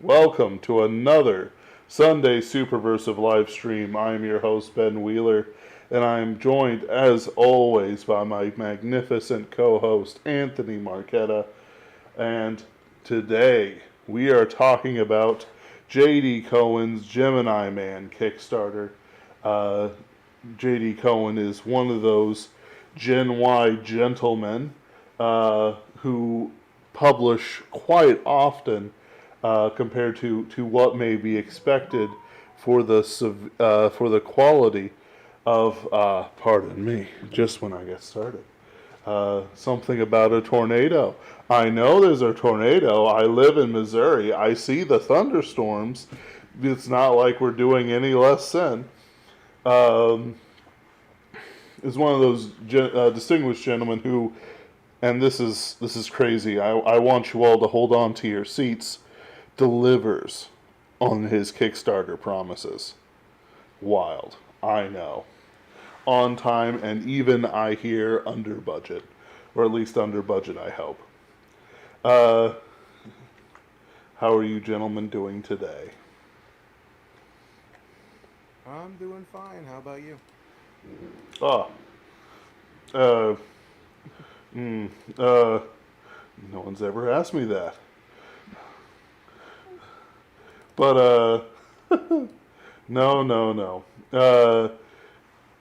Welcome to another Sunday Superversive live stream. I am your host, Ben Wheeler, and I am joined, as always, by my magnificent co host, Anthony Marchetta. And today we are talking about JD Cowan's Gemini Man Kickstarter. Uh, JD Cowan is one of those Gen Y gentlemen who publish quite often compared to what may be expected for the quality of pardon me, just when I get started. Something about a tornado. I know there's a tornado. I live in Missouri. I see the thunderstorms. It's not like we're doing any less sin. Um, is one of those distinguished gentlemen who, and this is crazy. I want you all to hold on to your seats. Delivers on his Kickstarter promises. Wild, I know. On time and even I hear under budget, or at least under budget. I hope. Uh, how are you gentlemen doing today? I'm doing fine. How about you? Ah, uh, mm, uh, no one's ever asked me that. But no, no, no.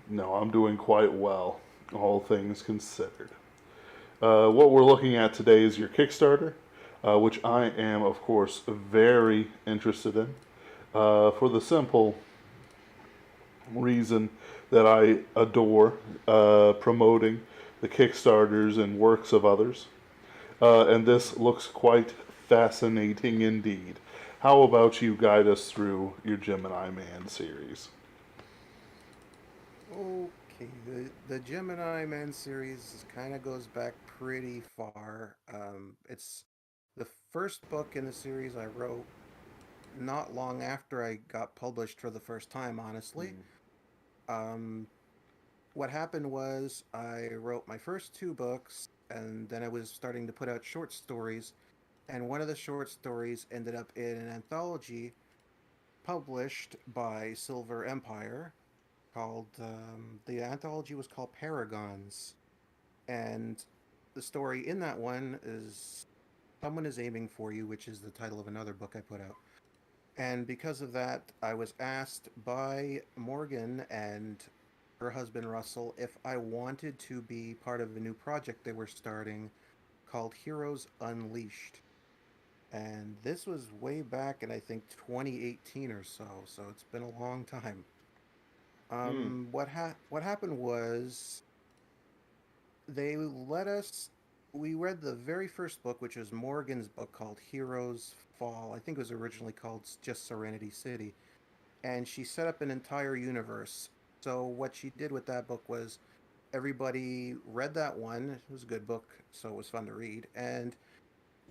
No, I'm doing quite well, all things considered. What we're looking at today is your Kickstarter, which I am, of course, very interested in, for the simple reason that I adore promoting the Kickstarters and works of others. And this looks quite fascinating indeed. How about you guide us through your Gemini Man series? Okay, the Gemini Man series kind of goes back pretty far. It's the first book in the series I wrote not long after I got published for the first time, honestly. Mm. Um, what happened was I wrote my first two books, and then I was starting to put out short stories, and one of the short stories ended up in an anthology published by Silver Empire called the anthology was called Paragons, and the story in that one is Someone is Aiming for You, which is the title of another book I put out. And because of that, I was asked by Morgan and her husband Russell if I wanted to be part of a new project they were starting called Heroes Unleashed. And this was way back in I think 2018 or so, so it's been a long time. Mm. What happened was they let us we read the very first book, which was Morgan's book called Heroes Fall. I think it was originally called just Serenity City, and she set up an entire universe. So what she did with that book was everybody read that one. It was a good book, so it was fun to read, and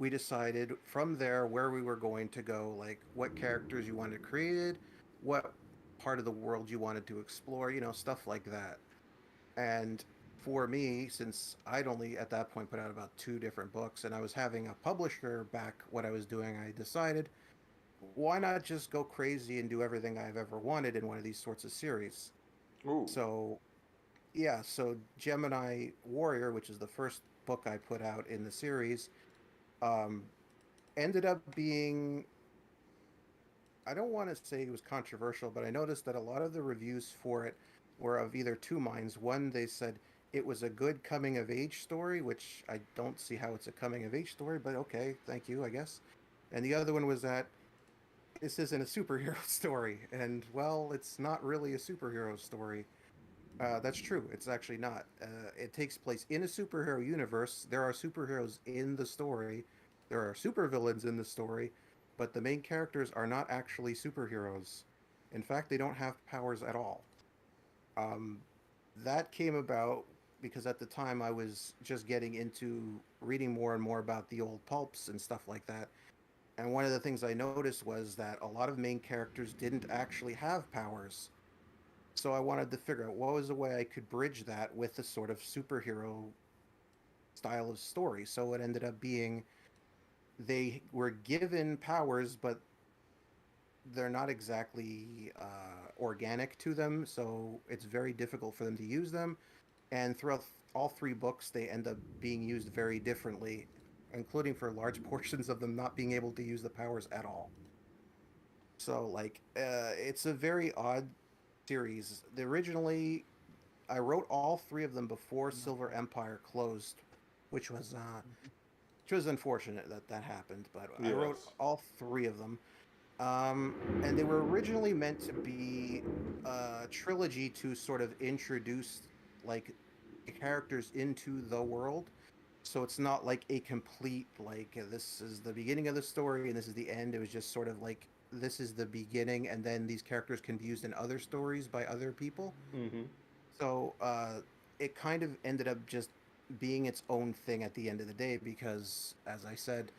we decided from there where we were going to go, like what characters you wanted created, what part of the world you wanted to explore, stuff like that. And for me, since I'd only at that point put out about two different books and I was having a publisher back what I was doing, I decided why not just go crazy and do everything I've ever wanted in one of these sorts of series. Ooh. So, yeah, so Gemini Warrior, which is the first book I put out in the series, um, ended up being, I don't want to say it was controversial, but I noticed that a lot of the reviews for it were of either two minds. One, they said it was a good coming of age story, which I don't see how it's a coming of age story, but okay, thank you, I guess. And the other one was that this isn't a superhero story. And, well, it's not really a superhero story. That's true. It's actually not. It takes place in a superhero universe. There are superheroes in the story. There are supervillains in the story, but the main characters are not actually superheroes. In fact, they don't have powers at all. Um, that came about because at the time I was just getting into reading more and more about the old pulps and stuff like that. And one of the things I noticed was that a lot of main characters didn't actually have powers. So I wanted to figure out what was a way I could bridge that with a sort of superhero style of story. So it ended up being they were given powers, but they're not exactly organic to them, so it's very difficult for them to use them. And throughout all three books, they end up being used very differently, including for large portions of them not being able to use the powers at all. So, like, it's a very odd series. Originally, I wrote all three of them before Silver Empire closed, which was uh, which was unfortunate that that happened. But I wrote Yes. all three of them, and they were originally meant to be a trilogy to sort of introduce like the characters into the world. So it's not like a complete like this is the beginning of the story and this is the end. It was just sort of like this is the beginning, and then these characters can be used in other stories by other people. Mm-hmm. So it kind of ended up just being its own thing at the end of the day because, as I said,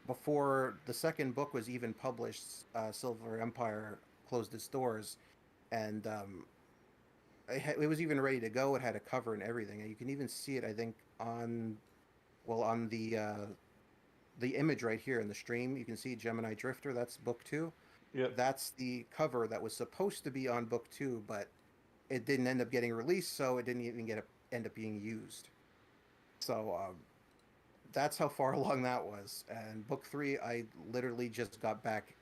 before the second book was even published, Silver Empire closed its doors, and it was even ready to go. It had a cover and everything, and you can even see it, I think, on on the image right here in the stream. You can see Gemini Drifter. That's book two. Yep. That's the cover that was supposed to be on book two, but it didn't end up getting released, so it didn't even end up being used. So that's how far along that was. And book three, I literally just got back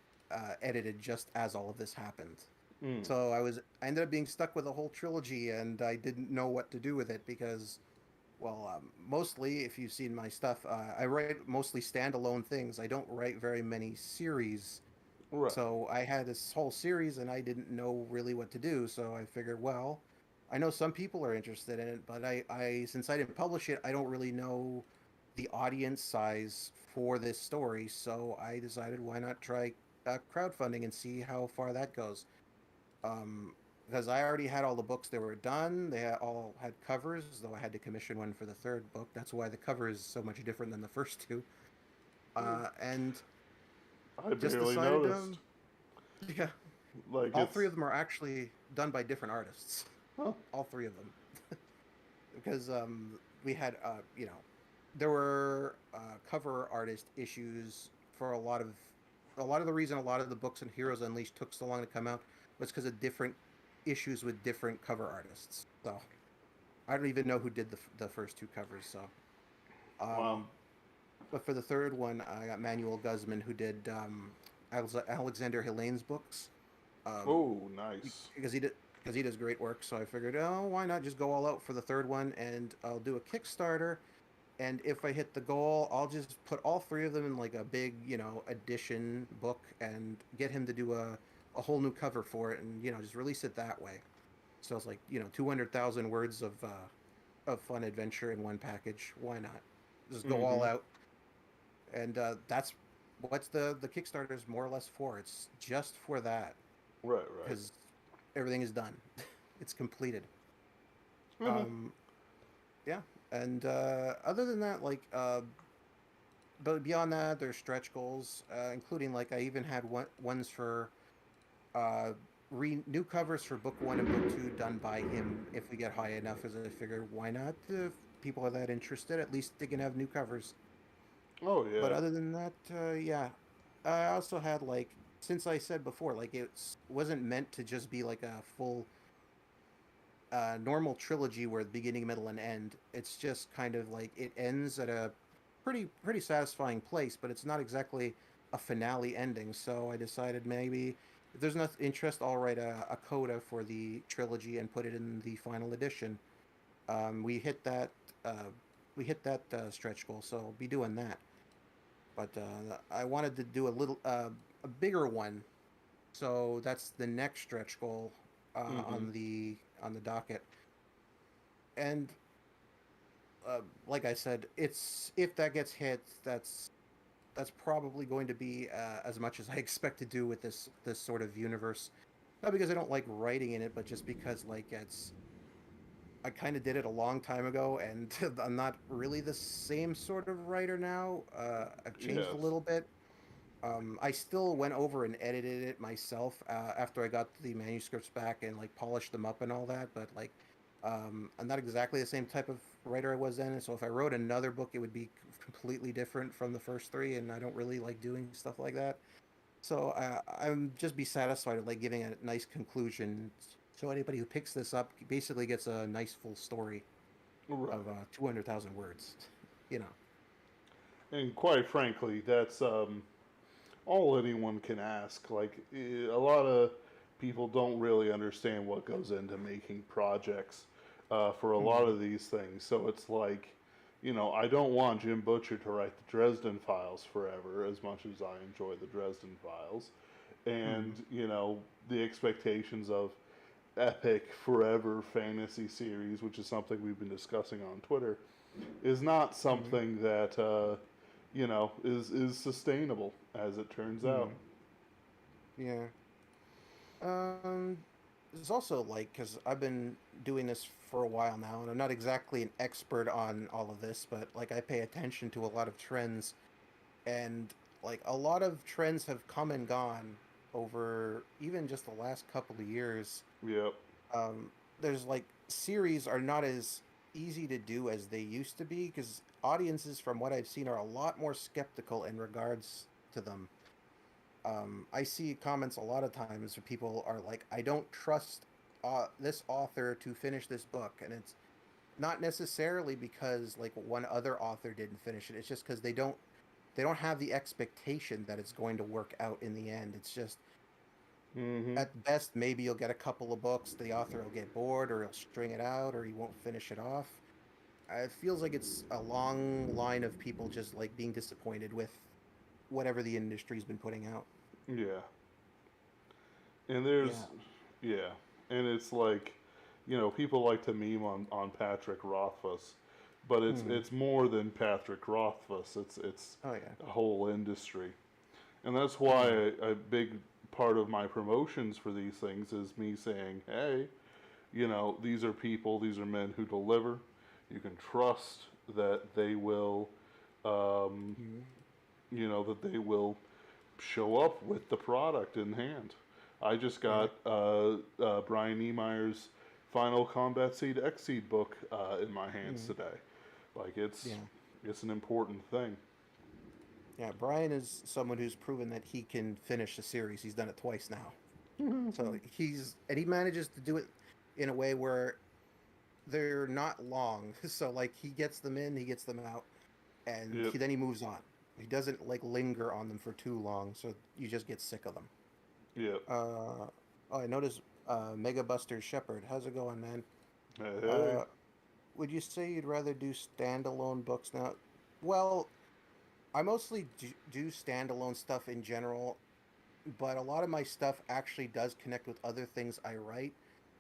edited just as all of this happened. Mm. So I ended up being stuck with a whole trilogy, and I didn't know what to do with it because, well, mostly if you've seen my stuff, I write mostly standalone things. I don't write very many series. Right. So I had this whole series, and I didn't know really what to do. So I figured, well, I know some people are interested in it, but I since I didn't publish it, I don't really know the audience size for this story. So I decided, why not try crowdfunding and see how far that goes. Um, because I already had all the books that were done. All had covers, though I had to commission one for the third book. That's why the cover is so much different than the first two. And I just barely decided, noticed. yeah, Like all three it's. of them are actually done by different artists. Huh. All three of them, because we had there were cover artist issues for a lot of the reason a lot of the books in Heroes Unleashed took so long to come out was because of different issues with different cover artists. So I don't even know who did the first two covers. So, Wow. um, but for the third one, I got Manuel Guzman who did Alexander Helene's books. Um, Oh, nice. because he does great work. So I figured, oh, why not just go all out for the third one, and I'll do a Kickstarter. And if I hit the goal, I'll just put all three of them in like a big, edition book and get him to do a whole new cover for it, and just release it that way. So it's like 200,000 words of fun adventure in one package. Why not? Just go all Mm-hmm. out, and that's what's the Kickstarter is more or less for. It's just for that Right, right. because everything is done. It's completed. Uh-huh. Um, yeah, and other than that, but beyond that, there's stretch goals, including like I even had ones for uh, new covers for book one and book two done by him. If we get high enough, as I figured, why not? If people are that interested, at least they can have new covers. Oh But yeah. other than that, yeah, I also had like since I said before, like it wasn't meant to just be like a full normal trilogy where the beginning, middle, and end. It's just kind of like it ends at a pretty satisfying place, but it's not exactly a finale ending. So I decided maybe if there's enough interest, I'll write a coda for the trilogy and put it in the final edition. We hit that uh, stretch goal, so I'll be doing that. But I wanted to do a bigger one, so that's the next stretch goal Mm-hmm. on the docket. And like I said, it's if that gets hit, that's probably going to be as much as I expect to do with this sort of universe. Not because I don't like writing in it, but just because like it's I kind of did it a long time ago, and I'm not really the same sort of writer now. I've changed a Yes. little bit. I still went over and edited it myself after I got the manuscripts back and like polished them up and all that. But like, I'm not exactly the same type of writer I was then. So if I wrote another book, it would be completely different from the first three, and I don't really like doing stuff like that. So I'm just be satisfied with like giving a nice conclusion. So anybody who picks this up basically gets a nice full story Right. of 200,000 words. You know. And quite frankly, that's all anyone can ask. Like, a lot of people don't really understand what goes into making projects for a lot Hmm. of these things. So it's like, I don't want Jim Butcher to write the Dresden Files forever as much as I enjoy the Dresden Files. Hmm. And, the expectations of epic forever fantasy series, which is something we've been discussing on Twitter, is not Hmm. something that is sustainable as it turns out. Hmm. Yeah. Um, there's also like because I've been doing this for a while now, and I'm not exactly an expert on all of this, but like I pay attention to a lot of trends, and like a lot of trends have come and gone over even just the last couple of years. Yep. There's like series are not as easy to do as they used to be because audiences, from what I've seen, are a lot more skeptical in regards to them. I see comments a lot of times where people are like, I don't trust this author to finish this book. And it's not necessarily because like one other author didn't finish it. It's just because they don't have the expectation that it's going to work out in the end. It's just Mm-hmm. at best maybe you'll get a couple of books, the author will get bored or he'll string it out or he won't finish it off. It feels like it's a long line of people just like being disappointed with whatever the industry's been putting out. Yeah. And Yeah. yeah. And it's like, people like to meme on Patrick Rothfuss, but it's Hmm. it's more than Patrick Rothfuss. It's Oh yeah. a whole industry. And that's why Hmm. a big part of my promotions for these things is me saying, hey, these are people, these are men who deliver. You can trust that they will, um, Hmm. that they will show up with the product in hand. I just Yeah. got Brian Niemeyer's Final Combat Seed X Seed book in my hands Hmm. today. Like, it's Yeah. it's an important thing. Yeah. Brian is someone who's proven that he can finish a series. He's done it twice now. So he manages to do it in a way where they're not long. So like he gets them in, he gets them out, and Yep. then he moves on. He doesn't like linger on them for too long, so you just get sick of them. Yep. Uh, oh, I noticed Mega Buster Shepherd. How's it going, man? Hey, hey. Uh, would you say you'd rather do standalone books now? Well, I mostly do standalone stuff in general, but a lot of my stuff actually does connect with other things I write.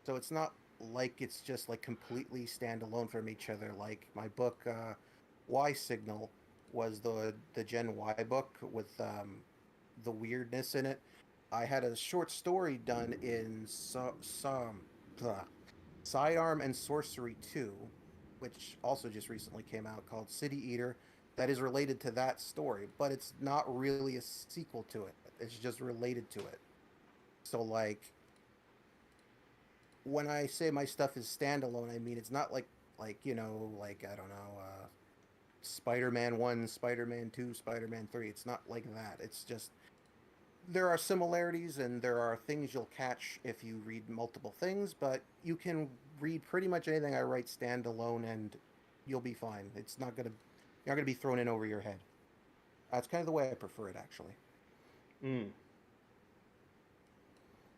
So it's not like it's just like completely standalone from each other. Like my book, Y Signal, was the Gen Y book with the weirdness in it. I had a short story done in Sidearm and Sorcery 2, which also just recently came out, called City Eater, that is related to that story, but it's not really a sequel to it. It's just related to it. So like when I say my stuff is standalone, I mean it's not like like I don't know, Spider-Man 1, Spider-Man 2, Spider-Man 3. It's not like that. It's just there are similarities and there are things you'll catch if you read multiple things, but you can read pretty much anything I write standalone and you'll be fine. You're not gonna be thrown in over your head. That's kind of the way I prefer it, actually. Mm.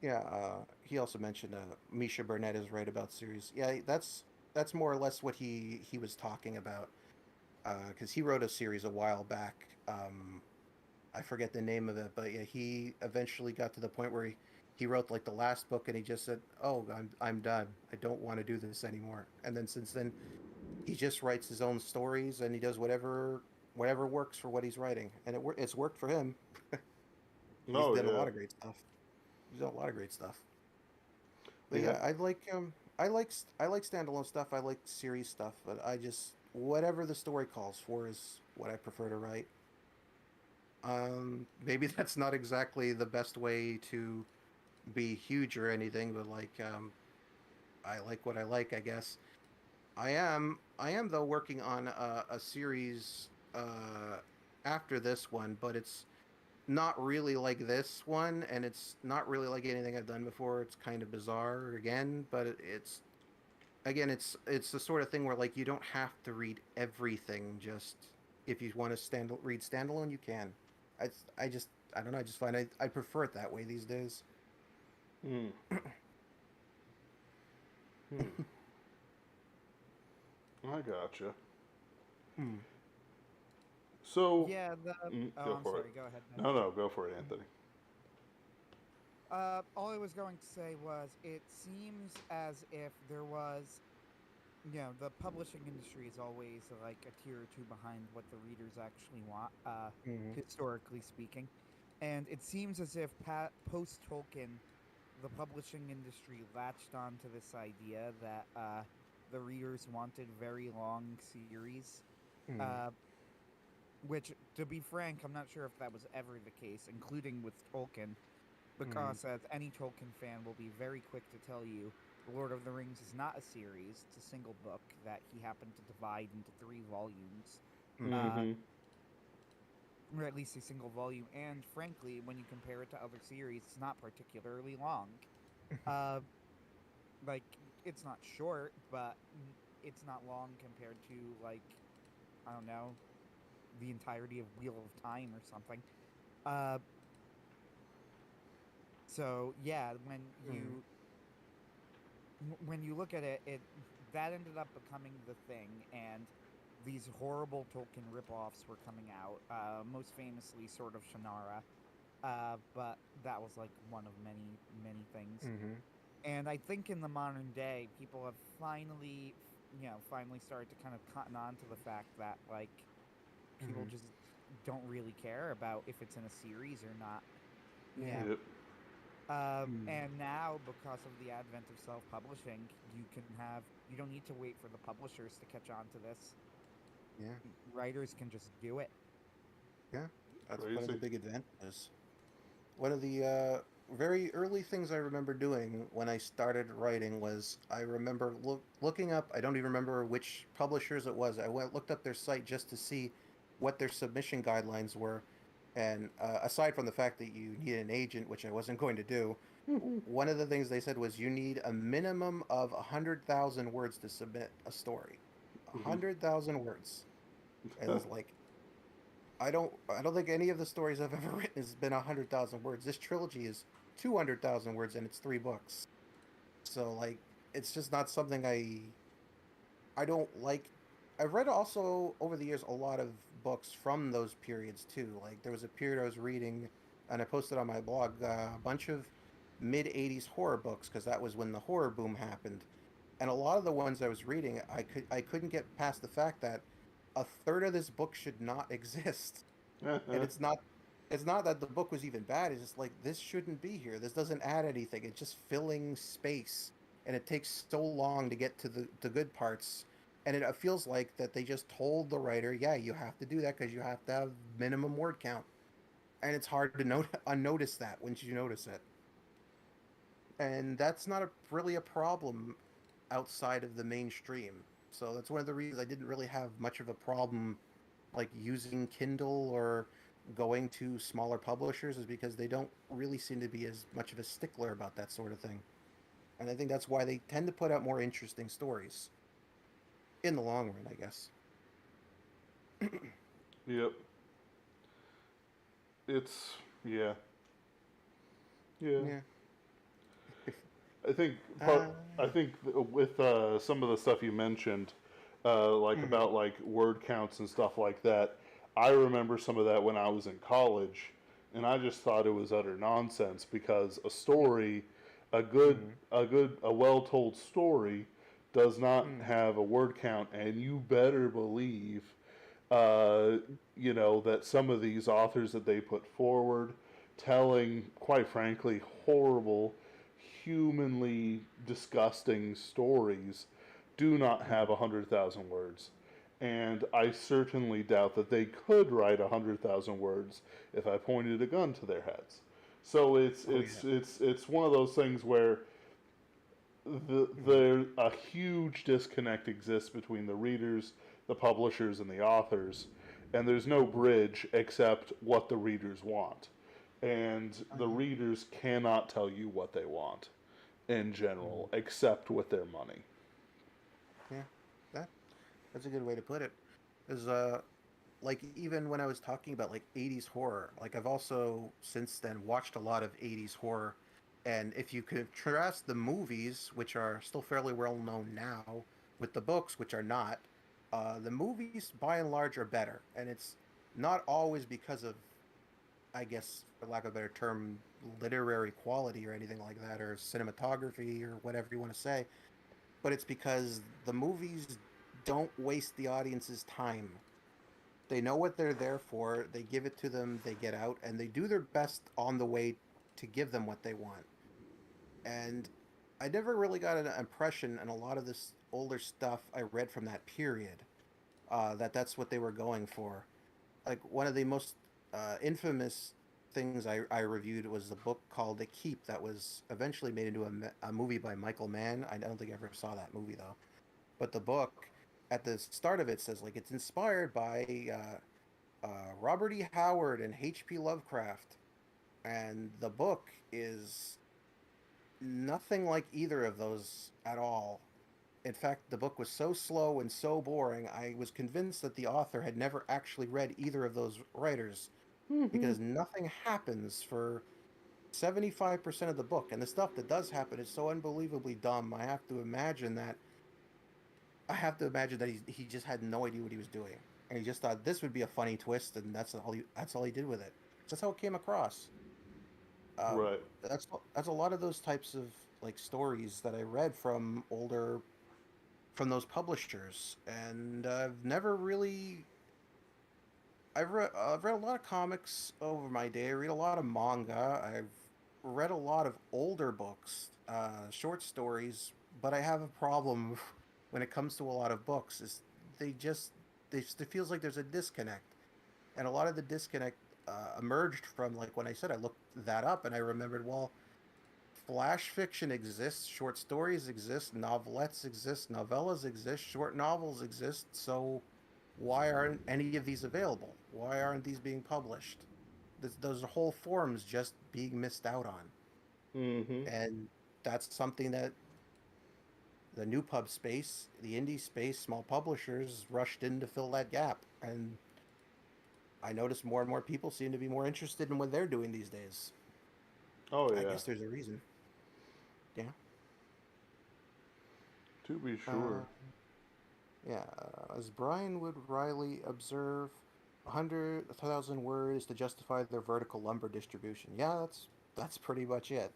Yeah, he also mentioned Misha Burnett is right about series. Yeah, that's more or less what he was talking about. Because he wrote a series a while back. I forget the name of it, but yeah, he eventually got to the point where he wrote like the last book, and he just said, "Oh, I'm done. I don't want to do this anymore." And then since then, he just writes his own stories, and he does whatever works for what he's writing, and it's worked for him. He's Oh done a yeah. lot of great stuff. He's done a lot of great stuff. But Yeah. yeah, I like standalone stuff. I like series stuff, but I just whatever the story calls for is what I prefer to write. Maybe that's not exactly the best way to be huge or anything, but like I like what I like, I guess. I am though working on a series after this one, but it's not really like this one, and it's not really like anything I've done before. It's kind of bizarre again, but it's again, it's the sort of thing where like you don't have to read everything. Just if you want to read standalone, you can. I just I don't know. I just find I prefer it that way these days. Hmm. Hmm. I gotcha. Hmm. So, Yeah, oh, go I'm for it. sorry. Go ahead, Ben. No, no, go for it, Anthony. All I was going to say was it seems as if there was, the publishing industry is always like a tier or two behind what the readers actually want, Hmm. historically speaking. And it seems as if post Tolkien, the publishing industry latched onto this idea that the readers wanted very long series. Hmm. Uh, which, to be frank, I'm not sure if that was ever the case, including with Tolkien. Hmm. Because, as any Tolkien fan will be very quick to tell you, The Lord of the Rings is not a series, it's a single book that he happened to divide into 3 volumes. Hmm. Uh, Mm-hmm. or at least a single volume, and frankly, when you compare it to other series, it's not particularly long. Uh, like, it's not short, but it's not long compared to, like, I don't know, the entirety of Wheel of Time or something. Uh, so, yeah, Hmm. when you look at it, that ended up becoming the thing, and these horrible Tolkien ripoffs were coming out. Most famously, sort of Shannara, but that was like one of many, many things. Hmm. And I think in the modern day, people have finally, finally started to kind of cotton on to the fact that like people Hmm. just don't really care about if it's in a series or not. Yeah. Yeah. Yep. Hmm. And now, because of the advent of self-publishing, you don't need to wait for the publishers to catch on to this. Yeah. Writers can just do it. Yeah. That's one of the Crazy. big advantages. One of the very early things I remember doing when I started writing was I remember looking up. I don't even remember which publishers it was. I looked up their site just to see what their submission guidelines were. And aside from the fact that you need an agent, which I wasn't going to do, one of the things they said was you need a minimum of 100,000 words to submit a story. 100,000 words. And it's like I don't think any of the stories I've ever written has been 100,000 words. This trilogy is 200,000 words and it's 3 books. So like it's just not something I don't like. I've read also over the years a lot of books from those periods too. Like there was a period I was reading and I posted on my blog a bunch of mid 80s horror books because that was when the horror boom happened. And a lot of the ones I was reading, I couldn't get past the fact that a third of this book should not exist. And it's not that the book was even bad. It's just like this shouldn't be here. This doesn't add anything. It's just filling space, and it takes so long to get to the good parts. And it feels like that they just told the writer, yeah, you have to do that because you have to have minimum word count, and it's hard to unnotice that once you notice it. And that's not really a problem outside of the mainstream. So that's one of the reasons I didn't really have much of a problem like using Kindle or going to smaller publishers is because they don't really seem to be as much of a stickler about that sort of thing. And I think that's why they tend to put out more interesting stories in the long run, I guess. Yep. It's yeah. Yeah. Yeah. I think part. Uh, I think with some of the stuff you mentioned, like mhm. about like word counts and stuff like that. I remember some of that when I was in college, and I just thought it was utter nonsense because a story, Mhm. a well told story, does not Mhm. have a word count, and you better believe, uh, that some of these authors that they put forward, telling quite frankly horrible, humanly disgusting stories, do not have Mhm. 100,000 words. And I certainly doubt that they could write 100,000 words if I pointed a gun to their heads. So it's Oh it's yeah. it's it's one of those things where Mhm. there a huge disconnect exists between the readers, the publishers, and the authors, and there's no Mhm. bridge except what the readers want. and the Uh-huh. readers cannot tell you what they want in Mhm. general, except with their money. Yeah, that that's a good way to put it. Is like even when I was talking about like 80s horror, like I've also since then watched a lot of 80s horror, and if you contrast the movies, which are still fairly well known now, with the books, which are not, the movies by and large are better, and it's not always because of, I guess, for lack of a better term, literary quality or anything like that, or cinematography or whatever you want to say, but it's because the movies don't waste the audience's time. They know what they're there for. They give it to them. They get out, and they do their best on the way to give them what they want. And I never really got an impression in a lot of this older stuff I read from that period that that's what they were going for. Like one of the most infamous things I reviewed was a book called The Keep that was eventually made into a movie by Michael Mann. I don't think I ever saw that movie though. But the book at the start of it says like it's inspired by Robert E. Howard and H.P. Lovecraft, and the book is nothing like either of those at all. In fact, the book was so slow and so boring, I was convinced that the author had never actually read either of those writers Mm-hmm. because nothing happens for 75% of the book. And the stuff that does happen is so unbelievably dumb. I have to imagine that he just had no idea what he was doing. And he just thought this would be a funny twist, and that's all he did with it. That's how it came across. Right. That's a lot of those types of like stories that I read from older from those publishers, and I've never really I've read a lot of comics over my day. I read a lot of manga. I've read a lot of older books, short stories, but I have a problem when it comes to a lot of books. Is they just it feels like there's a disconnect, and a lot of the disconnect emerged from like when I said I looked that up and I remembered well flash fiction exists, short stories exist, novelettes exist, novellas exist, short novels exist. So why aren't any of these available? Why aren't these being published? Those whole forms just being missed out on. Mm-hmm. And that's something that the new pub space, the indie space, small publishers rushed in to fill that gap. And I notice more and more people seem to be more interested in what they're doing these days. Oh I yeah. guess there's a reason. Yeah. To be Uh, sure. Yeah, as Brian would Riley observe, 100,000 words to justify their vertical lumber distribution. Yeah, that's pretty much it.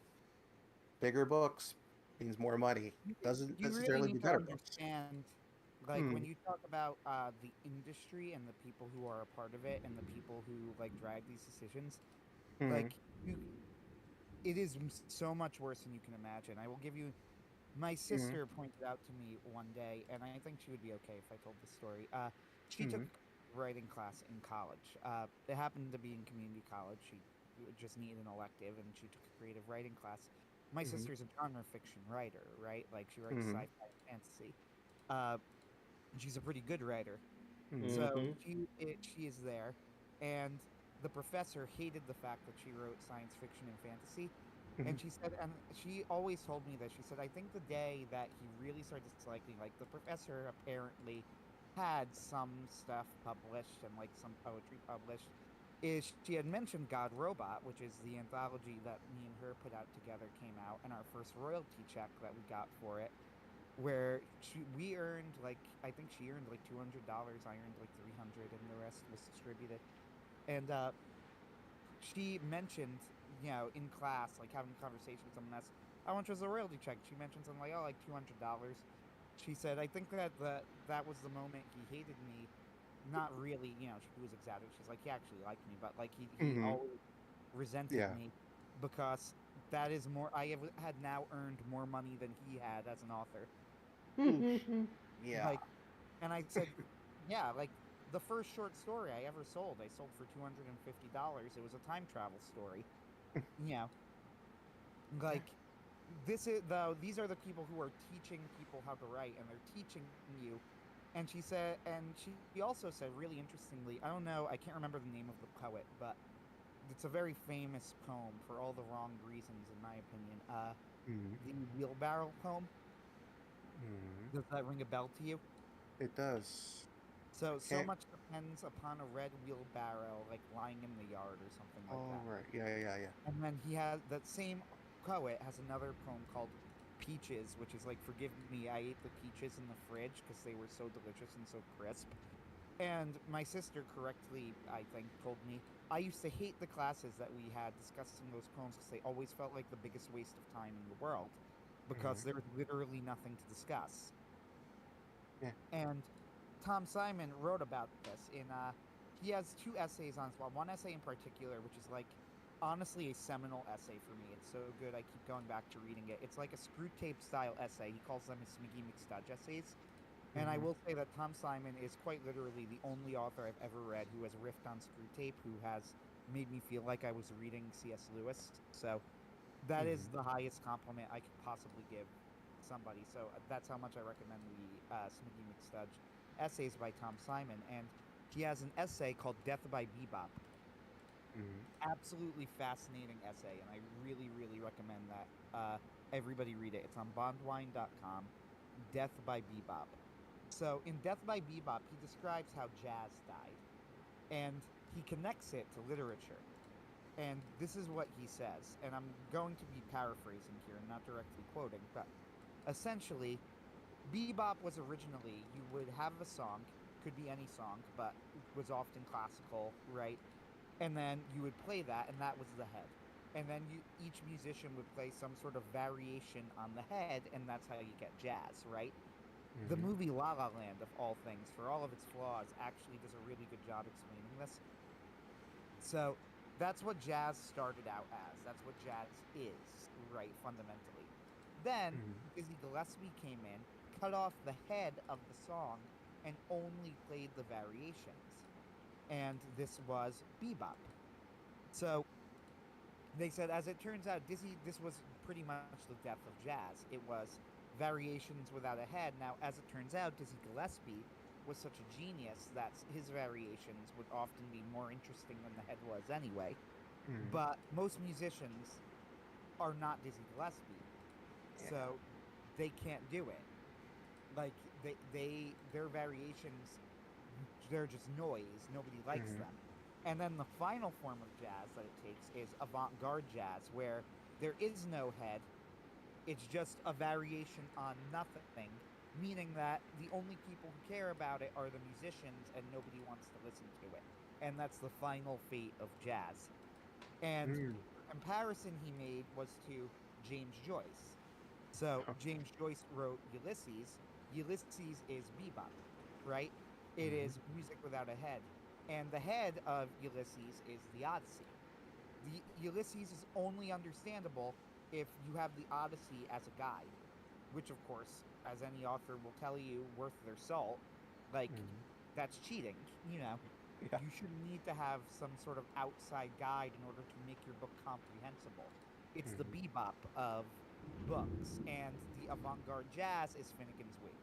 Bigger books means more money. Doesn't You really necessarily be need to better books. understand, like, Hmm. when you talk about the industry and the people who are a part of it and the people who like drag these decisions, Hmm. like you, it is so much worse than you can imagine. I will give you. My Hmm. sister pointed out to me one day, and I think she would be okay if I told this story. She took Hmm. a writing class in college. It happened to be in community college. She just needed an elective, and she took a creative writing class. My Hmm. sister's a genre fiction writer, right? Like she writes Hmm. sci-fi and fantasy. Uh, and she's a pretty good writer. Hmm. So Mm-hmm. she is there, and the professor hated the fact that she wrote science fiction and fantasy. Hmm. And she said, and she always told me that she said, I think the day that he really started disliking, like the professor apparently had some stuff published and like some poetry published, is she had mentioned God Robot, which is the anthology that me and her put out together, came out, and our first royalty check that we got for it, where we earned like I think she earned like $200, I earned like 300, and the rest was distributed. And she mentioned, in class, like having a conversation with someone else, how much was the royalty check? She mentioned something like, oh, like $200. She said, I think that was the moment he hated me. Not really, she was exaggerating. She's like, he actually liked me, but like he Hmm. always resented Yeah. me because that is more. Had now earned more money than he had as an author. Oof. Yeah. Like, and I said, yeah, like the first short story I ever sold, I sold for $250. It was a time travel story. You know, Yeah. like this is though these are the people who are teaching people how to write, and they're teaching you. And she said, and she also said really interestingly, I don't know, I can't remember the name of the poet, but it's a very famous poem for all the wrong reasons, in my opinion. Mm-hmm. The wheelbarrow poem. Mm-hmm. Does that ring a bell to you? It does. I So can't. much depends upon a red wheelbarrow, like lying in the yard or something like Oh, that. right. Yeah. And then he has that same poet has another poem called Peaches, which is like, forgive me, I ate the peaches in the fridge because they were so delicious and so crisp. And my sister correctly, I think, told me I used to hate the classes that we had discussing those poems because they always felt like the biggest waste of time in the world Mm-hmm. because there was literally nothing to discuss. Yeah. And Tom Simon wrote about this in he has two essays on well, one essay in particular, which is like honestly a seminal essay for me. It's so good I keep going back to reading it. It's like a screw tape style essay. He calls them his Smiggy McStudge essays. And I Mm-hmm. will say that Tom Simon is quite literally the only author I've ever read who has riffed on screw tape, who has made me feel like I was reading C.S. Lewis. So that Mm-hmm. is the highest compliment I could possibly give somebody. So that's how much I recommend the Smiggy McStudge essays by Tom Simon. And he has an essay called Death by Bebop. Mm-hmm. Absolutely fascinating essay, and I really, really recommend that everybody read it. It's on bondwine.com. Death by Bebop. So in Death by Bebop, he describes how jazz died, and he connects it to literature. And this is what he says, and I'm going to be paraphrasing here and not directly quoting, but essentially, bebop was originally you would have a song, could be any song, but was often classical, right? And then you would play that, and that was the head. And then each musician would play some sort of variation on the head, and that's how you get jazz, right? The Mm-hmm. movie La La Land, of all things, for all of its flaws, actually does a really good job explaining this. So that's what jazz started out as. That's what jazz is, right, fundamentally. Then Mm-hmm. Dizzy Gillespie came in, cut off the head of the song, and only played the variations. And this was bebop. So they said, as it turns out, this was pretty much the death of jazz. It was variations without a head. Now, as it turns out, Dizzy Gillespie was such a genius that his variations would often be more interesting than the head was anyway. Mm-hmm. But most musicians are not Dizzy Gillespie, Yeah. so they can't do it. Like their variations, they're just noise. Nobody likes Mm-hmm. them. And then the final form of jazz that it takes is avant-garde jazz, where there is no head. It's just a variation on nothing, meaning that the only people who care about it are the musicians, and nobody wants to listen to it. And that's the final fate of jazz. And Mm. the comparison he made was to James Joyce. So James Joyce wrote Ulysses. Ulysses is bebop, right? It Mm-hmm. is music without a head. And the head of Ulysses is the Odyssey. The Ulysses is only understandable if you have the Odyssey as a guide, which of course, as any author will tell you, worth their salt, like Mm-hmm. that's cheating. You know, Yeah. you should need to have some sort of outside guide in order to make your book comprehensible. It's the Mm-hmm. bebop of books, and the avant-garde jazz is Finnegan's Wake.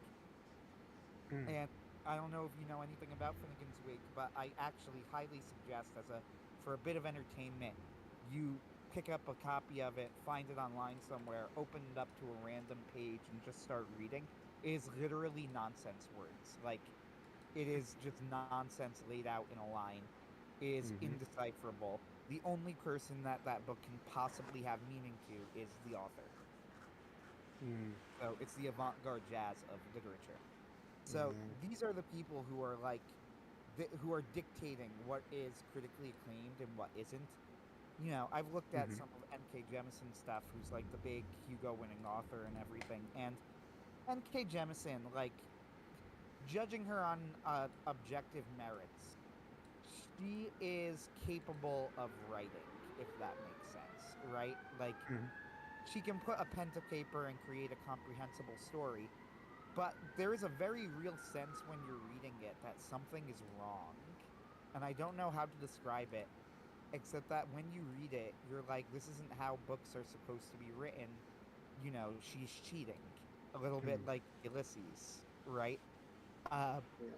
Mm. And I don't know if you know anything about Finnegan's Wake, but I actually highly suggest, as a for a bit of entertainment, you pick up a copy of it, find it online somewhere, open it up to a random page, and just start reading. It is literally nonsense words. Like it is just nonsense laid out in a line. It is Mm-hmm. indecipherable. The only person that that book can possibly have meaning to is the author. Mm. So it's the avant-garde jazz of literature. So Mm. these are the people who are like, who are dictating what is critically acclaimed and what isn't. You know, I've looked at Mm-hmm. some of N.K. Jemisin stuff, who's like the big Hugo-winning author and everything, and N.K. Jemisin, like, judging her on objective merits, she is capable of writing, if that makes sense, right? Like, Mm-hmm. she can put a pen to paper and create a comprehensible story, but there is a very real sense when you're reading it that something is wrong. And I don't know how to describe it, except that when you read it, you're like, this isn't how books are supposed to be written. You know, she's cheating. A little bit Mm. like Ulysses, right? Uh, Yeah.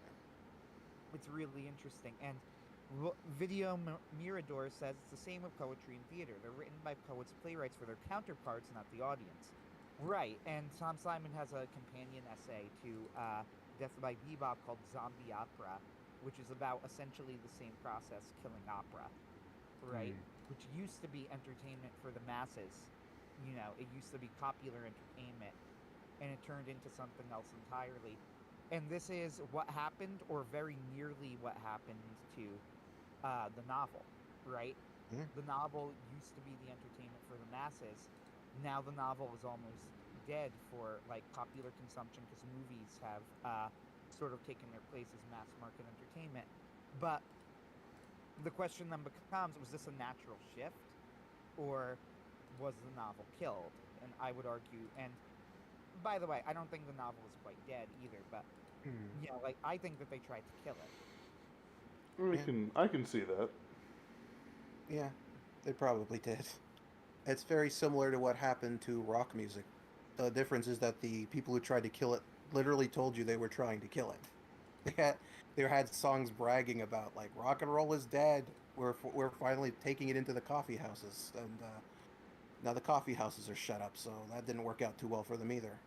it's really interesting. And Video Mirador says it's the same with poetry and theater. They're written by poets and playwrights for their counterparts, not the audience. Right, and Tom Simon has a companion essay to Death by Bebop called Zombie Opera, which is about essentially the same process, killing opera, right? Which used to be entertainment for the masses. You know, it used to be popular entertainment, and it turned into something else entirely. And this is what happened, or very nearly what happened to the novel, right? Mhm. The novel used to be the entertainment for the masses. Now the novel is almost dead for like popular consumption because movies have sort of taken their place as mass market entertainment. But the question then becomes: was this a natural shift, or was the novel killed? And I would argue, and by the way, I don't think the novel is quite dead either. But you know, like I think that they tried to kill it. Yeah, I can see that. yeah, they probably did. It's very similar to what happened to rock music. The difference is that the people who tried to kill it literally told you they were trying to kill it. They had songs bragging about like rock and roll is dead. We're finally taking it into the coffee houses, and now the coffee houses are shut up. So that didn't work out too well for them either.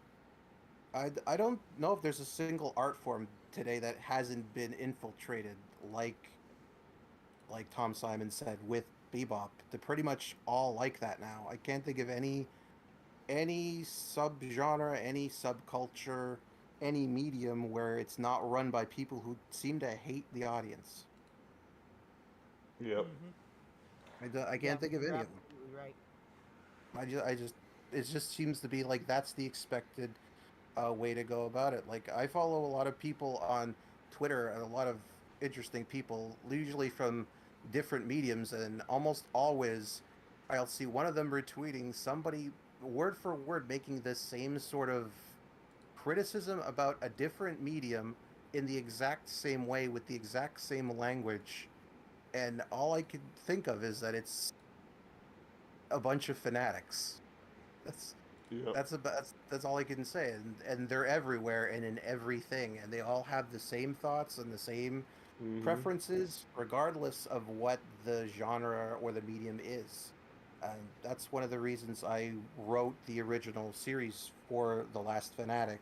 I don't know if there's a single art form today that hasn't been infiltrated like Tom Simon said with bebop. They're pretty much all like that now. I can't think of any subgenre, any subculture, any medium where it's not run by people who seem to hate the audience. Yep. Mm-hmm. I Yeah, can't think of you're any of them. absolutely right. It just seems to be like that's the expected way to go about it. Like I follow a lot of people on Twitter and a lot of interesting people, usually from different mediums, and almost always I'll see one of them retweeting somebody word for word making the same sort of criticism about a different medium in the exact same way with the exact same language. And all I can think of is that it's a bunch of fanatics. That's Yep. that's all I can say, and they're everywhere and in everything, and they all have the same thoughts and the same Mm-hmm. preferences, regardless of what the genre or the medium is. And that's one of the reasons I wrote the original series for The Last Fanatic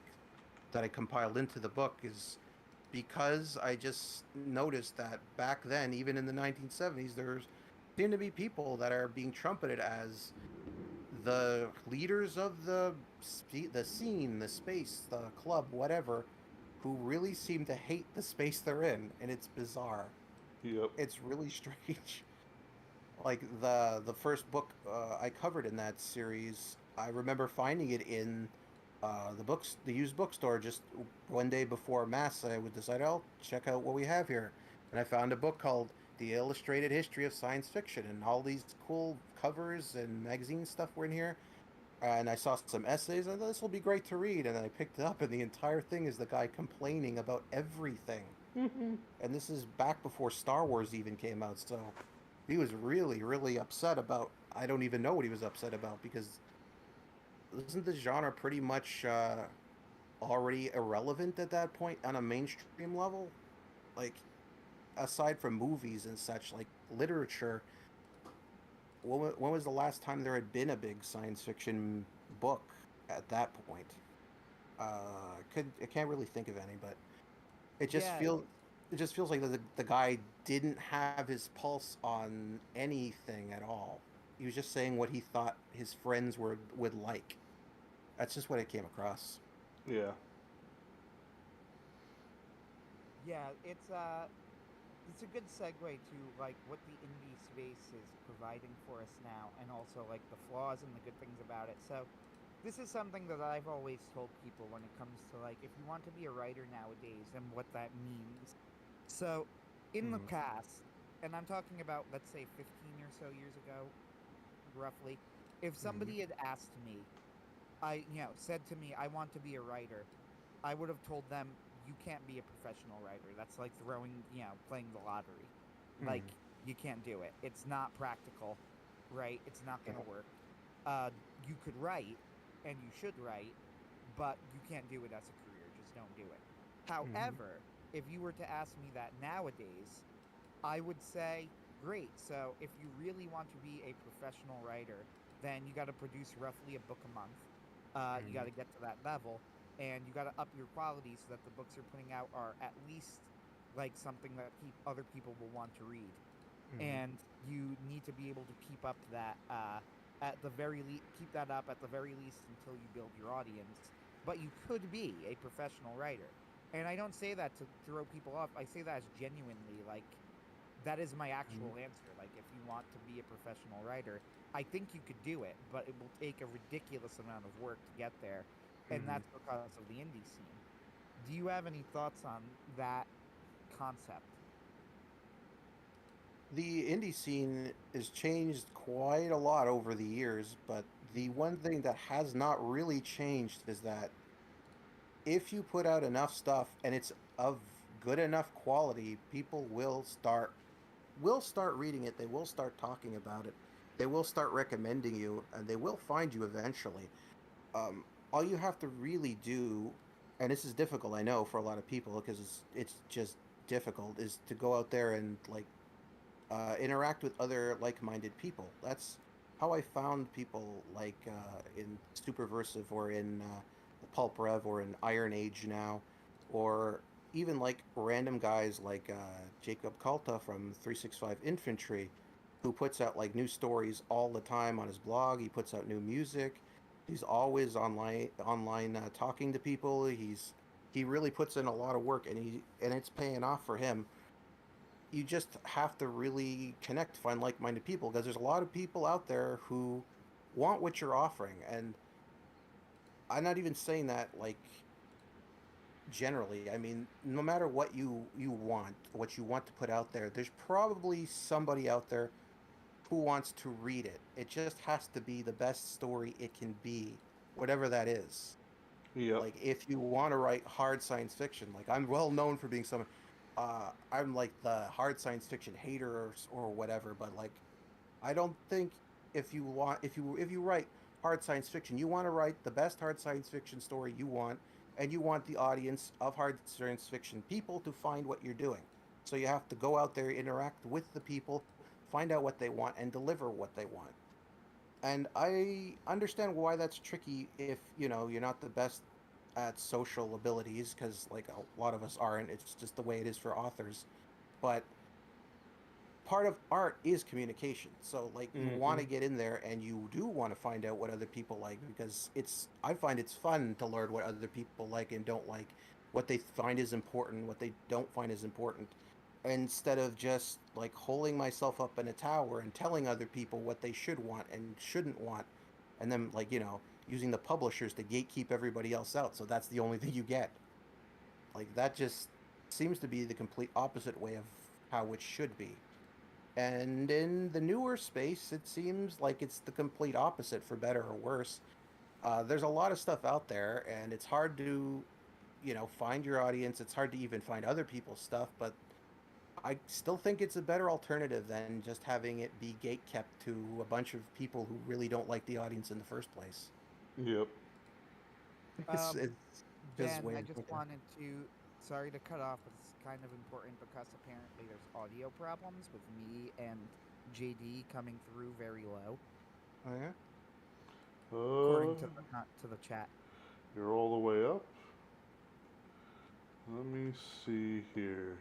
that I compiled into the book is because I just noticed that back then, even in the 1970s, there seemed to be people that are being trumpeted as the leaders of the scene, the space, the club, whatever, who really seem to hate the space they're in, and it's bizarre. Yep. It's really strange. Like the first book I covered in that series, I remember finding it in the used bookstore just one day before mass. I would decide I'll check out what we have here, and I found a book called The Illustrated History of Science Fiction, and all these cool covers and magazine stuff were in here. And I saw some essays, and this will be great to read. And I picked it up, and the entire thing is the guy complaining about everything. And this is back before Star Wars even came out, so he was really, really upset about. I don't even know what he was upset about because isn't the genre pretty much already irrelevant at that point on a mainstream level? Like, aside from movies and such, like literature, when was the last time there had been a big science fiction book at that point? I can't really think of any, but it just Yeah, feels it just feels like the guy didn't have his pulse on anything at all. He was just saying what he thought his friends would like. That's just what it came across. Yeah. yeah, it's a good segue to like what the indie space is providing for us now, and also like the flaws and the good things about it. So this is something that I've always told people when it comes to like if you want to be a writer nowadays and what that means. So in the Hmm. past, and I'm talking about let's say 15 or so years ago, roughly, if Hmm. somebody had asked me, said to me, I want to be a writer, I would have told them, you can't be a professional writer. That's like playing the lottery. Like, Hmm. you can't do it. It's not practical, right? It's not going Yeah. to work. Uh, you could write, and you should write, but you can't do it as a career. Just don't do it. Hmm. However, if you were to ask me that nowadays, I would say, great. So if you really want to be a professional writer, then you got to produce roughly a book a month. You got Mm-hmm. to get to that level, and you got to up your quality so that the books you're putting out are at least like something that other people will want to read. Mm-hmm. And you need to be able to keep up that at the very keep that up at the very least until you build your audience. But you could be a professional writer, and I don't say that to throw people off. I say that as genuinely like that is my Mm-hmm. actual answer. Like, if you want to be a professional writer, I think you could do it, but it will take a ridiculous amount of work to get there, and Mm-hmm. that's because of the indie scene. Do you have any thoughts on that concept? The indie scene has changed quite a lot over the years, but the Mhm. one thing that has not really changed is that if you put out enough stuff and it's of good enough quality, people will start reading it, they will start talking about it, they will start recommending you, and they will find you eventually. All you have to really do, and this is difficult, I know, for a lot of people because it's just difficult, is to go out there and like interact with other like-minded people. That's how I found people like in Superversive or in the Pulp Rev or in Iron Age now, or even like random guys like Jacob Kalta from 365 Infantry, who puts out like new stories all the time on his blog. He puts out new music. He's always online talking to people. He really puts in a lot of work, and it's paying off for him. You just have to really connect, find like-minded people, because there's a lot of people out there who want what you're offering. And I'm not even saying that like generally. I mean, no matter what you want to put out there, there's probably somebody out there who wants to read it. It just has to be the best story it can be, whatever that is. Yep. Like if you want to write hard science fiction, like I'm well known for being someone, I'm like the hard science fiction hater or whatever, but like I don't think if you write hard science fiction, you want to write the best hard science fiction story you want, and you want the audience of hard science fiction people to find what you're doing. So you have to go out there, interact with the people, find out what they want, and deliver what they want. And I understand why that's tricky if, you're not the best at social abilities, because like a lot of us aren't. It's just the way it is for authors. But part of art is communication. So like you want Mm-hmm. to get in there and you do want to find out what other people like, because I find it's fun to learn what other people like and don't like, what they find is important, what they don't find is important, instead of just like holding myself up in a tower and telling other people what they should want and shouldn't want, and then like, using the publishers to gatekeep everybody else out. So that's the only thing you get. Like that just seems to be the complete opposite way of how it should be. And in the newer space, it seems like it's the complete opposite, for better or worse. There's a lot of stuff out there, and it's hard to, find your audience. It's hard to even find other people's stuff, but I still think it's a better alternative than just having it be gate kept to a bunch of people who really don't like the audience in the first place. Yep. It's just Ben, way I of just thinking. wanted to, sorry to cut off, but it's kind of important because apparently there's audio problems with me and JD coming through very low, Oh yeah. according Uh, to the not to the chat. you're all the way up. Let me see here.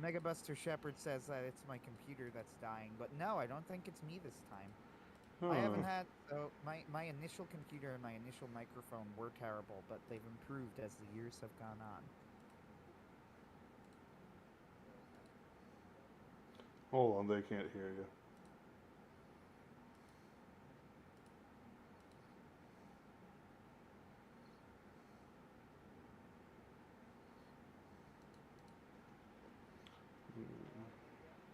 Megabuster Shepherd says that it's my computer that's dying, but no, I don't think it's me this time. I Huh. haven't had so my initial computer and my initial microphone were terrible, but they've improved as the years have gone on. Hold on, they can't hear you.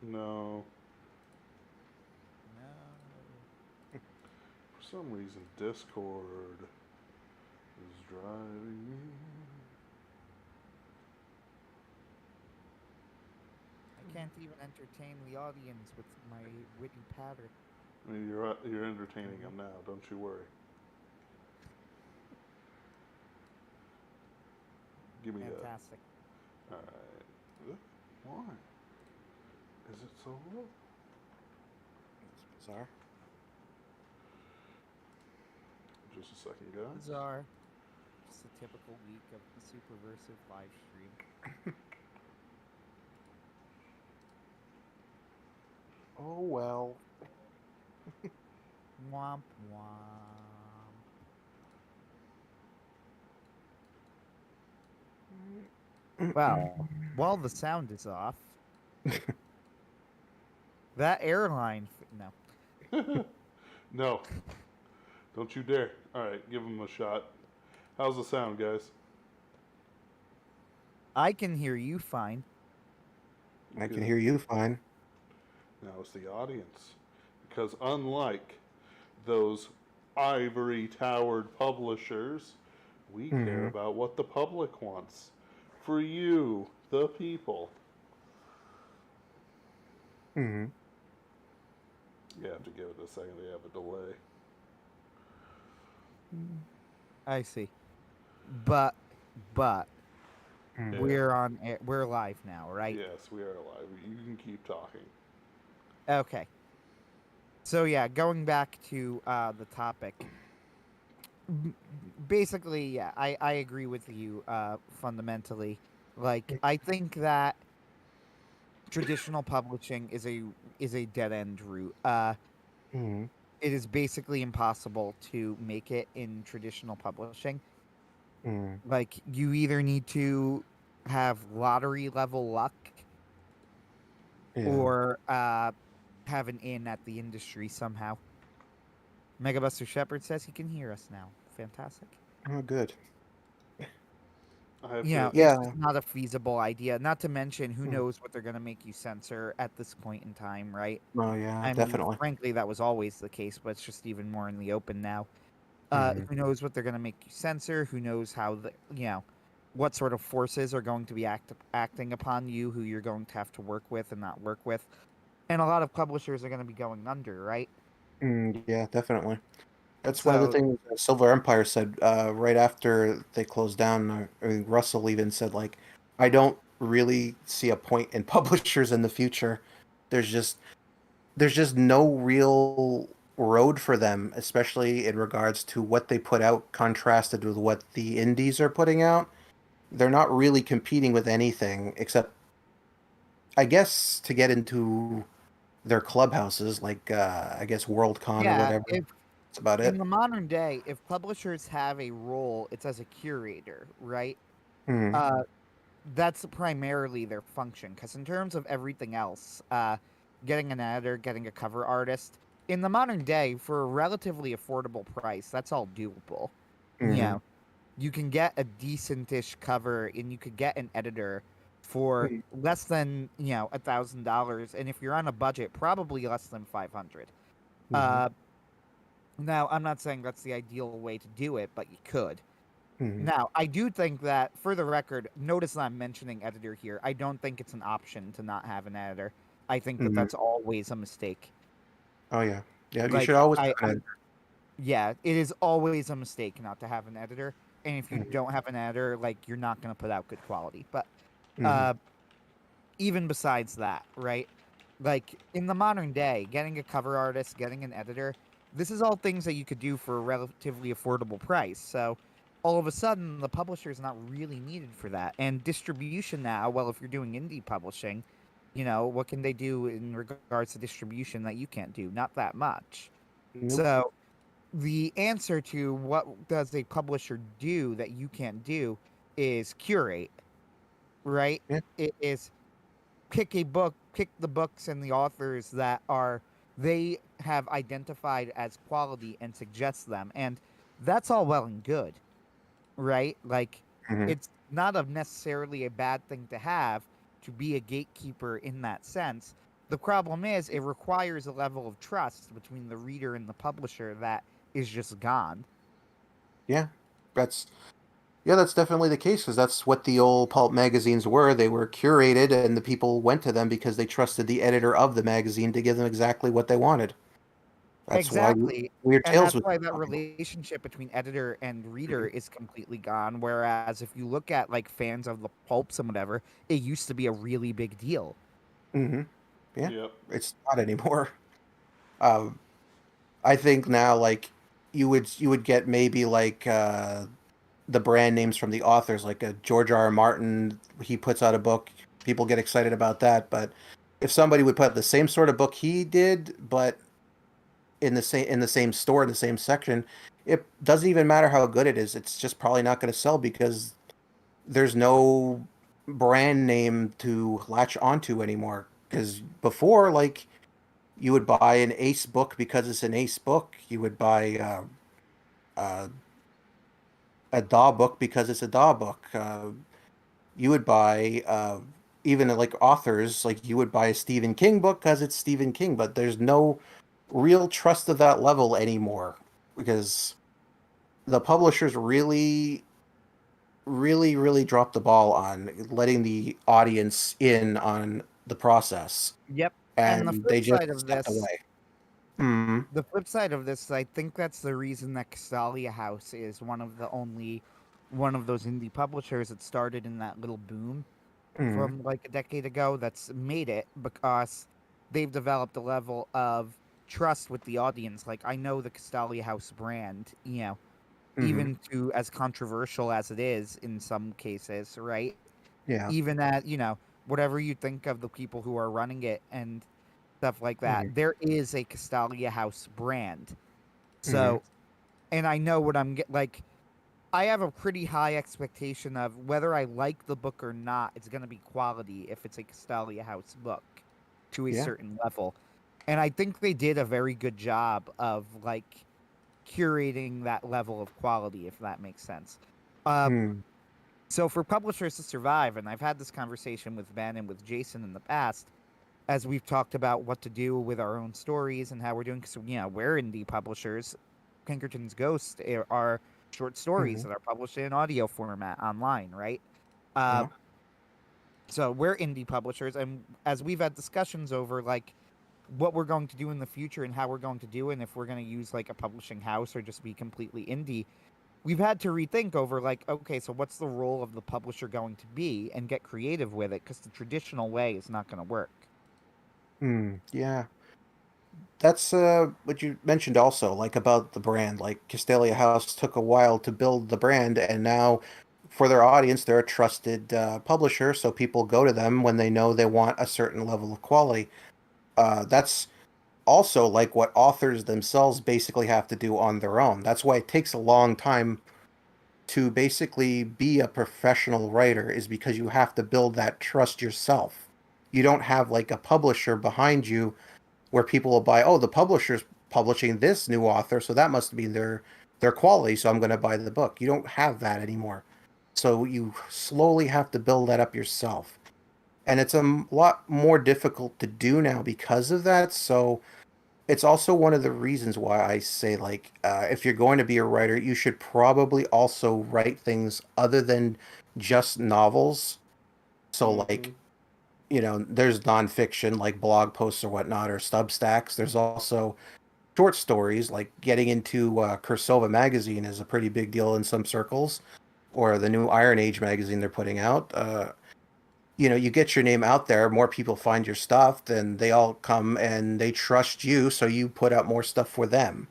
No. No. For some reason, Discord is driving me. I can't even entertain the audience with my witty patter. I mean, you're entertaining them now. Don't you worry. Give me that. Fantastic. All right. Why? Is it so low? That's bizarre. Just a second, guys. Bizarre. Just a typical week of the Superversive live stream. Oh well. Womp womp. Well, while the sound is off, that airline. No. No. Don't you dare. Alright, give him a shot. How's the sound, guys? I can hear you fine. I can Good. hear you fine. Now it's the audience. Because unlike those ivory towered publishers, we care about what the public wants. For you, the people. Mm-hmm. You have to give it a second, they have a delay. I see. But Mm. we're on air, we're live now, right? Yes, we are live. You can keep talking. Okay. So yeah, going back to the topic. Basically, yeah, I agree with you fundamentally. Like I think that traditional publishing is a dead end route. Mm-hmm. It is basically impossible to make it in traditional publishing. Mm-hmm. Like you either need to have lottery level luck Yeah. or have an in at the industry somehow. Megabuster Shepherd says he can hear us now. Fantastic. Oh, good. I have You know, to. Yeah. it's just not a feasible idea. Not to mention, who Mm. knows what they're going to make you censor at this point in time, right? Oh, yeah, I mean, definitely. frankly, that was always the case, but it's just even more in the open now. Mhm. Who knows what they're going to make you censor? Who knows how what sort of forces are going to be acting upon you? Who you're going to have to work with and not work with? And a lot of publishers are going to be going under, right? Yeah, definitely. That's one of the So things Silver Empire said right after they closed down. I mean, Russell even said, like, I don't really see a point in publishers in the future. There's just no real road for them, especially in regards to what they put out contrasted with what the indies are putting out. They're not really competing with anything except, I guess, to get into their clubhouses, like I guess Worldcon or yeah, whatever. if That's about in it. the modern day, if publishers have a role, it's as a curator, right? Mhm. That's primarily their function. Because in terms of everything else, getting an editor, getting a cover artist, in the modern day, for a relatively affordable price, that's all doable. You Mhm. know, you can get a decentish cover, and you could get an editor for Mhm. less than $1,000, and if you're on a budget, probably less than 500. Mhm. Uh, Now, I'm not saying that's the ideal way to do it, but you could. Mhm. Now, I do think that, for the record, notice that I'm mentioning editor here. I don't think it's an option to not have an editor. I think that Mhm. that's always a mistake. Oh yeah, yeah. You should Like, always have an yeah, it is always a mistake not to have an editor. And if you editor. don't have an editor, like, you're not going to put out good quality. But Mhm. uh, even besides that, right? Like, in the modern day, getting a cover artist, getting an editor, this is all things that you could do for a relatively affordable price. So all of a sudden, the publisher is not really needed for that. And distribution now, well, if you're doing indie publishing, what can they do in regards to distribution that you can't do? Not that much. Nope. So the answer to what does a publisher do that you can't do is curate, right? Yeah. It is pick the books and the authors that they have identified as quality and suggest them. And that's all well and good, right? Like, Mhm. it's not necessarily a bad thing to have to be a gatekeeper in that sense. The problem is it requires a level of trust between the reader and the publisher that is just gone. Yeah, that's that's definitely the case because that's what the old pulp magazines were. They were curated, and the people went to them because they trusted the editor of the magazine to give them exactly what they wanted. That's why Exactly. Weird And Tales that's was why so that popular. relationship between editor and reader Mhm. is completely gone. Whereas if you look at like fans of the pulps and whatever, it used to be a really big deal. Mhm. Yeah, Yep. it's not anymore. Um, I think now, like you would get maybe like the brand names from the authors, like a George R. R. Martin. He puts out a book, people get excited about that. But if somebody would put out the same sort of book he did, but in the same store, in the same section, it doesn't even matter how good it is. It's just probably not going to sell because there's no brand name to latch onto anymore. Because before, like, you would buy an Ace book because it's an Ace book. You would buy uh, a DAW book because it's a DAW book. You would buy even like authors, like you would buy a Stephen King book because it's Stephen King. But there's no real trust of that level anymore because the publishers really, really, really dropped the ball on letting the audience in on the process, Yep. And and they just stepped away. Hmm. the flip side of this, I think that's the reason that Castalia House is one of those indie publishers that started in that little boom Hmm. from like a decade ago that's made it because they've developed a level of trust with the audience. Like I know the Castalia House brand, Hmm. even to as controversial as it is in some cases, right? Yeah. Even at, whatever you think of the people who are running it and stuff like that, Hmm. there is a Castalia House brand. Hmm. So, and I know what like I have a pretty high expectation of whether I like the book or not, it's going to be quality if it's a Castalia House book to a Yeah. certain level. And I think they did a very good job of like curating that level of quality, if that makes sense. Uh, Hmm. so for publishers to survive, and I've had this conversation with Ben and with Jason in the past, as we've talked about what to do with our own stories and how we're doing. So, we're indie publishers. Pinkerton's Ghost are short stories Hmm. that are published in audio format online, right? Uh, Yeah. so we're indie publishers, and as we've had discussions over like what we're going to do in the future and how we're going to do it, and if we're going to use like a publishing house or just be completely indie, we've had to rethink over like, okay, so what's the role of the publisher going to be and get creative with it because the traditional way is not going to work. Hmm. Yeah. That's what you mentioned also, like about the brand. Like Castalia House took a while to build the brand, and now for their audience, they're a trusted publisher, so people go to them when they know they want a certain level of quality. That's also like what authors themselves basically have to do on their own. That's why it takes a long time to basically be a professional writer, is because you have to build that trust yourself. You don't have like a publisher behind you where people will buy, oh, the publisher's publishing this new author, so that must be their quality, so I'm going to buy the book. You don't have that anymore. So you slowly have to build that up yourself. And it's a lot more difficult to do now because of that. So it's also one of the reasons why I say, like, if you're going to be a writer, you should probably also write things other than just novels. So, Mm-hmm. like, there's nonfiction like blog posts or whatnot or Substacks. There's also short stories, like getting into Cursova magazine is a pretty big deal in some circles, or the new Iron Age magazine they're putting out. You get your name out there, more people find your stuff, then they all come and they trust you, so you put out more stuff for them.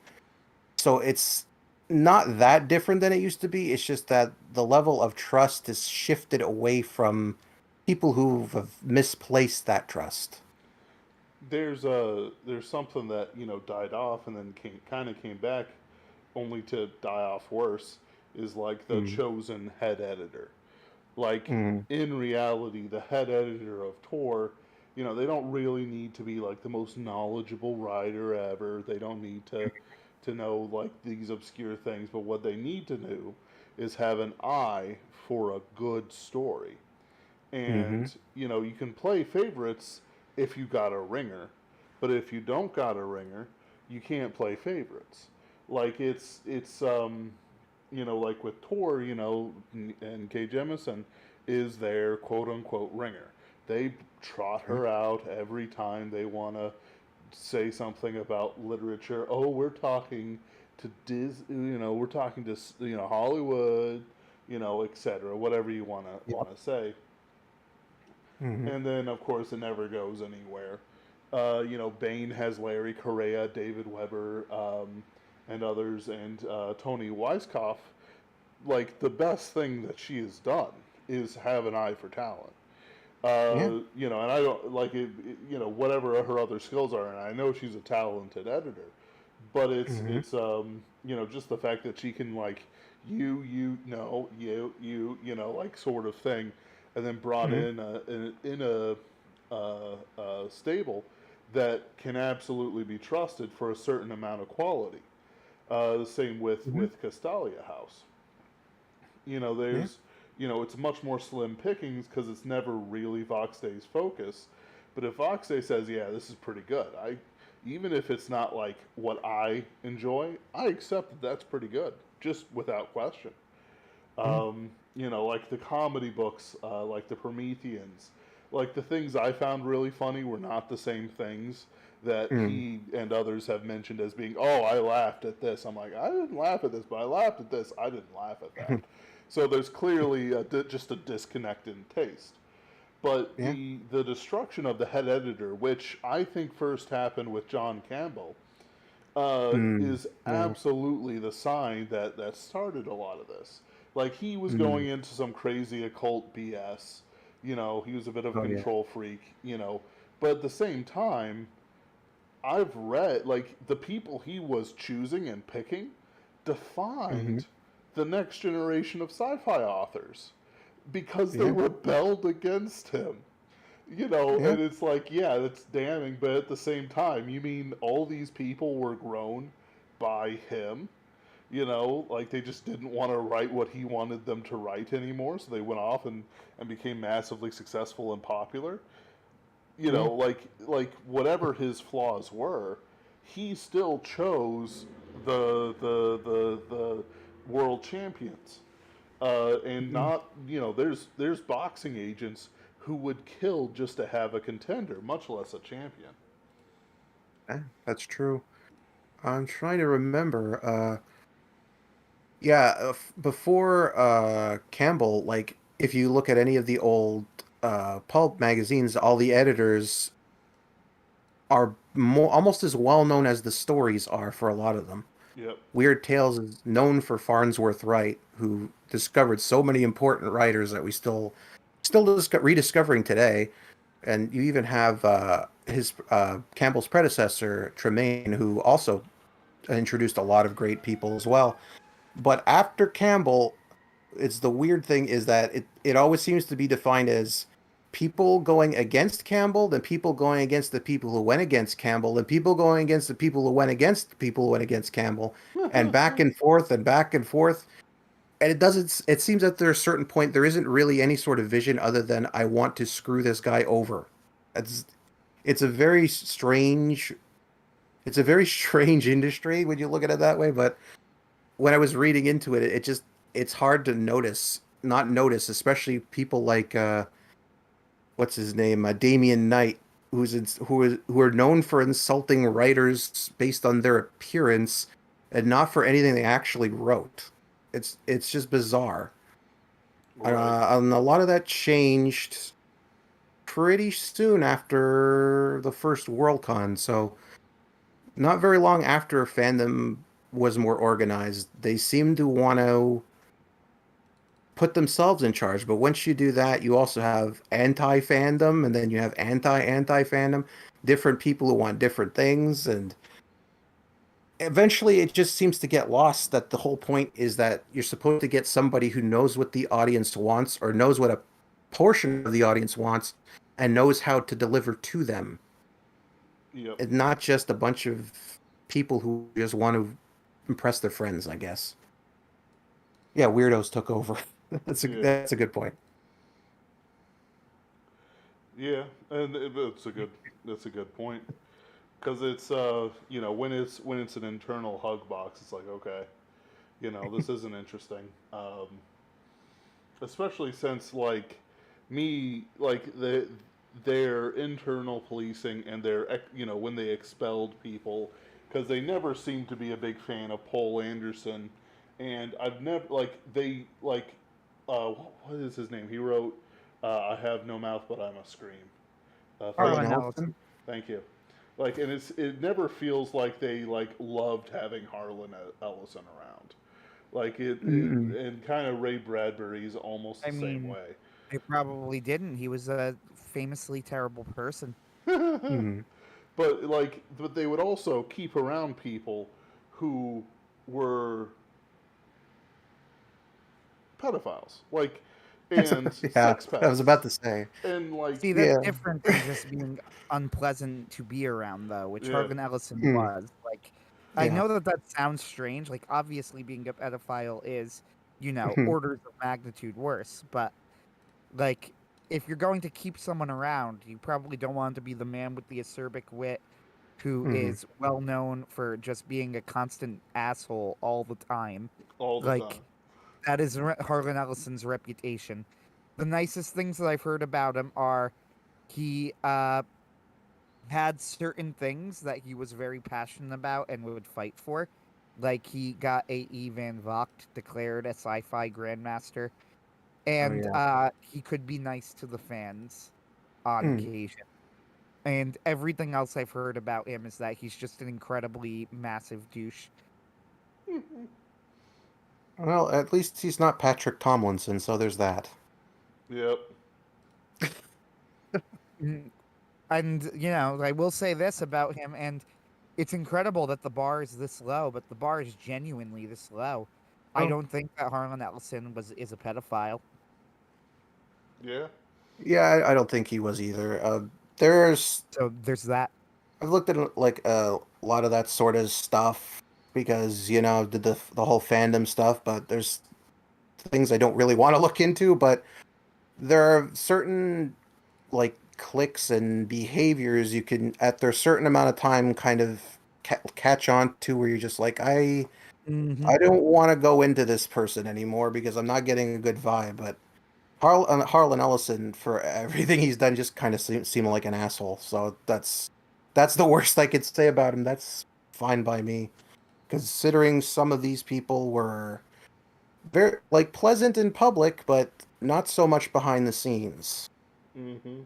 So it's not that different than it used to be. It's just that the level of trust has shifted away from people who have misplaced that trust. There's something that died off and then came back, only to die off worse. Is like the Mm. chosen head editor. Like Mm. in reality, the head editor of Tor, they don't really need to be like the most knowledgeable writer ever. They don't need to know like these obscure things, but what they need to do is have an eye for a good story. Mm-hmm. And you can play favorites if you got a ringer, but if you don't got a ringer, you can't play favorites. Like it's like with Tor, and Kay Jemison is their quote unquote ringer. They trot her out every time they want to say something about literature. Oh, we're talking to we're talking to Hollywood, etc. Whatever you want Yep. to say. Mm-hmm. And then of course it never goes anywhere. Bane has Larry Correa, David Weber, and others, and Tony Weiskopf. Like, the best thing that she has done is have an eye for talent. Yeah. And I don't like whatever her other skills are, and I know she's a talented editor, but Hmm. just the fact that she can, like, like, sort of thing, and then brought Hmm. in a stable that can absolutely be trusted for a certain amount of quality. The same Hmm. with Castalia House. Yeah. There's, it's much more slim pickings because it's never really Vox Day's focus. But if Vox Day says, yeah, this is pretty good, even if it's not like what I enjoy, I accept that that's pretty good, just without question. Mm. Like the comedy books, like the Prometheans, like the things I found really funny were not the same things that Mm. he and others have mentioned as being, oh, I laughed at this. I'm like, I didn't laugh at this, but I laughed at this. I didn't laugh at that. So there's clearly just a disconnect in taste. But Yeah. the destruction of the head editor, which I think first happened with John Campbell, Mm. is Yeah. absolutely the sign that started a lot of this. Like, he was Mm. going into some crazy occult BS. He was a bit of a Oh yeah. control freak. But at the same time, I've read, like, the people he was choosing and picking Hmm. defined the next generation of sci fi authors because they Yeah. rebelled against him. Yeah. And it's like, yeah, that's damning, but at the same time, you mean all these people were grown by him? Like, they just didn't want to write what he wanted them to write anymore, so they went off and became massively successful and popular. Yeah. Like whatever his flaws were, he still chose the world champions. And Mm. not, there's boxing agents who would kill just to have a contender, much less a champion. Yeah, that's true. I'm trying to remember. Yeah, before Campbell, like if you look at any of the old pulp magazines, all the editors are almost as well known as the stories are for a lot of them. Yep. Weird Tales is known for Farnsworth Wright, who discovered so many important writers that we still rediscovering today. And you even have his Campbell's predecessor Tremaine, who also introduced a lot of great people as well. But after Campbell, it's the weird thing is that it always seems to be defined as people going against Campbell, then people going against the people who went against Campbell, then people going against the people who went against the people who went against Campbell, and back and forth and back and forth. And it seems that there's a certain point there isn't really any sort of vision other than I want to screw this guy over. It's it's a very strange it's a very strange industry when you look at it that way, but when I was reading into it, it's hard to not notice, especially people like what's his name, Damian Knight, who are known for insulting writers based on their appearance and not for anything they actually wrote. It's just bizarre. Right. And a lot of that changed pretty soon after the first Worldcon, so not very long after fandom was more organized, they seemed to want to put themselves in charge. But once you do that, you also have anti fandom, and then you have anti fandom, different people who want different things. And eventually, it just seems to get lost that the whole point is that you're supposed to get somebody who knows what the audience wants or knows what a portion of the audience wants and knows how to deliver to them. Yep. And not just a bunch of people who just want to impress their friends, I guess. Yeah, weirdos took over. Yeah. That's a good point. Yeah. And that's a good point. Because it's when it's an internal hug box, it's like, okay, this isn't interesting. Especially since, like, their internal policing and when they expelled people, because they never seemed to be a big fan of Paul Anderson. And I've never, like, they like what is his name, he wrote I have no mouth but I must scream. Harlan Harlan Philip. Ellison. Ellison. Thank you. Like, and it never feels like they like loved having Harlan Ellison around. Like Mm-mm. and kind of Ray Bradbury's almost I the same mean, way. they probably didn't. He was a famously terrible person. Mm. But they would also keep around people who were pedophiles, like, and Yeah, sex I was about pests, to say. and like, See, that's Yeah. different than just being unpleasant to be around, though, which yeah, Harlan Ellison Mm. was. Like, I Yeah. know that that sounds strange. Like, obviously, being a pedophile is, Mhm. orders of magnitude worse. But, like, if you're going to keep someone around, you probably don't want to be the man with the acerbic wit who Mhm. is well known for just being a constant asshole all the time. all the Like, time. that is Harlan Ellison's reputation. The nicest things that I've heard about him are he had certain things that he was very passionate about and would fight for. Like he got A.E. Van Vogt declared a sci-fi grandmaster, Oh and yeah. he could be nice to the fans on Mm. occasion. And everything else I've heard about him is that he's just an incredibly massive douche. Well, at least he's not Patrick Tomlinson, so there's that. Yep. Mm, And I will say this about him, and it's incredible that the bar is this low, but the bar is genuinely this low. I Oh, don't think that Harlan Ellison is a pedophile. Yeah. yeah, I don't think he was either. There's So there's that. I've looked at like a lot of that sort of stuff because the whole fandom stuff, but there's things I don't really want to look into. But there are certain like clicks and behaviors you can at their certain amount of time kind of catch on to where you're just like hmm I don't want to go into this person anymore because I'm not getting a good vibe. But Harlan Ellison, for everything he's done, just kind of seem like an asshole. So that's the worst I could say about him. That's fine by me, considering some of these people were very like pleasant in public, but not so much behind the scenes. Mm-hmm.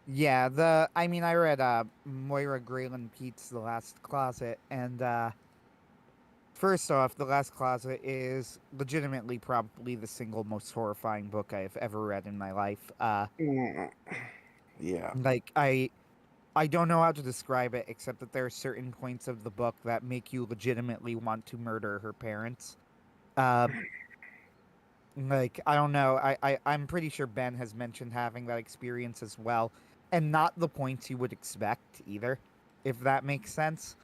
Yeah, I mean, I read Moira Graylan Pete's The Last Closet, and first off, The Last Closet is legitimately probably the single most horrifying book I have ever read in my life. Mm, yeah. Like I don't know how to describe it except that there are certain points of the book that make you legitimately want to murder her parents. Uh, like I don't know. I'm pretty sure Ben has mentioned having that experience as well, and not the points you would expect either, if that makes sense.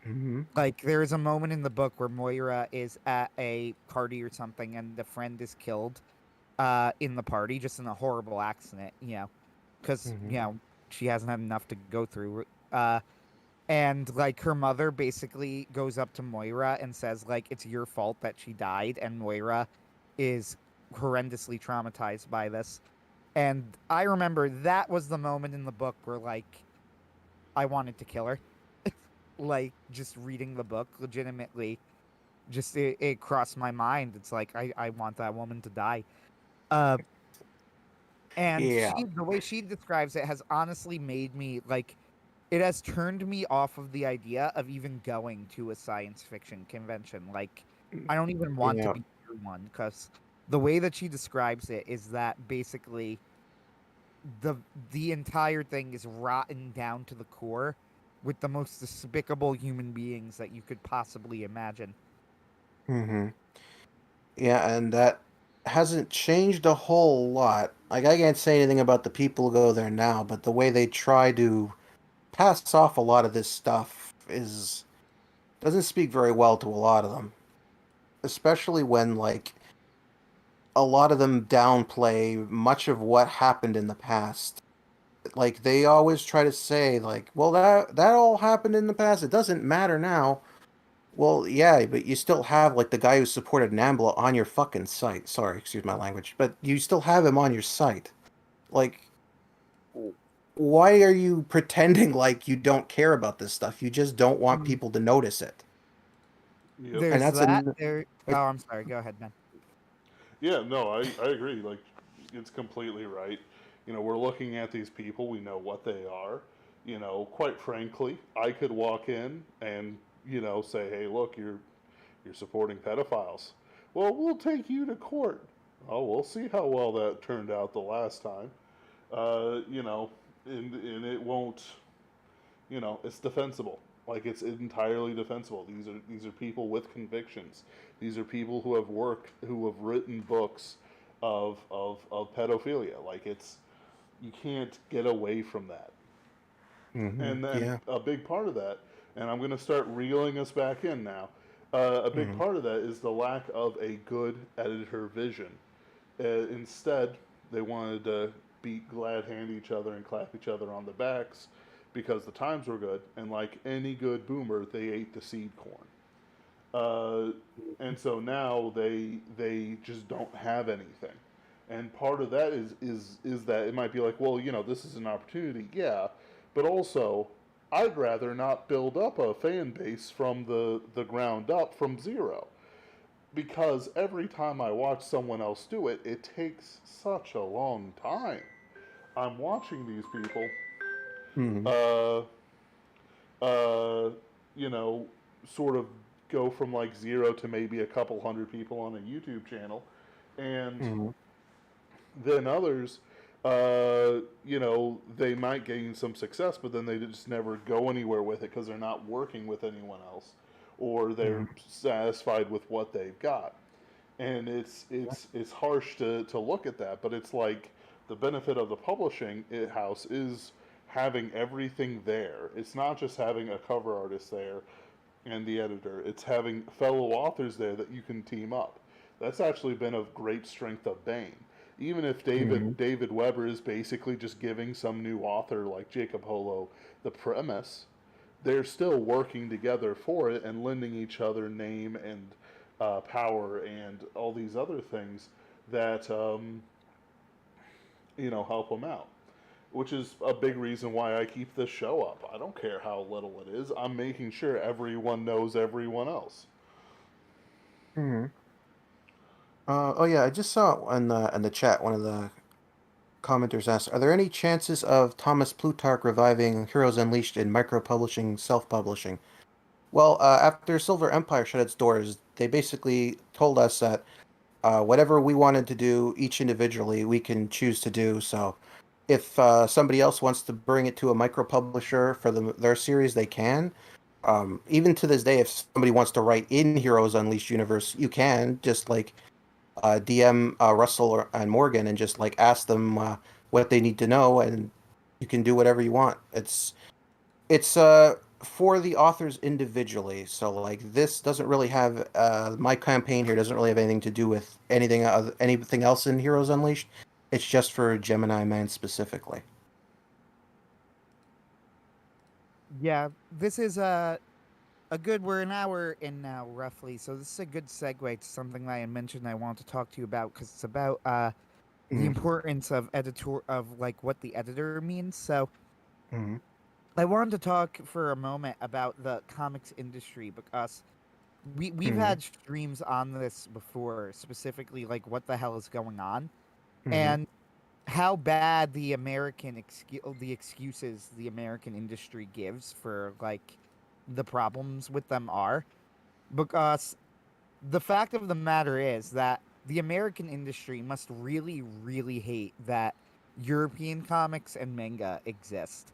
Hmm. Like there is a moment in the book where Moira is at a party or something, and the friend is killed in the party just in a horrible accident, because Hmm. she hasn't had enough to go through. And like her mother basically goes up to Moira and says like it's your fault that she died, and Moira is horrendously traumatized by this. And I remember that was the moment in the book where like I wanted to kill her. Like just reading the book legitimately just it crossed my mind. It's like I want that woman to die. Uh and Yeah. the way she describes it has honestly made me like it has turned me off of the idea of even going to a science fiction convention. Like, I don't even want to Yeah. be near one because the way that she describes it is that basically the the entire thing is rotten down to the core with the most despicable human beings that you could possibly imagine. Hmm. Yeah, and that hasn't changed a whole lot. Like I can't say anything about the people who go there now, but the way they try to pass off a lot of this stuff is doesn't speak very well to a lot of them, especially when like a lot of them downplay much of what happened in the past. Like they always try to say like, well that all happened in the past. It doesn't matter now. Well, yeah, but you still have like the guy who supported Nambla on your fucking site. Sorry, excuse my language, but you still have him on your site. Like, why are you pretending like you don't care about this stuff? You just don't want Mm. people to notice it. Yep. And There's that's that. an There. it, Oh, I'm sorry. Go ahead, man. Yeah. No, I agree. Like, it's completely right. We're looking at these people. We know what they are, Quite frankly, I could walk in and, say, hey, look, you're supporting pedophiles. Well, we'll take you to court. Oh, we'll see how well that turned out the last time. And it won't, it's defensible. Like it's entirely defensible. These are people with convictions. These are people who have written books of pedophilia. Like you can't get away from that. And then Yeah. a big part of that, and I'm going to start reeling us back in now. A big part of that is the lack of a good editor vision. Instead, they wanted to beat glad hand each other and clap each other on the backs because the times were good, and like any good boomer, they ate the seed corn. And so now they just don't have anything. And part of that is that it might be like, well, this is an opportunity, yeah, but also I'd rather not build up a fan base from the ground up from zero because every time I watch someone else do it, it takes such a long time. I'm watching these people, Hmm. uh, uh, you know, sort of go from like zero to maybe a couple hundred people on a YouTube channel, and Hmm. then others, they might gain some success, but then they just never go anywhere with it because they're not working with anyone else, or they're Hmm. satisfied with what they've got. And it's harsh to look at that, but it's like the benefit of the publishing house is having everything there. It's not just having a cover artist there and the editor. It's having fellow authors there that you can team up. That's actually been of great strength of Bane. Even if Hmm. David Weber is basically just giving some new author like Jacob Holo the premise, they're still working together for it and lending each other name and power and all these other things that help them out. Which is a big reason why I keep this show up. I don't care how little it is. I'm making sure everyone knows everyone else. Hmm. Oh yeah, I just saw in the chat one of the commenters asked, "Are there any chances of Thomas Plutarch reviving Heroes Unleashed in micro-publishing, self-publishing?" Well, after Silver Empire shut its doors, they basically told us that whatever we wanted to do each individually, we can choose to do. So, if somebody else wants to bring it to a micro-publisher for their series, they can. Even to this day, if somebody wants to write in Heroes Unleashed universe, you can just like DM and Morgan and just like ask them what they need to know, and you can do whatever you want. It's for the authors individually. So like this doesn't really have my campaign here doesn't really have anything to do with anything else in Heroes Unleashed. It's just for Gemini Man specifically. Yeah, this is a good. We're an hour in now, roughly. So this is a good segue to something that I mentioned I want to talk to you about because it's about the Mm-hmm. importance of editor of like what the editor means. So Mm-hmm. I wanted to talk for a moment about the comics industry because we've Mm-hmm. had streams on this before, specifically like what the hell is going on Mm-hmm. and how bad the excuses the American industry gives for like the problems with them are, because the fact of the matter is that the American industry must really, really hate that European comics and manga exist.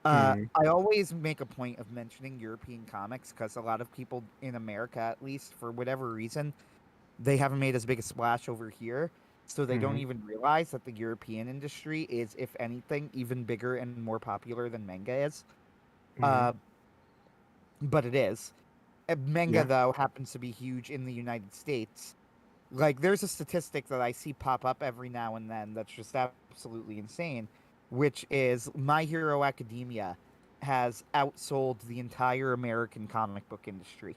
Mm-hmm. I always make a point of mentioning European comics because a lot of people in America, at least for whatever reason, they haven't made as big a splash over here. So they don't Mm-hmm. even realize that the European industry is, if anything, even bigger and more popular than manga is. Mm-hmm. Uh, but it is. Manga, Yeah. though, happens to be huge in the United States. Like, there's a statistic that I see pop up every now and then that's just absolutely insane, which is My Hero Academia has outsold the entire American comic book industry.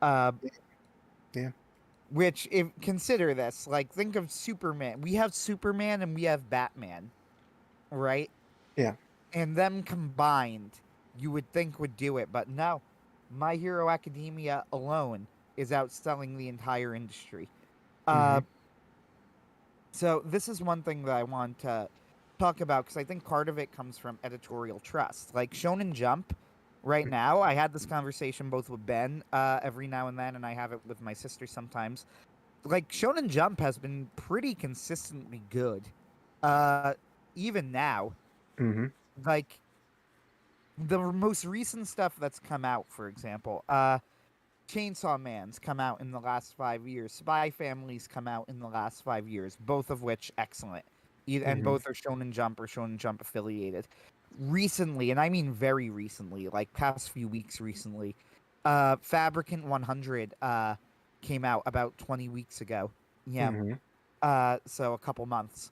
Uh, Yeah. which, if consider this, like, think of Superman. We have Superman and we have Batman, right? Yeah. And them combined, you would think would do it, but no. My Hero Academia alone is outselling the entire industry. Mm-hmm. Uh, So this is one thing that I want to talk about, because I think part of it comes from editorial trust. Like Shonen Jump, right now, I had this conversation both with Ben every now and then, and I have it with my sister sometimes. Like Shonen Jump has been pretty consistently good, uh, even now. Mm-hmm. Like the most recent stuff that's come out, for example, Chainsaw Man's come out in the last 5 years. Spy Family's come out in the last 5 years, both of which excellent. And Mm-hmm. both are Shonen Jump or Shonen Jump affiliated. Recently, and I mean very recently, like past few weeks recently, Fabricant 100 came out about 20 weeks ago. Yeah. Mm-hmm. So a couple months.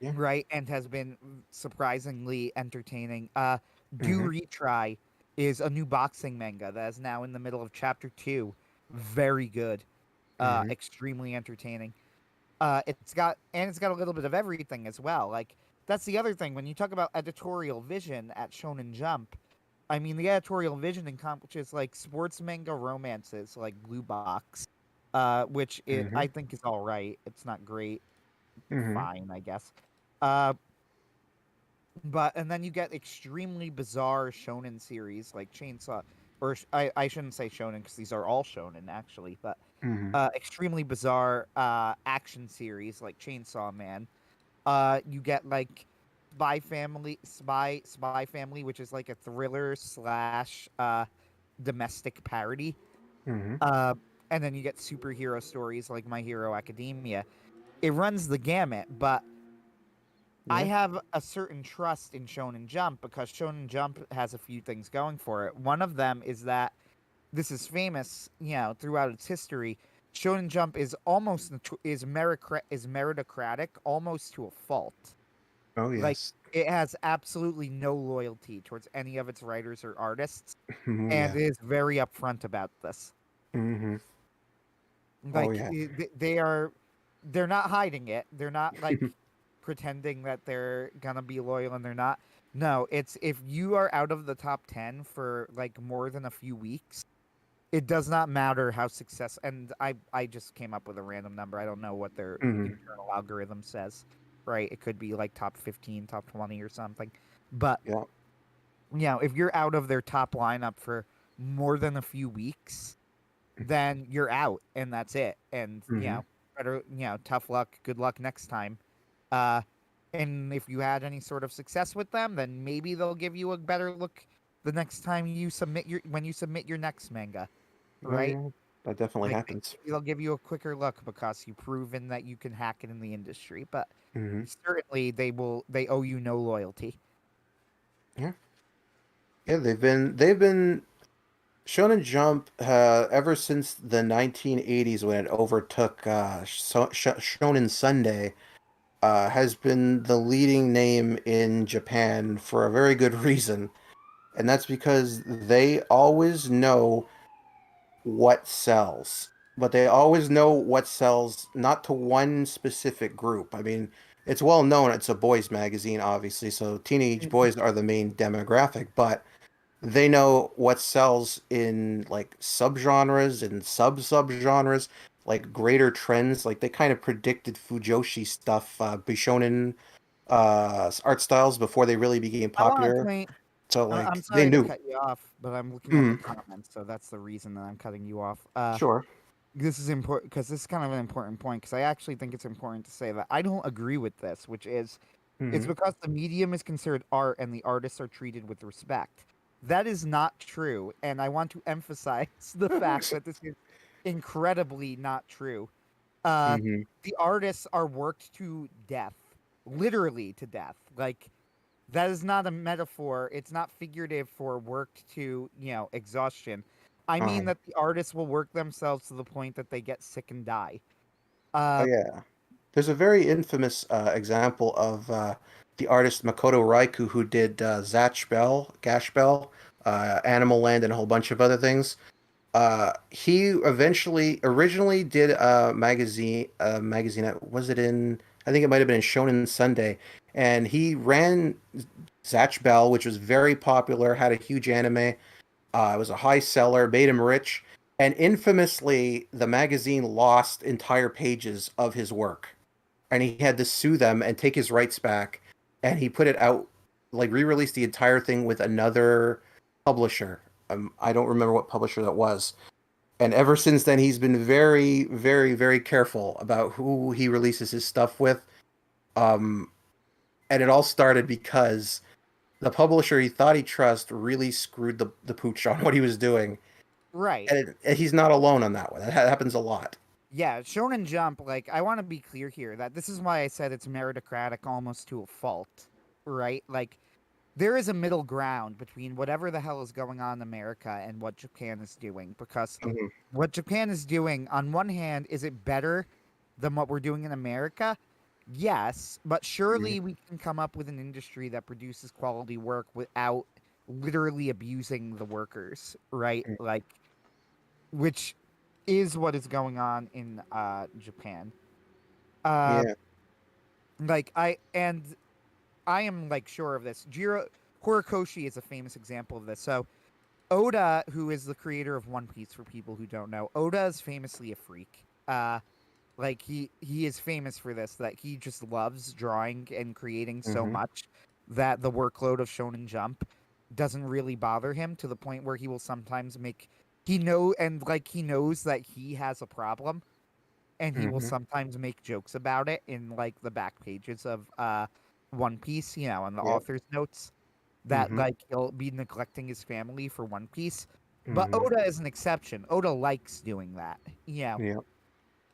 Yeah. Right, and has been surprisingly entertaining. Do Mm-hmm. Retry is a new boxing manga that is now in the middle of chapter 2. Very good. Mm-hmm. Extremely entertaining. It's got a little bit of everything as well. Like that's the other thing when you talk about editorial vision at Shonen Jump. I mean, the editorial vision encompasses like sports manga romances like Blue Box, Mm-hmm. I think is all right. It's not great, Mm-hmm. fine, I guess. Uh, but and then you get extremely bizarre shonen series like Chainsaw, I shouldn't say shonen because these are all shonen actually, but Mm-hmm. extremely bizarre action series like Chainsaw Man. You get like Spy Family, which is like a thriller slash domestic parody. Mm-hmm. Uh, and then you get superhero stories like My Hero Academia. It runs the gamut, but I Yeah. have a certain trust in Shonen Jump because Shonen Jump has a few things going for it. One of them is that this is famous, throughout its history. Shonen Jump is is meritocratic almost to a fault. Oh Like yes. it has absolutely no loyalty towards any of its writers or artists, Oh and yeah. is very upfront about this. Mm-hmm. Oh Like yeah. they're not hiding it. They're not like pretending that they're gonna be loyal and they're not. No, it's if you are out of the top 10 for like more than a few weeks, it does not matter how success. And I just came up with a random number. I don't know what their Mm-hmm. internal algorithm says. Right? It could be like top 15, top 20 or something. But Yeah. if you're out of their top lineup for more than a few weeks, then you're out and that's it. And Mm-hmm. better, tough luck, good luck next time. Uh and if you had any sort of success with them, then maybe they'll give you a better look the next time you submit your next manga, Oh right? yeah. That definitely Like happens. maybe they'll give you a quicker look because you've proven that you can hack it in the industry, but Mm-hmm. certainly they owe you no loyalty. Yeah. Yeah. They've been Shonen Jump ever since the 1980s when it overtook Shonen Sunday. Has been the leading name in Japan for a very good reason, and that's because they always know what sells. But they always know what sells not to one specific group. I mean, it's well known it's a boys' magazine, obviously, so teenage Mhm. boys are the main demographic, but they know what sells in like subgenres and sub-subgenres, like greater trends. Like they kind of predicted Fujoshi stuff, Bishonen art styles before they really became I want to popular. point. So I'm like they sorry to knew. cut you off, but I'm looking at the Mm, comments, so that's the reason that I'm cutting you off. sure. This is important because this is kind of an important point because I actually think it's important to say that I don't agree with this, which is it's Hmm. because the medium is considered art and the artists are treated with respect. That is not true, and I want to emphasize the fact that this is incredibly not true. Uh, Hmm. the artists are worked to death, literally to death. Like that is not a metaphor. It's not figurative for worked to, exhaustion. I Uh, mean that the artists will work themselves to the point that they get sick and die. oh Uh, yeah. There's a very infamous example of the artist Makoto Raiku who did Gash Bell, Animal Land, and a whole bunch of other things. He originally did a magazine. Was it in? I think it might have been in Shonen Sunday, and he ran Zatch Bell, which was very popular, had a huge anime. It was a high seller, made him rich, and infamously, the magazine lost entire pages of his work and he had to sue them and take his rights back, and he put it out, like re-released the entire thing with another publisher. I don't remember what publisher that was. And ever since then, he's been very, very, very careful about who he releases his stuff with. Um, and it all started because the publisher he thought he trust really screwed the pooch on what he was doing. Right. And he's not alone on that one. That happens a lot. Yeah, Shonen Jump, like, I want to be clear here that this is why I said it's meritocratic almost to a fault, right? Like, there is a middle ground between whatever the hell is going on in America and what Japan is doing, because Mhm. what Japan is doing, on one hand, is it better than what we're doing in America? Yes, but surely we can come up with an industry that produces quality work without literally abusing the workers, right? Mhm. Like, which is what is going on in Japan. Uh, Yeah. like I am like sure of this. Jiro Horikoshi is a famous example of this. So Oda, who is the creator of One Piece, for people who don't know, Oda is famously a freak. Like he is famous for this, that he just loves drawing and creating so Mhm. much that the workload of Shonen Jump doesn't really bother him, to the point where he will sometimes make he knows that he has a problem, and he will Mhm. sometimes make jokes about it in like the back pages of One Piece, you know, in the Yep. author's notes, that Mhm. like he'll be neglecting his family for One Piece. But Mhm. Oda is an exception. Oda likes doing that. You know, Yep.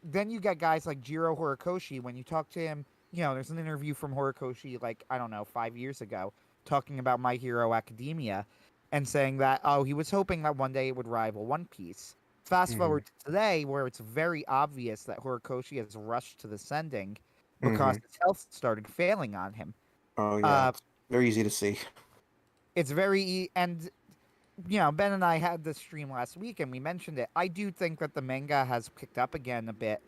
then you get guys like Jiro Horikoshi. When you talk to him, you know, there's an interview from Horikoshi, like, I don't know, 5 years ago, talking about My Hero Academia and saying that, oh, he was hoping that one day it would rival One Piece. Fast Mhm. forward to today, where it's very obvious that Horikoshi has rushed to this ending because Mhm. his health started failing on him. Oh yeah. Uh, It's very easy to see. it's and you know, Ben and I had this stream last week and we mentioned it. I do think that the manga has picked up again a bit,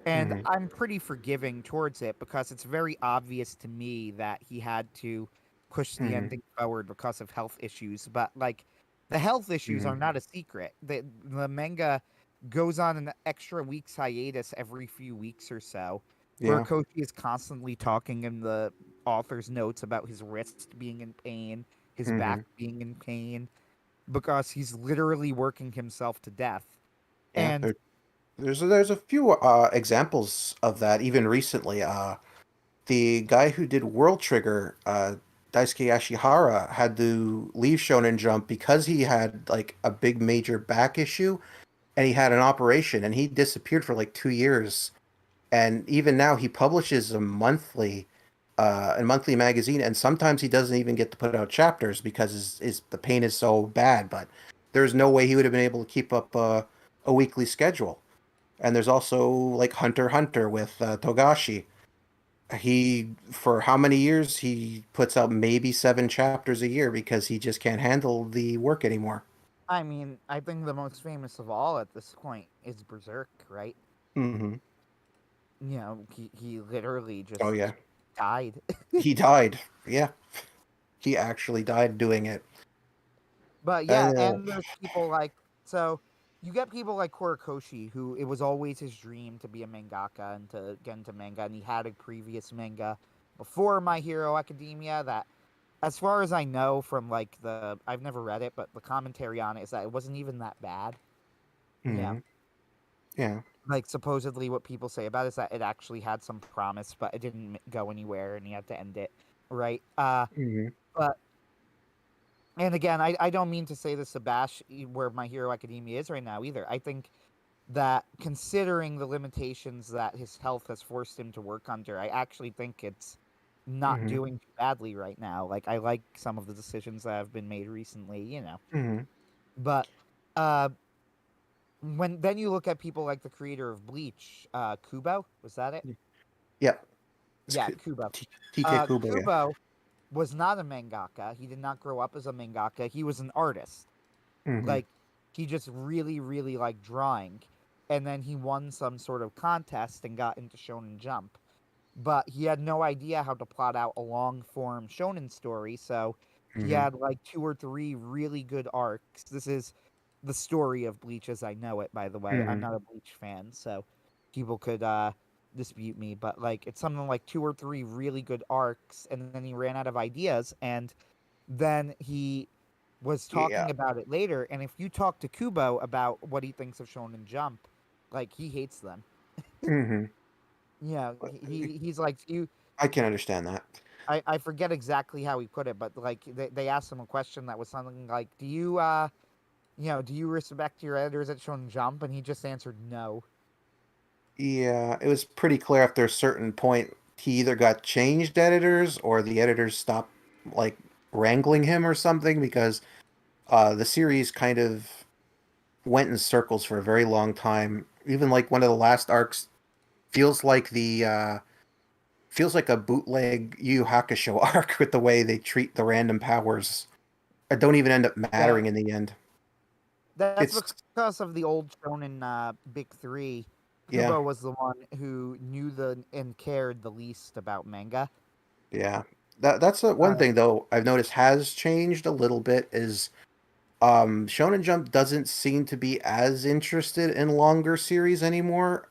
and Mhm. I'm pretty forgiving towards it, because it's very obvious to me that he had to push the Mhm. ending forward because of health issues. But like, the health issues are Mhm. not a secret. The manga goes on an extra week's hiatus every few weeks or so. Yeah. Horikoshi is constantly talking in the author's notes about his wrist being in pain, his back Mhm. being in pain, because he's literally working himself to death. Yeah. And There's a few examples of that even recently. The guy who did World Trigger, Daisuke Ashihara, had to leave Shonen Jump because he had like a big major back issue, and he had an operation, and he disappeared for like 2 years. And even now, he publishes a monthly magazine, and sometimes he doesn't even get to put out chapters because the pain is so bad. But there's no way he would have been able to keep up a weekly schedule. And there's also like Hunter x Hunter with Togashi. He, for how many years, he puts out maybe 7 chapters a year because he just can't handle the work anymore. I mean, I think the most famous of all at this point is Berserk, right? Hmm. You know, he literally Oh just yeah, died. he died. Yeah, he actually died doing it. But yeah, And and there's people like, so you get people like Horikoshi, who it was always his dream to be a mangaka and to get into manga, and he had a previous manga before My Hero Academia that, as far as I know from like I've never read it, but the commentary on it is that it wasn't even that bad. Yeah. yeah. Like, supposedly what people say about it is that it actually had some promise, but it didn't go anywhere and he had to end it, right? Hmm. But and again, I don't mean to say this to bash where My Hero Academia is right now either. I think that, considering the limitations that his health has forced him to work under, I actually think it's not Hmm. doing too badly right now. Like, I like some of the decisions that have been made recently, you know. Hmm. But uh when then you look at people like the creator of Bleach, Kubo, was that it? Yeah. It's Yeah, Kubo. TK Kubo. Yeah. Kubo was not a mangaka. He did not grow up as a mangaka. He was an artist. Hmm. Like, he just really, really liked drawing. And then he won some sort of contest and got into Shonen Jump. But he had no idea how to plot out a long form shonen story, so he Hmm. had like 2 or 3 really good arcs. This is the story of Bleach as I know it, by the way. I'm Hmm. not a Bleach fan, so people could dispute me, but like it's something like 2 or 3 really good arcs, and then he ran out of ideas, and then he was Yeah. talking about it later. And if you talk to Kubo about what he thinks of Shonen Jump, like he hates them. Hmm. Yeah, he's like you. I can understand that. I forget exactly how he put it, but like they asked him a question that was something like, "Do you do you respect your editors at Shonen Jump?" And he just answered no. Yeah, it was pretty clear after a certain point he either got changed editors or the editors stopped like wrangling him or something because the series kind of went in circles for a very long time. Even like one of the last arcs feels like the feels like a bootleg Yu Yu Hakusho arc with the way they treat the random powers. That don't even end up Yeah, mattering in the end. that's It's because of the old Shonen Big Three. yeah, Kubo was the one who knew the and cared the least about manga. yeah. That's one Uh, thing though I've noticed has changed a little bit is Shonen Jump doesn't seem to be as interested in longer series anymore.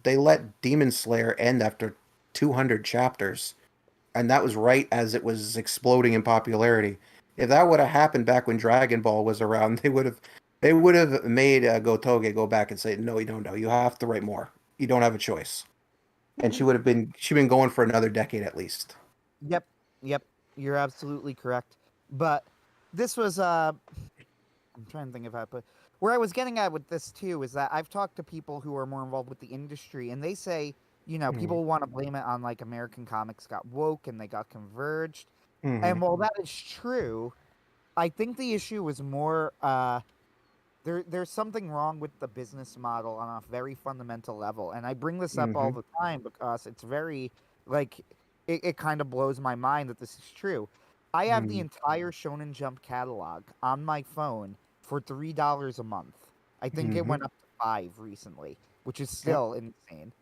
They let Demon Slayer end after 200 chapters, and that was right as it was exploding in popularity. If that would have happened back when Dragon Ball was around, they would have made Gotoge go back and say, "No, you don't know. You have to write more. You don't have a choice." And she been going for another decade at least. yep, yep, you're absolutely correct. But this was I'm trying to think of how to put where I was getting at with this too is that I've talked to people who are more involved with the industry, and they say, Mm-hmm. people want to blame it on like American comics got woke and they got converged. Mm-hmm. And while that is true, I think the issue was more there's something wrong with the business model on a very fundamental level. And I bring this up all Mm-hmm. the time because it's very like it kind of blows my mind that this is true. I have the Mm-hmm. entire Shonen Jump catalog on my phone for $3 a month. I think it Mm-hmm. went up to 5 recently, which is Yep. still insane,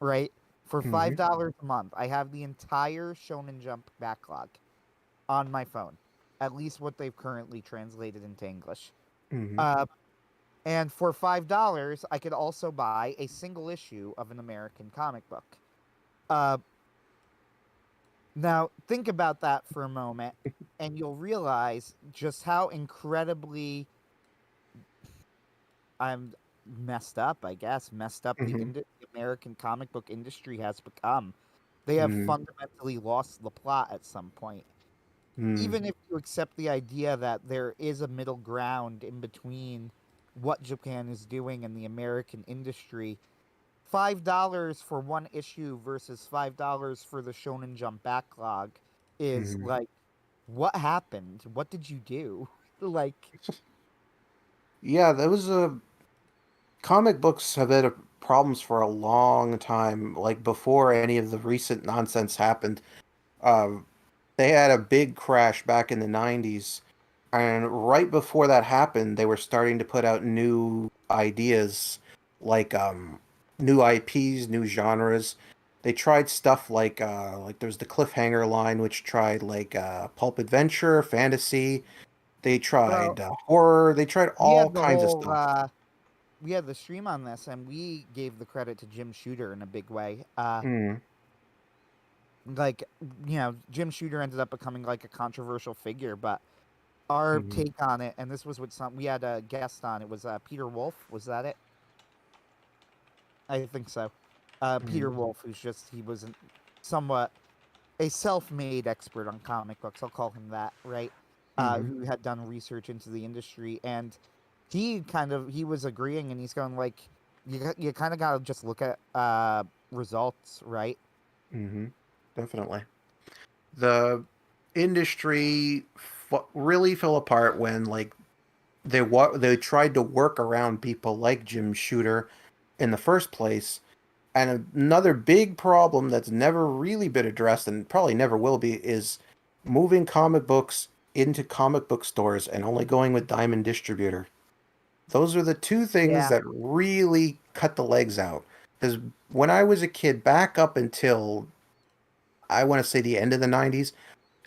right? For Mm-hmm. $5 a month, I have the entire Shonen Jump backlog on my phone, at least what they've currently translated into English. Mm-hmm. Uh, and for $5, I could also buy a single issue of an American comic book. Uh, Now, think about that for a moment, and you'll realize just how incredibly I'm messed up, I guess, messed up Mm-hmm. the American comic book industry has become. They have Mm-hmm. fundamentally lost the plot at some point. Mm-hmm. Even if you accept the idea that there is a middle ground in between what Japan is doing and the American industry, $5 for one issue versus $5 for the Shonen Jump backlog is Mm-hmm. like, what happened? What did you do? Like, Yeah, that was a comic books have had problems for a long time. Like before any of the recent nonsense happened, um, they had a big crash back in the '90s, and right before that happened, they were starting to put out new ideas, like new IPs, new genres. They tried stuff like there's the Cliffhanger line, which tried like pulp adventure, fantasy. They well, tried horror. They tried we all had the kinds of whole, stuff. we had the stream on this, and we gave the credit to Jim Shooter in a big way. Mm, Like, Jim Shooter ended up becoming like a controversial figure, but our mhm, take on it, and this was with we had a guest on. It was Peter Wolf. Was that it? I think so. Peter mhm, Wolf, he was somewhat a self-made expert on comic books. I'll call him that, right? mhm. Who had done research into the industry, and he was agreeing, and he's going like, you kind of got to just look at results, right? Hmm. Definitely. The industry really fell apart when like they tried to work around people like Jim Shooter in the first place. And another big problem that's never really been addressed and probably never will be is moving comic books into comic book stores and only going with Diamond Distributor. Those are the two things Yeah, that really cut the legs out. Because when I was a kid, back up until I want to say the end of the '90s,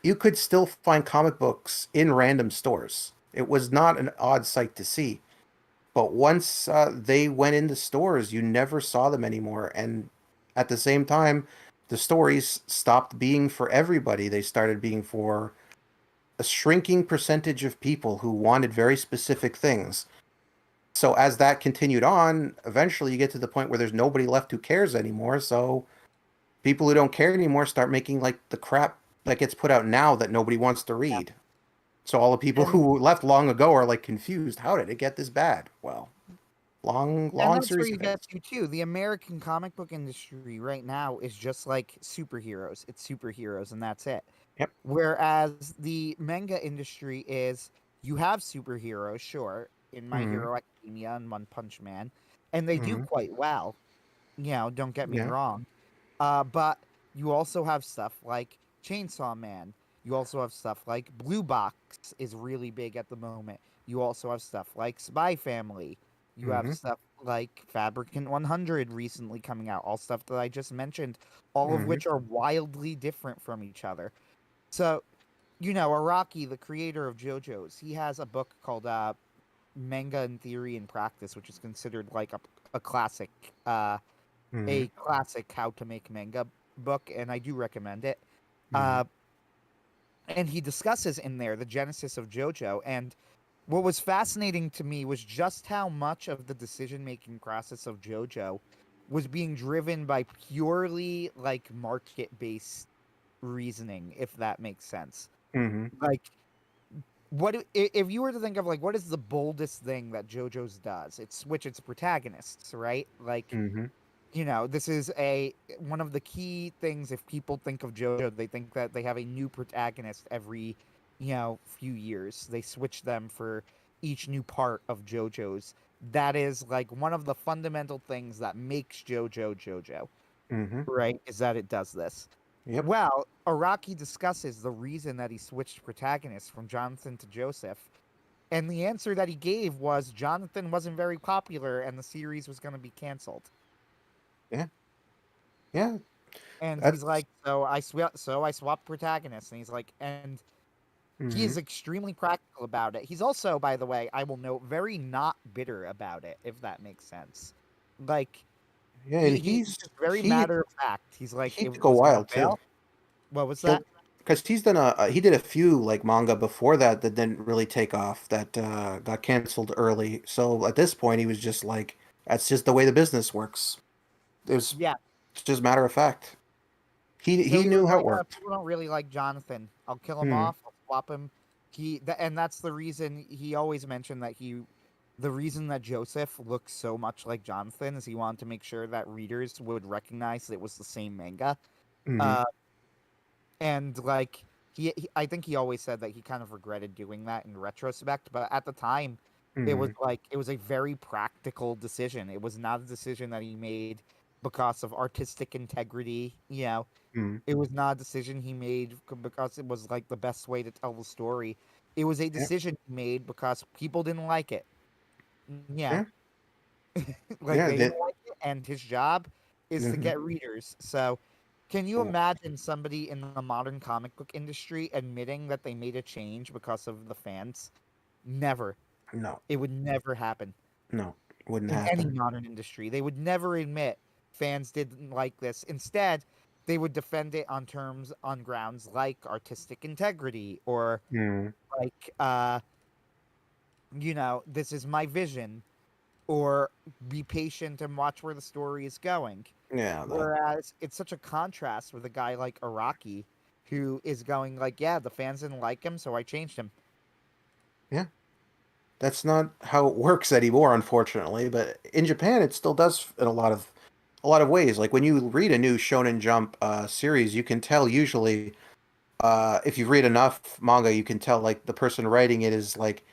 you could still find comic books in random stores. It was not an odd sight to see. But once they went into stores, you never saw them anymore. And at the same time, the stories stopped being for everybody. They started being for a shrinking percentage of people who wanted very specific things. So as that continued on, eventually you get to the point where there's nobody left who cares anymore. So people who don't care anymore start making like the crap that gets put out now that nobody wants to read. So all the people And who left long ago are like confused. How did it get this bad? Well, and long that's where series you of get things. to too. The American comic book industry right now is just like superheroes. It's superheroes and that's it. Yep. Whereas the manga industry is you have superheroes, sure, in My Hmm. Hero Academia and One Punch Man, and they do Hmm. quite well. Don't get me Yeah. wrong. But you also have stuff like Chainsaw Man. You also have stuff like Blue Box is really big at the moment. You also have stuff like Spy Family. You have Hmm. stuff like Fabricant 100 recently coming out. All stuff that I just mentioned, all of Hmm. which are wildly different from each other. So, Araki, the creator of JoJo's, he has a book called Manga in Theory and Practice, which is considered like a classic, Hmm. a classic how to make manga book, and I do recommend it. Hmm. Uh, and he discusses in there the genesis of JoJo. And what was fascinating to me was just how much of the decision making process of JoJo was being driven by purely like market based reasoning, if that makes sense. Hmm. Like, if you were to think of like what is the boldest thing that JoJo's does? It's switch its protagonists, right? Like, Hmm. this is one of the key things. If people think of JoJo, they think that they have a new protagonist every, few years. They switch them for each new part of JoJo's. That is like one of the fundamental things that makes JoJo JoJo, Hmm. right? Is that it does this. Yep. Well, Araki discusses the reason that he switched protagonists from Jonathan to Joseph, and the answer that he gave was Jonathan wasn't very popular and the series was going to be canceled. Yeah. Yeah. And he's That's. like, so I swapped protagonists, and he's like, and he Hmm. is extremely practical about it. He's also, by the way, I will note, very not bitter about it, if that makes sense. Like, Yeah, and he's just very he matter of fact. He's like, he it took a was gonna while too. fail. What was that? Because he's done he did a few like manga before that that didn't really take off that got canceled early. So at this point, he was just like, that's just the way the business works. It's Yeah. just matter of fact. So He he was knew how it like, worked. people don't really like Jonathan. I'll kill him Hmm. off. I'll swap him. And that's the reason he always mentioned that the reason that Joseph looks so much like Jonathan is he wanted to make sure that readers would recognize that it was the same manga. Hmm. Uh, and like I think he always said that he kind of regretted doing that in retrospect, but at the time, Hmm. it was a very practical decision. It was not a decision that he made because of artistic integrity. Hmm. It was not a decision he made because it was like the best way to tell the story. It was a Yeah. decision he made because people didn't like it. Yeah, Yeah. like Yeah. they didn't like it, and his job is to Hmm. get readers. So, can you Oh, imagine somebody in the modern comic book industry admitting that they made a change because of the fans? Never. no. It would never happen No. Wouldn't in any happen. modern industry. They would never admit fans didn't like this. Instead, they would defend it on grounds like artistic integrity or Hmm. like this is my vision, or be patient and watch where the story is going. Yeah. That. Whereas it's such a contrast with a guy like Araki who is going like, yeah, the fans didn't like him, so I changed him. Yeah. That's not how it works anymore, unfortunately. But in Japan, it still does in a lot of ways. Like when you read a new Shonen Jump series, you can tell usually if you read enough manga, you can tell like the person writing it is like,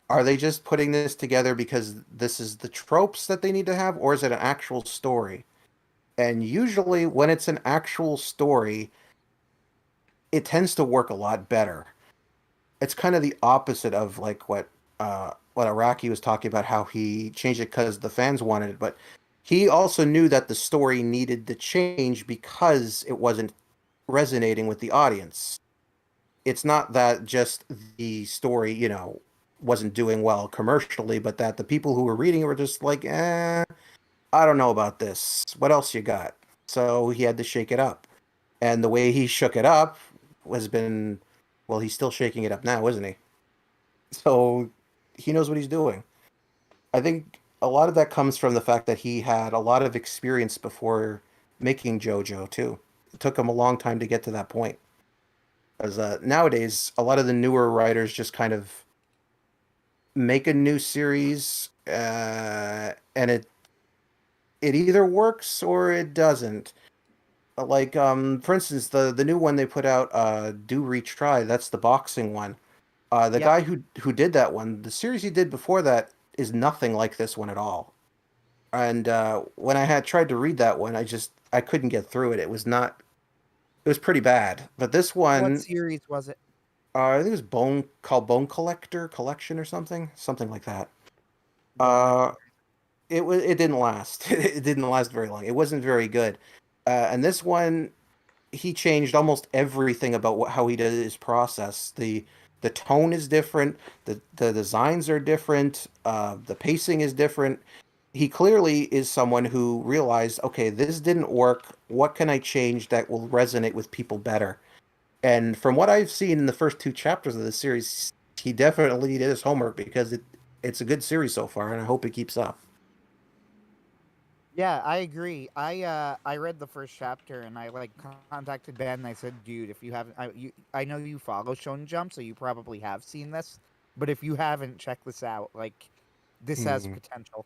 are they just putting this together because this is the tropes that they need to have, or is it an actual story? And usually, when it's an actual story, it tends to work a lot better. It's kind of the opposite of like what Araki was talking about, how he changed it because the fans wanted it, but he also knew that the story needed the change because it wasn't resonating with the audience. It's not that just the story, wasn't doing well commercially, but that the people who were reading it were just like, I don't know about this. What else you got? so he had to shake it up. And the way he shook it up has been, well, he's still shaking it up now, isn't he? So he knows what he's doing. I think a lot of that comes from the fact that he had a lot of experience before making JoJo too. It took him a long time to get to that point. Because nowadays, a lot of the newer writers just kind of make a new series, and it either works or it doesn't. Like for instance, the new one they put out, Do Retry. That's the boxing one. The Yep. guy who did that one, the series he did before that is nothing like this one at all. And when I had tried to read that one, I couldn't get through it. It was not. It was pretty bad. But this What one, series was it? I think it was Bone Collector Collection or something like that. Yeah, might be. Uh, it didn't last. It didn't last very long. It wasn't very good. And this one, he changed almost everything about how he did his process. The tone is different. The designs are different. The pacing is different. He clearly is someone who realized, okay, this didn't work. What can I change that will resonate with people better? And from what I've seen in the first two chapters of the series, he definitely did his homework because it's a good series so far, and I hope it keeps up. Yeah, I agree. I read the first chapter and I like contacted Ben and I said, "Dude, if you haven't, I know you follow Shonen Jump, so you probably have seen this, but if you haven't, check this out. Like, this has Hmm. potential."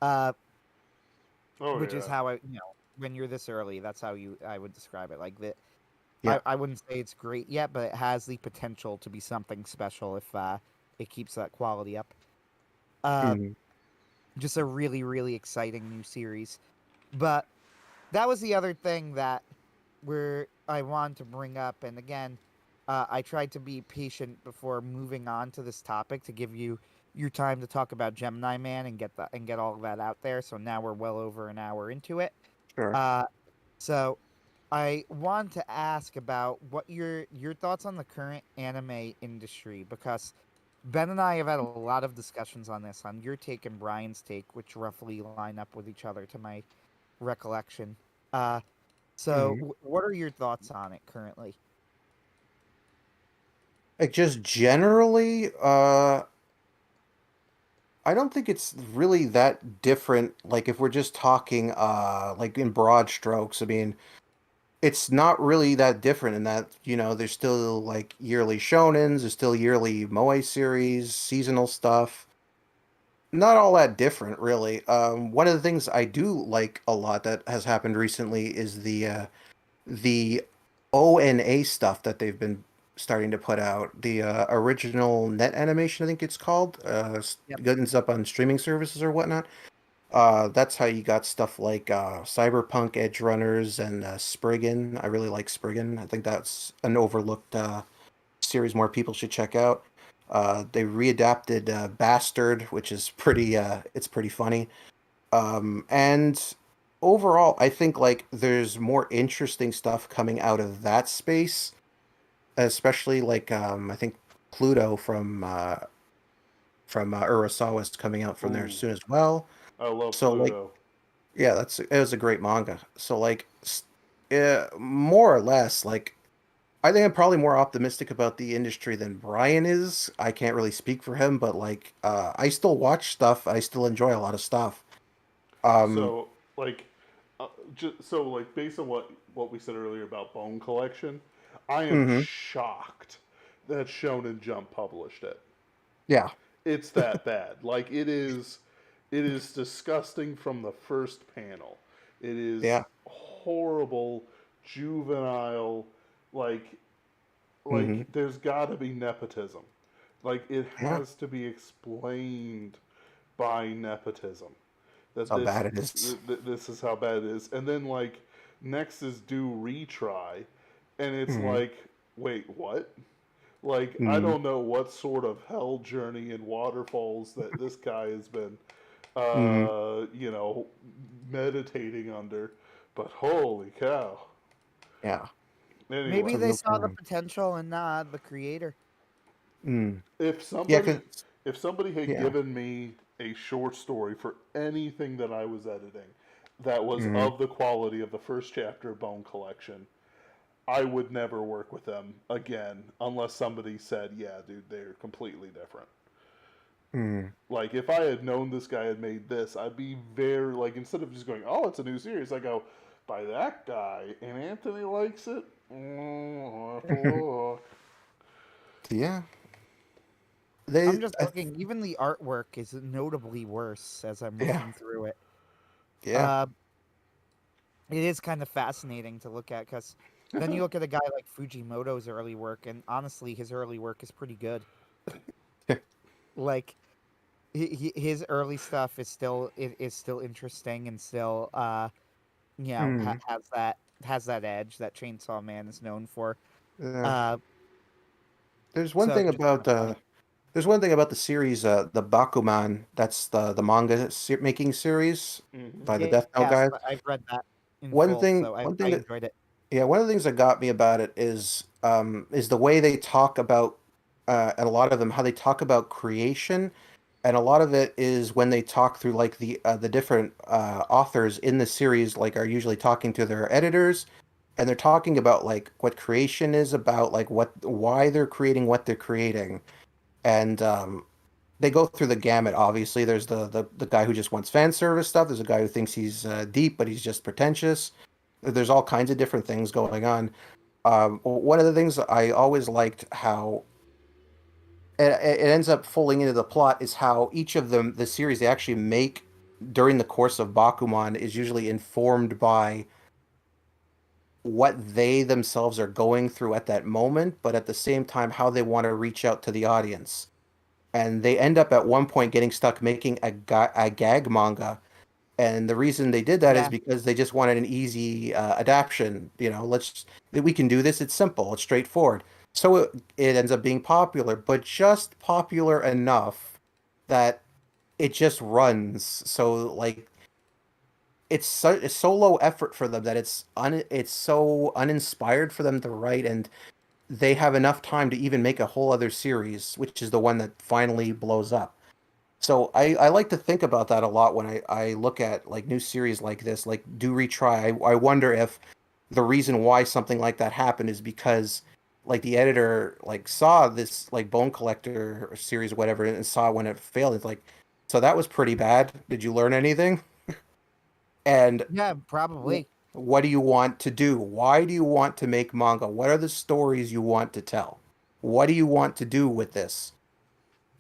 Uh, Oh which is yeah. how when you're this early, that's how I would describe it. Like that, Yeah. I wouldn't say it's great yet, but it has the potential to be something special if it keeps that quality up. Uh, Hmm. just a really really exciting new series, but. That was the other thing that where I want to bring up. And again, I tried to be patient before moving on to this topic to give you your time to talk about Gemini Man and get all of that out there. So now we're well over an hour into it. Sure. Uh, so I want to ask about what your thoughts on the current anime industry, because Ben and I have had a lot of discussions on this, on your take and Brian's take, which roughly line up with each other to my recollection. Uh, so, Hmm. what are your thoughts on it currently? Like just generally, I don't think it's really that different. Like if we're just talking, like in broad strokes, I mean, it's not really that different in that, there's still like yearly shonens, there's still yearly moe series, seasonal stuff. Not all that different, really. One of the things I do like a lot that has happened recently is the ONA stuff that they've been starting to put out. The original net animation, I think it's called, Yep. ends up on streaming services or whatnot. That's how you got stuff like Cyberpunk Edge Runners and Spriggan. I really like Spriggan. I think that's an overlooked series more people should check out. They readapted Bastard, which is it's pretty funny. And overall, I think like there's more interesting stuff coming out of that space, especially like I think Pluto from Urasawa is coming out from there Ooh, soon as well. I love So like Pluto. yeah, it was a great manga. So like more or less like I think I'm probably more optimistic about the industry than Brian is. I can't really speak for him, but like I still watch stuff. I still enjoy a lot of stuff. Um So like, so like based on what we said earlier about Bone Collection, I am mhm. shocked that Shonen Jump published it. Yeah. It's that bad. Like it is disgusting from the first panel. It is Yeah. horrible, juvenile, like Mhm. there's got to be nepotism. Like it Yeah. has to be explained by nepotism That's that how bad it is. this is how bad it is. And then like next is do retry, and it's Mhm. like wait what? Like I Mhm. don't know what sort of hell journey and waterfalls that this guy has been, Mhm. you know, meditating under, but holy cow! Yeah. It's Maybe Anyway, a they real saw the grind. potential in the creator. Mm. if Yeah, somebody 'cause if somebody had yeah. given me a short story for anything that I was editing, that was Mhm. of the quality of the first chapter of Bone Collection, I would never work with them again unless somebody said, "Yeah, dude, they're completely different." Mhm. Like if I had known this guy had made this, I'd be very like instead of just going, "Oh, it's a new series," I go, "By that guy," and Anthony likes it. I'll have to look. Yeah, I'm they. just looking. Even the artwork is notably worse as I'm Yeah, looking through it. yeah, Uh, it is kind of fascinating to look at because then you look at a guy like Fujimoto's early work, and honestly, his early work is pretty good. Like his early stuff is still still interesting and still Mhm. has that edge that Chainsaw Man is known for. Yeah. Uh, There's one so thing it's just kind about of funny. there's one thing about the series, the Bakuman. That's the manga making series Hmm. by the Yeah, Death Note yes, guys. I've read that in One full, thing, so one I thing that enjoyed it. Yeah, one of the things that got me about it is the way they talk about and a lot of them how they talk about creation, and a lot of it is when they talk through like the different authors in the series like are usually talking to their editors, and they're talking about like what creation is about, like what why they're creating what they're creating, and they go through the gamut. Obviously, there's the guy who just wants fan service stuff. There's a guy who thinks he's deep, but he's just pretentious. There's all kinds of different things going on. One of the things I always liked how it ends up falling into the plot is how each of them, the series they actually make during the course of Bakuman, is usually informed by what they themselves are going through at that moment, but at the same time, how they want to reach out to the audience. And they end up at one point getting stuck making a gag manga, and the reason they did that is Yeah, because they just wanted an easy adaptation. We can do this. It's simple. It's straightforward. So it ends up being popular, but just popular enough that it just runs. So like it's so low effort for them that it's so uninspired for them to write, and they have enough time to even make a whole other series, which is the one that finally blows up. So I like to think about that a lot when I look at like new series like this, like do retry. I wonder if the reason why something like that happened is because like the editor like saw this like Bone Collector series or whatever and saw when it failed. It's like, so that was pretty bad. Did you learn anything? And yeah, probably. what do you want to do? Why do you want to make manga? What are the stories you want to tell? What do you want to do with this?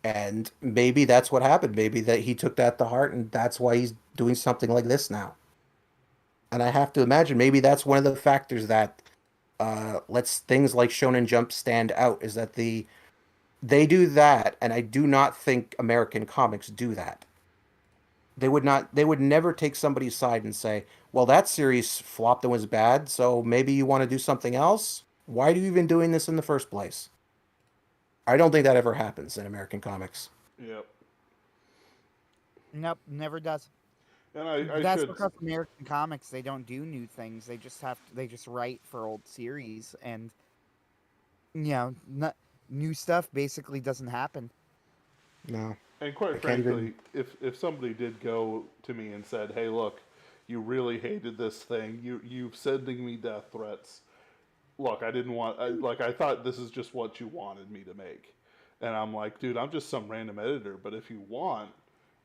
And maybe that's what happened. Maybe that he took that to heart, and that's why he's doing something like this now. And I have to imagine maybe that's one of the factors that lets things like Shonen Jump stand out is that they do that, and I do not think American comics do that. They would never take somebody's side and say, "Well, that series flopped and was bad, so maybe you want to do something else. Why are you even doing this in the first place?" I don't think that ever happens in American comics. Yep. Nope, never does. And I That's should. because American comics they don't do new things. They just write for old series, and not, new stuff basically doesn't happen. No, And I quite can't even. frankly, if somebody did go to me and said, "Hey, look, you really hated this thing. You sending me death threats. Look, I didn't want. I thought this is just what you wanted me to make." And I'm like, "Dude, I'm just some random editor. But if you want,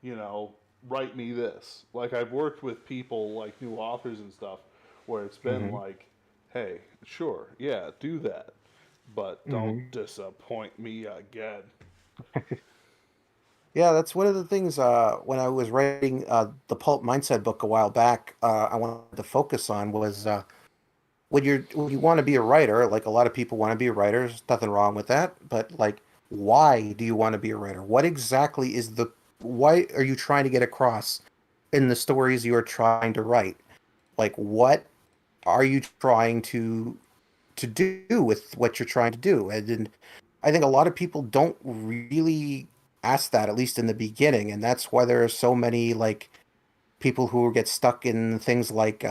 you know, write me this." Like I've worked with people like new authors and stuff, where it's been Hmm. like, "Hey, sure, yeah, do that, but don't Hmm. disappoint me again." Yeah, that's one of the things. When I was writing the Pulp Mindset book a while back, I wanted to focus on was when you want to be a writer. Like a lot of people want to be a writer. There's nothing wrong with that. But like, why do you want to be a writer? What exactly is the why are you trying to get across in the stories you are trying to write? Like, what are you trying to do with what you're trying to do? And I think a lot of people don't really ask that, at least in the beginning, and that's why there are so many like people who get stuck in things like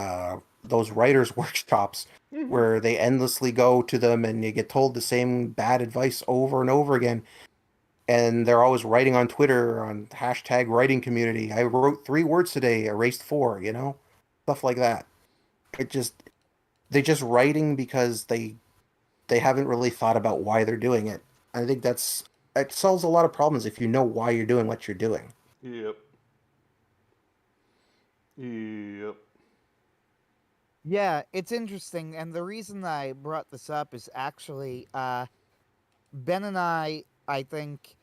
those writers' workshops Hmm. where they endlessly go to them and you get told the same bad advice over and over again. And they're always writing on Twitter on hashtag writing community. I wrote 3 words today, erased 4, you know? stuff like that. They're just writing because they haven't really thought about why they're doing it. I think it solves a lot of problems if you know why you're doing what you're doing. Yep. Yep. Yeah, it's interesting, and the reason I brought this up is actually Ben and I think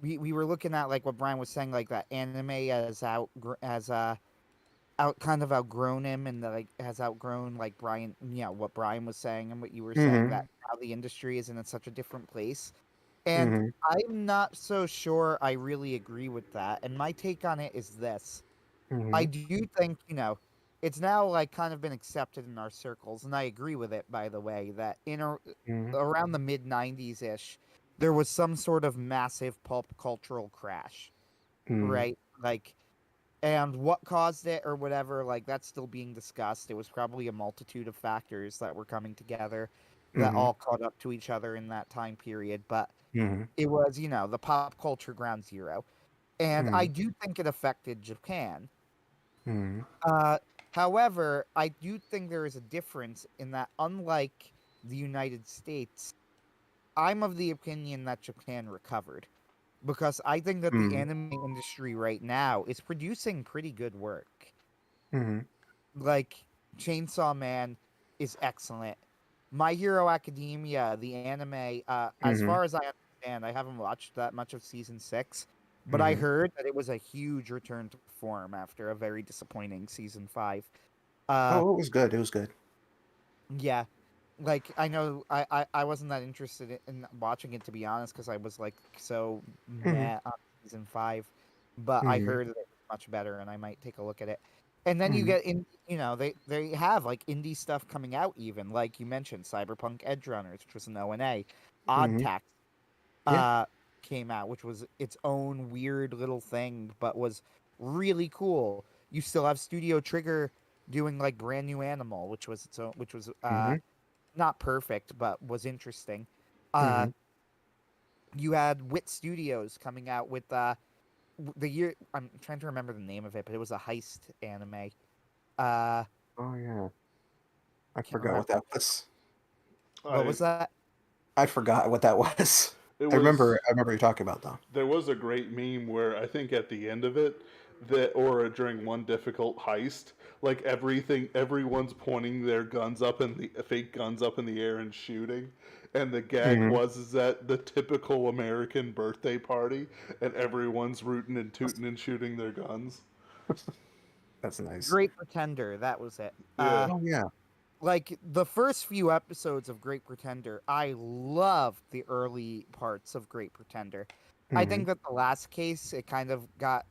we were looking at like what Brian was saying, like that anime has kind of outgrown him, and like has outgrown like Brian, what Brian was saying and what you were saying, Mm-hmm. that how the industry is in such a different place. And Mm-hmm. I'm not so sure I really agree with that. And my take on it is this. I Mm-hmm. do think, it's now like kind of been accepted in our circles, and I agree with it, by the way, that Mm-hmm. around the mid 90s ish, there was some sort of massive pulp cultural crash, Mm-hmm. right? Like, and what caused it or whatever, like that's still being discussed. It was probably a multitude of factors that were coming together that Mm-hmm. all caught up to each other in that time period. But Mm-hmm. it was, the pop culture ground zero. And I Mm-hmm. do think it affected Japan. Mm-hmm. Uh, However, I do think there is a difference in that, unlike the United States, I'm of the opinion that Japan recovered. Because I think that the anime industry right now is producing pretty good work. Mm-hmm. Like, Chainsaw Man is excellent. My Hero Academia, the anime, as Mm-hmm. far as I understand, I haven't watched that much of season 6, but I Mm-hmm. heard that it was a huge return to form after a very disappointing season 5. Uh, Oh, it was good. It was good. yeah, like I know I wasn't that interested in watching it, to be honest, because I was like so Mm-hmm. meh on season 5, but I Mm-hmm. heard that it was much better, and I might take a look at it. And then you Mm-hmm. get in, they have like indie stuff coming out, even like you mentioned, Cyberpunk Edge Runners, which was an O&A. Odd Mm-hmm. Tax Yeah. uh came out, which was its own weird little thing, but was really cool. You still have Studio Trigger doing like brand new Animal, which was its own, which was Mm-hmm. not perfect, but was interesting. Uh, Mm-hmm. you had Wit Studios coming out with the year. I'm trying to remember the name of it, but it was a heist anime. Oh yeah. I Can't forgot what remember that was. what I was that. I forgot what that was. it I remember. was I remember you talking about though. there was a great meme where I think at the end of it that or during one difficult heist, like everyone's pointing their guns up in the fake guns up in the air and shooting. And the gag Mm-hmm. was is that the typical American birthday party and everyone's rooting and tooting and shooting their guns. That's nice. Great Pretender, that was it. Yeah. Oh yeah. Like the first few episodes of Great Pretender, I loved the early parts of Great Pretender. I Mm-hmm. think that the last case, it got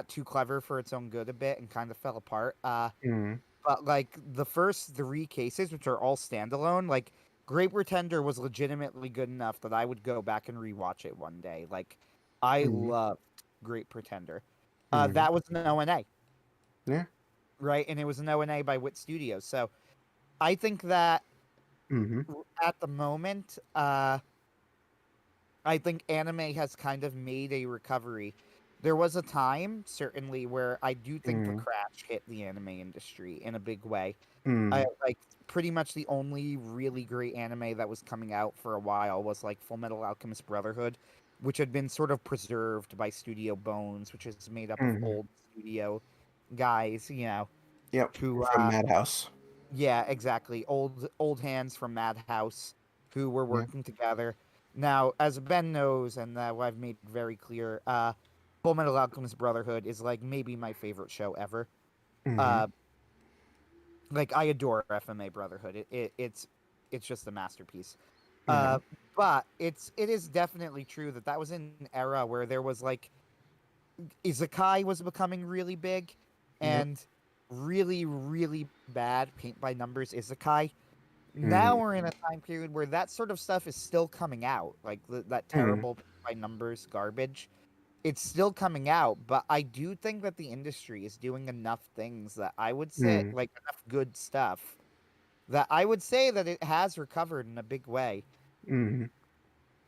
too clever for its own good a bit and kind of fell apart. Mm-hmm. But like the first three cases, which are all standalone, like Great Pretender was legitimately good enough that I would go back and rewatch it one day. Like I Mm-hmm. loved Great Pretender. Mm-hmm. That was an O&A, Yeah. right? And it was an O&A by Wit Studios. So I think that Mm-hmm. at the moment, I think anime has kind of made a recovery. There was a time, certainly, where I do think the Mm-hmm. crash hit the anime industry in a big way. I Mm-hmm. like pretty much the only really great anime that was coming out for a while was like Full Metal Alchemist Brotherhood, which had been sort of preserved by Studio Bones, which is made up of Mm-hmm. old studio guys, Yep. who From Madhouse. yeah, exactly. Old hands from Madhouse who were Yeah. working together. Now, as Ben knows, and what I've made very clear, Full Metal Alchemist Brotherhood is like maybe my favorite show ever. Mm-hmm. Uh, like I adore FMA Brotherhood. It's just a masterpiece. Yeah. Uh, but it is definitely true that that was in an era where there was like isekai was becoming really big, Yep. and really really bad paint by numbers isekai. Now Mm-hmm. we're in a time period where that sort of stuff is still coming out, like that Mm-hmm. terrible by numbers garbage. It's still coming out, but I do think that the industry is doing enough things that I would say, Mm-hmm. like enough good stuff, that I would say that it has recovered in a big way. Mm-hmm.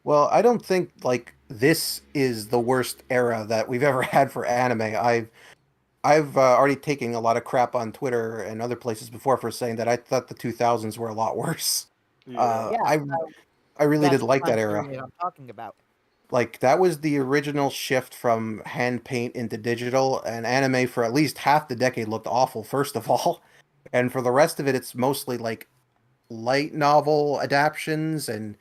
Well, I don't think like this is the worst era that we've ever had for anime. I've already taken a lot of crap on Twitter and other places before for saying that I thought the 2000s were a lot worse. Yeah. Yeah, I really did that's the like that time era. period I'm talking about. Like that was the original shift from hand paint into digital, and anime for at least half the decade looked awful, first of all. And for the rest of it, it's mostly like light novel adaptions and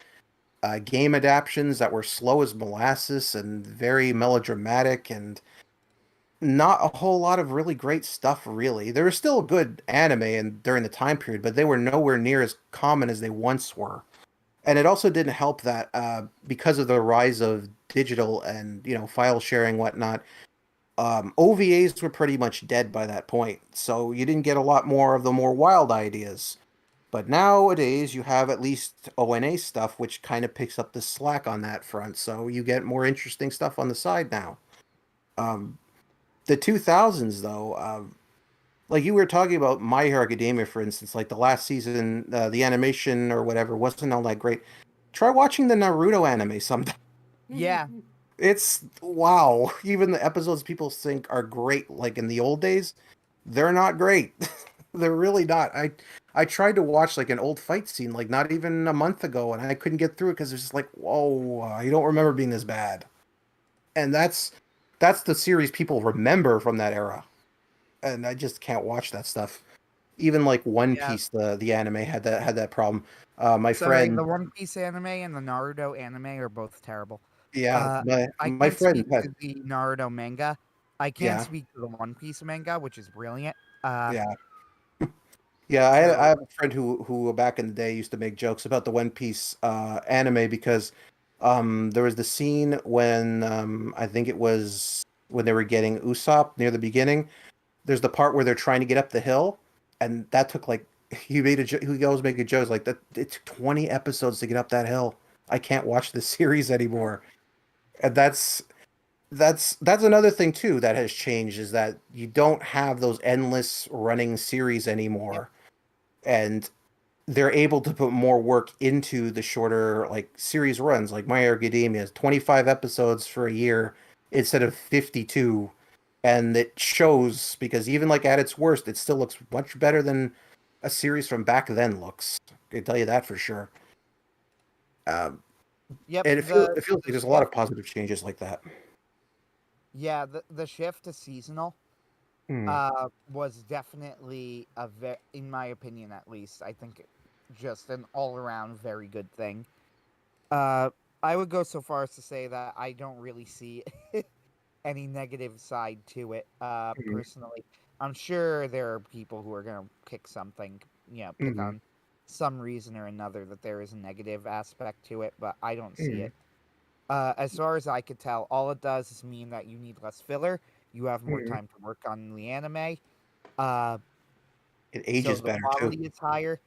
game adaptions that were slow as molasses and very melodramatic and not a whole lot of really great stuff, really. There was still good anime and during the time period, but they were nowhere near as common as they once were. And it also didn't help that because of the rise of digital and file sharing whatnot, OVAs were pretty much dead by that point. So you didn't get a lot more of the more wild ideas. But nowadays you have at least ONA stuff, which kind of picks up the slack on that front. So you get more interesting stuff on the side now. Um, the 2000s, though, like you were talking about My Hero Academia, for instance, like the last season, the animation or whatever wasn't all that great. Try watching the Naruto anime sometime. Yeah, It's wow. Even the episodes people think are great, like in the old days, they're not great. They're really not. I tried to watch like an old fight scene like not even a month ago, and I couldn't get through it because it's just like, whoa, I don't remember being this bad. And that's the series people remember from that era, and I just can't watch that stuff. Even like One yeah. Piece, the anime had that problem. My So like friend, the One Piece anime and the Naruto anime are both terrible. yeah, I my can't friend speak had, to the Naruto manga. I can yeah, speak to the One Piece manga, which is brilliant. Uh, yeah. Yeah, I so have a friend who back in the day used to make jokes about the One Piece anime because there was the scene when I think it was when they were getting Usopp near the beginning. There's the part where they're trying to get up the hill, and that took like he goes making jokes like that. It took 20 episodes to get up that hill. I can't watch this series anymore, and that's another thing too that has changed is that you don't have those endless running series yep. anymore, and they're able to put more work into the shorter like series runs. Like My Hero Academia is 25 episodes for a year instead of 52, and it shows because even like at its worst, it still looks much better than a series from back then looks. I can tell you that for sure. Um, Yep. and it feels like The there's a lot shift. of positive changes like that. Yeah, the shift to seasonal Hmm. was definitely in my opinion at least, I think just an all around very good thing. Uh, I would go so far as to say that I don't really see any negative side to it. Hmm. Personally, I'm sure there are people who are gonna pick something, pick Hmm. on some reason or another that there is a negative aspect to it, but I don't see Hmm. it. As far as I could tell, all it does is mean that you need less filler. You have more Hmm. time to work on the anime. Uh, It so ages the better too. quality is higher.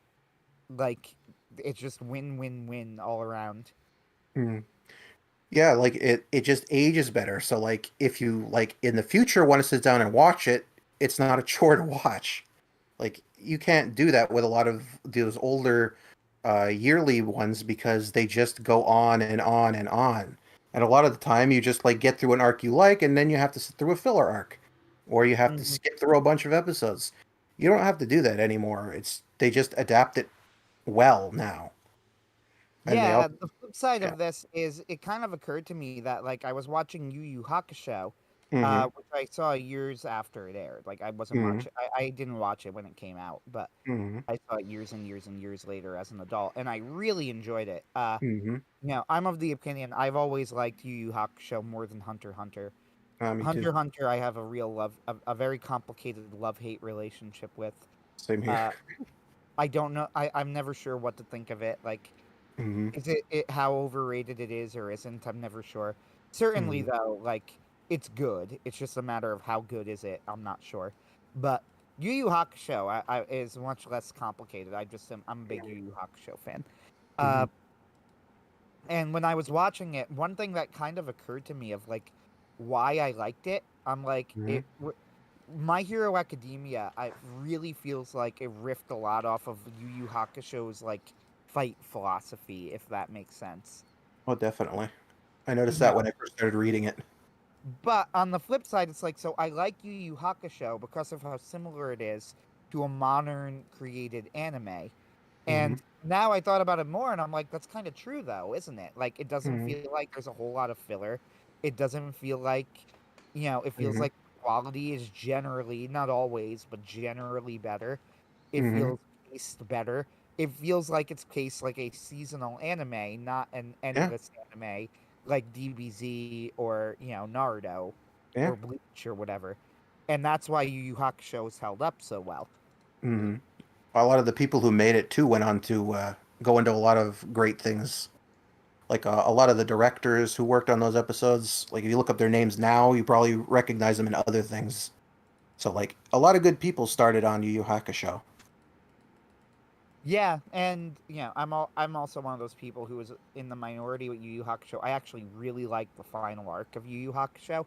Like it's just win win win all around. Hmm. Yeah, like it just ages better. So like if you like in the future want to sit down and watch it, it's not a chore to watch. Like you can't do that with a lot of those older yearly ones because they just go on and on and on. And a lot of the time you just like get through an arc you like and then you have to sit through a filler arc or you have to Hmm. skip through a bunch of episodes. You don't have to do that anymore. It's they just adapt it well now. And they Yeah, also the flip side yeah. of this is it kind of occurred to me that like I was watching Yu Yu Hakusho, Mhm. which I saw years after it aired. Like I wasn't Mhm. watching, I didn't watch it when it came out, but Mhm. I saw it years and years and years later as an adult, and I really enjoyed it. Mhm. I'm of the opinion I've always liked Yu Yu Hakusho more than Hunter x Hunter. Me too. Hunter x Hunter, I have a real a very complicated love hate relationship with. Same here. Uh, I don't know. I'm never sure what to think of it. Like, Mhm. is it how overrated it is or isn't? I'm never sure. Certainly, Mhm. though, like it's good. It's just a matter of how good is it. I'm not sure, but Yu Yu Hakusho is much less complicated. I'm a big Yu Yu Hakusho fan. Uh, Mhm. and when I was watching it, one thing that kind of occurred to me of like why I liked it, I'm like Mhm. My Hero Academia, I really feels like it riffed a lot off of Yu Yu Hakusho's like fight philosophy, if that makes sense. Oh, definitely. I noticed You that know, when I first started reading it. But on the flip side, it's like, so I like Yu Yu Hakusho because of how similar it is to a modern created anime. Mm-hmm. And now I thought about it more, and I'm like, that's kind of true, though, isn't it? Like, it doesn't Mm-hmm. feel like there's a whole lot of filler. It doesn't feel like, it feels Mm-hmm. like quality is generally, not always, but generally better. It Mm-hmm. feels paced better. It feels like it's paced like a seasonal anime, not an Yeah. endless anime like DBZ or, Naruto Yeah. or Bleach or whatever. And that's why Yu Yu Hakusho is held up so well. Mm-hmm. A lot of the people who made it too went on to go into a lot of great things. Like a lot of the directors who worked on those episodes, like if you look up their names now, you probably recognize them in other things. So like a lot of good people started on Yu Yu Hakusho. Yeah, and I'm also one of those people who was in the minority with Yu Yu Hakusho. I actually really like the final arc of Yu Yu Hakusho.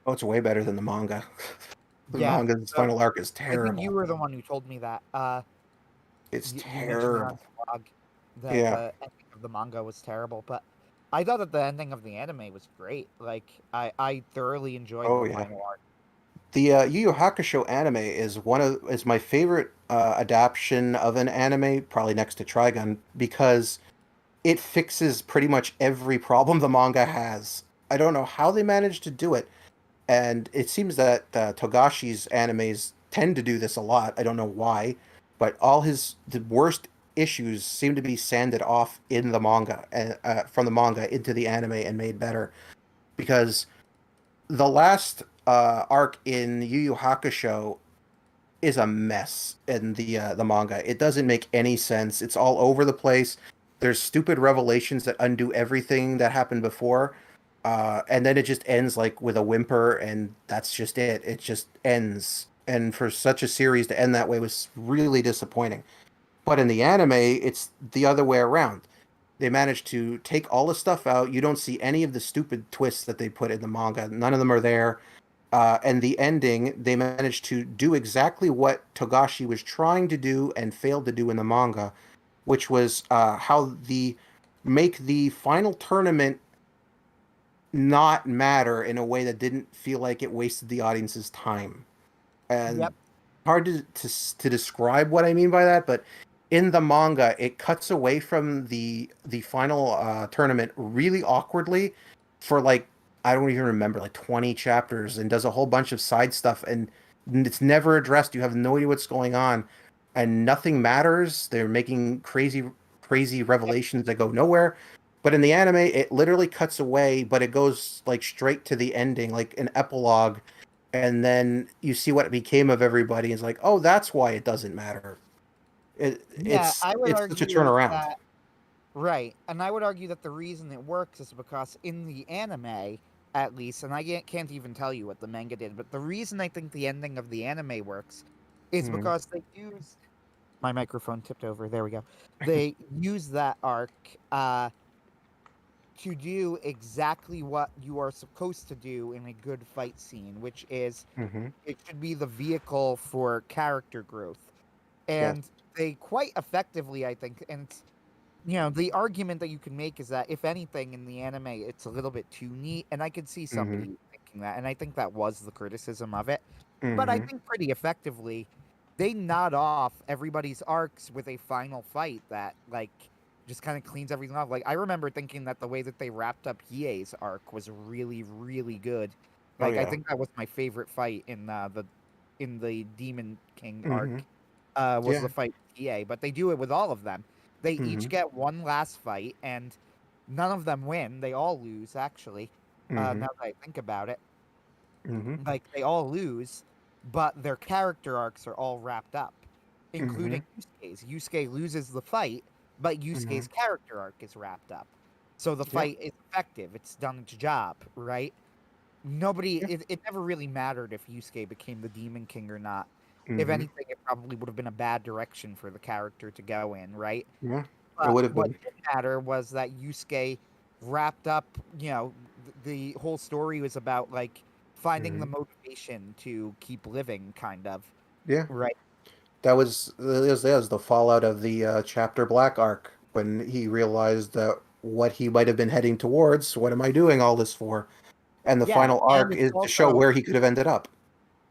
Oh, it's way better than the manga. The Yeah, manga's so final arc is I think terrible. you were the one who told me that. It's You mentioned that on terrible. the blog that Yeah. the ending of the manga was terrible, but I thought that the ending of the anime was great. Like I thoroughly enjoyed Oh the yeah. final arc. The Yu Yu Hakusho anime is my favorite adaptation of an anime, probably next to Trigun, because it fixes pretty much every problem the manga has. I don't know how they managed to do it, and it seems that Togashi's animes tend to do this a lot. I don't know why, but all the worst issues seem to be sanded off in the manga and from the manga into the anime and made better. Because the last arc in Yu Yu Hakusho is a mess in the manga. It doesn't make any sense. It's all over the place. There's stupid revelations that undo everything that happened before. And then it just ends like with a whimper, and that's just it. It just ends. And for such a series to end that way was really disappointing. But in the anime, it's the other way around. They managed to take all the stuff out. You don't see any of the stupid twists that they put in the manga. None of them are there. And the ending, they managed to do exactly what Togashi was trying to do and failed to do in the manga, which was how the make the final tournament not matter in a way that didn't feel like it wasted the audience's time. And Yep. hard to describe what I mean by that, but in the manga, it cuts away from the final tournament really awkwardly for like I don't even remember like 20 chapters and does a whole bunch of side stuff and it's never addressed. You have no idea what's going on, and nothing matters. They're making crazy Yep. revelations that go nowhere. But in the anime, it literally cuts away, but it goes like straight to the ending, like an epilogue, and then you see what became of everybody. It's like, oh, that's why it doesn't matter. Yeah, I would It's such a argue turnaround. that right, and I would argue that the reason it works is because in the anime, at least, and I can't even tell you what the manga did, but the reason I think the ending of the anime works is Mhm. because they used my microphone tipped over. There we go. They use that arc to do exactly what you are supposed to do in a good fight scene, which is Mhm. it should be the vehicle for character growth. Yes. And they quite effectively, I think, and the argument that you can make is that if anything in the anime, it's a little bit too neat, and I could see Mhm. somebody thinking that, and I think that was the criticism of it. But I Mhm. think pretty effectively, they nod off everybody's arcs with a final fight that like just kind of cleans everything off. Like I remember thinking that the way that they wrapped up Hiei's arc was really, really good. Oh Like I yeah. think that was my favorite fight in the Demon King arc. Mhm. Was the Yeah. fight with Hiei, but they do it with all of them. They each Mhm. get one last fight, and none of them win. They all lose, actually. Now Mhm. that I think about it, Mhm. like they all lose, but their character arcs are all wrapped up, including Mhm. Yusuke's. Yusuke loses the fight, but Yusuke's Mhm. character arc is wrapped up. So the Yeah. fight is effective. It's done its job, right? Nobody, Yeah. it never really mattered if Yusuke became the Demon King or not. If Mhm. anything, it probably would have been a bad direction for the character to go in, right? Yeah. It But would have what been. did matter was that Yusuke wrapped up, the whole story was about like finding the Mhm. motivation to keep living, kind of, Yeah. right? That was the fallout of the chapter Black arc when he realized that what he might have been heading towards. What am I doing all this for? and the Yeah, final and arc is to show where he could have ended up.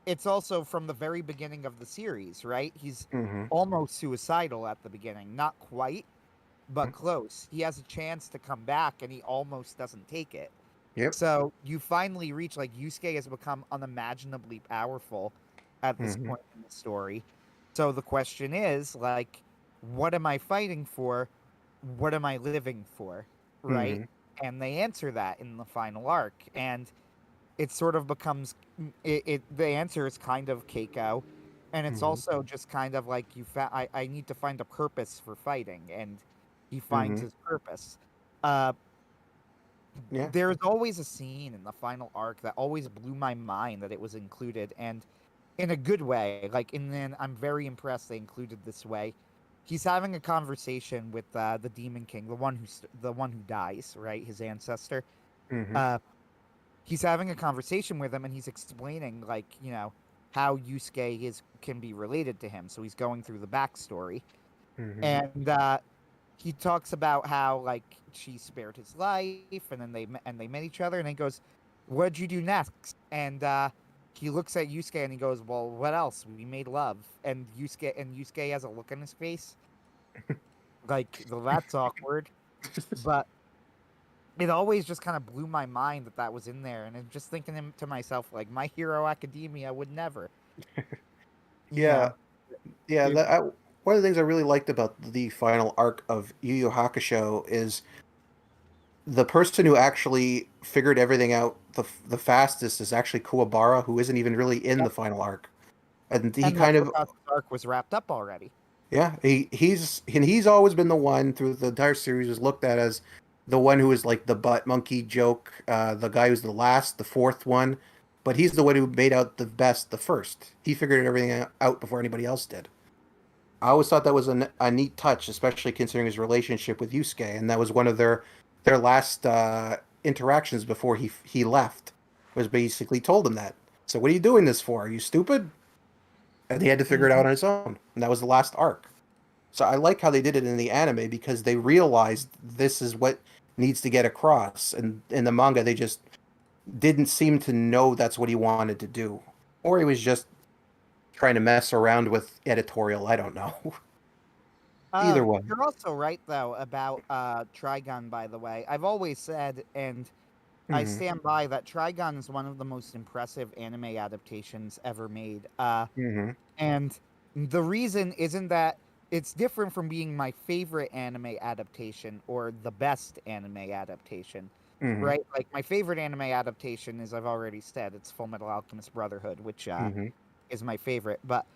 it's also from the very beginning of the series, right? He's Mm-hmm. almost suicidal at the beginning, not quite, but close. He has a chance to come back, and he almost doesn't take it. Yep. So you finally reach, like, Yusuke has become unimaginably powerful at this Mm-hmm. point in the story. So the question is, like, what am I fighting for? What am I living for? Right? Mm-hmm. And they answer that in the final arc. And it sort of becomes the answer is kind of Keiko. And it's Mm-hmm. also just kind of like I need to find a purpose for fighting, and he finds Mm-hmm. his purpose. Uh Yeah. there's always a scene in the final arc that always blew my mind that it was included, and in a good way. Like, and then I'm very impressed they included this way. He's having a conversation with the Demon King, the one who dies, right? His ancestor. Mm-hmm. Uh, he's having a conversation with him, and he's explaining, like, how Yusuke can be related to him. So he's going through the backstory, Mm-hmm. and he talks about how, like, she spared his life, and then they met each other, and he goes, "What'd you do next?" And he looks at Yusuke and he goes, "Well, what else? We made love." And Yusuke has a look on his face like, well, that's awkward. But it always just kind of blew my mind that was in there, and I'm just thinking to myself, like, My Hero Academia would never, you Yeah. know. Yeah. It, One of the things I really liked about the final arc of Yu Yu Hakusho is the person who actually figured everything out the fastest is actually Kuwabara, who isn't even really in the final arc, and he and that's kind of because the arc was wrapped up already. yeah he's always been the one through the entire series is looked at as the one who is like the butt monkey joke, the guy who's the last, the fourth one, but he's the one who made out the best the first. He figured everything out before anybody else did. I always thought that was a neat touch, especially considering his relationship with Yusuke, and that was one of their last interactions before he left. Was basically told him that. So what are you doing this for? Are you stupid? And he had to figure it out Mhm. on his own, and that was the last arc. So I like how they did it in the anime because they realized this is what needs to get across, and in the manga they just didn't seem to know that's what he wanted to do, or he was just trying to mess around with editorial. I don't know. Either one. You're also right, though, about Trigun, by the way. I've always said, and I Hmm. stand by, that Trigun is one of the most impressive anime adaptations ever made. Hmm. And the reason isn't that it's different from being my favorite anime adaptation or the best anime adaptation, Hmm. right? Like, my favorite anime adaptation is, I've already said, it's Full Metal Alchemist Brotherhood, which Hmm. is my favorite. But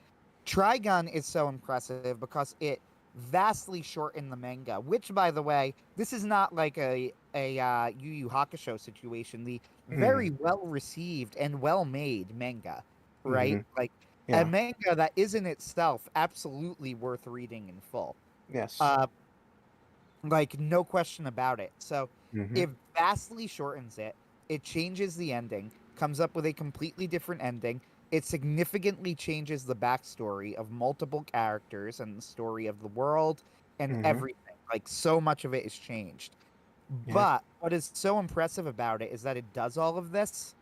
Trigun is so impressive because it vastly shortened the manga, which, by the way, this is not like a Yu Yu Hakusho situation. The Hmm. very well received and well made manga, right? Hmm. Like, a Yeah. manga that is in itself absolutely worth reading in full. Yes. Uh, like, no question about it. So Hmm. it vastly shortens it. It changes the ending, comes up with a completely different ending. It significantly changes the backstory of multiple characters and the story of the world and Hmm. everything. Like, so much of it is changed. Yeah. But what is so impressive about it is that it does all of this,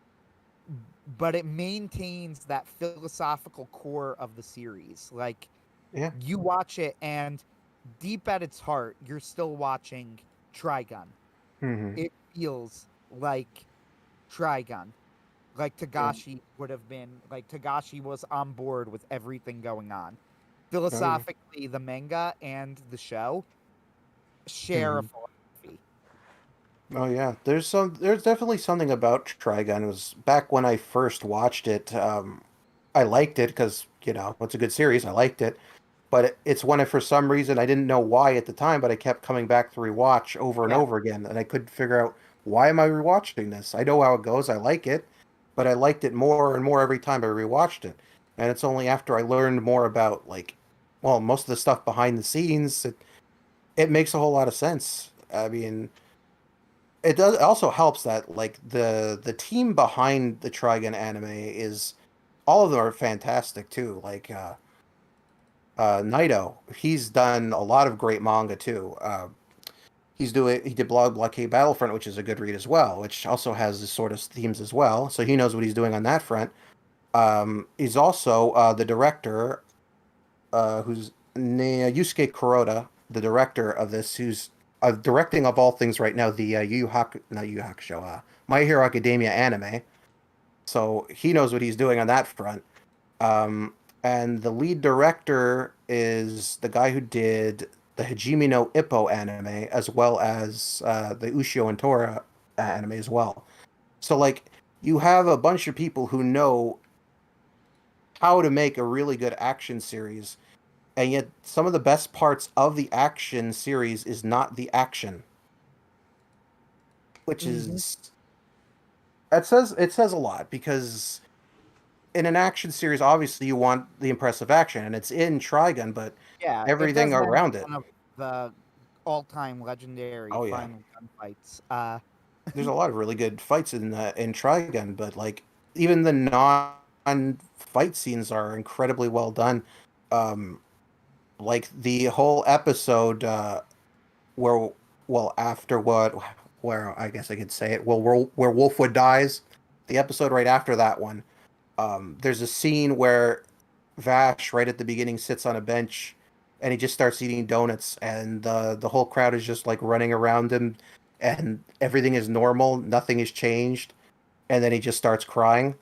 but it maintains that philosophical core of the series. Like, Yeah. you watch it, and deep at its heart, you're still watching Trigun. Hmm. It feels like Trigun. Like, Yeah. Tagashi would have been, like, Tagashi was on board with everything going on. Oh yeah. Philosophically, the manga and the show share a Hmm. philosophy. Oh yeah. There's definitely something about Trigun. It was back when I first watched it. I liked it because it's a good series. I liked it, but it's one for some reason I didn't know why at the time, but I kept coming back to rewatch over and Yeah. over again, and I couldn't figure out why am I rewatching this. I know how it goes. I like it, but I liked it more and more every time I rewatched it. And it's only after I learned more about most of the stuff behind the scenes, it makes a whole lot of sense. I mean, it also helps that the team behind the Trigun anime is all of them are fantastic too. Naito, he's done a lot of great manga too. he did Blockade Battlefront, which is a good read as well, which also has this sort of themes as well. So he knows what he's doing on that front. He's also the director, who's Yusuke Kuroda, the director of this, who's directing of all things right now the not Yu Yu Hakusho, My Hero Academia anime. So he knows what he's doing on that front. Um, and the lead director is the guy who did the Hajime no Ippo anime, as well as the Ushio and Tora anime as well. So, like, you have a bunch of people who know how to make a really good action series, and yet some of the best parts of the action series is not the action, which Mhm. is it says a lot because in an action series, obviously you want the impressive action, and it's in Trigun, but Yeah, it everything does lend around it. one of the all-time legendary Oh yeah, final gunfights. there's a lot of really good fights in Trigun, but like even the non-fight scenes are incredibly well done. Um, like the whole episode where, well, after what, where I guess I could say it, well, where Wolfwood dies, the episode right after that one. There's a scene where Vash, right at the beginning, sits on a bench and he just starts eating donuts, and the whole crowd is just like running around him, and everything is normal, nothing has changed, and then he just starts crying.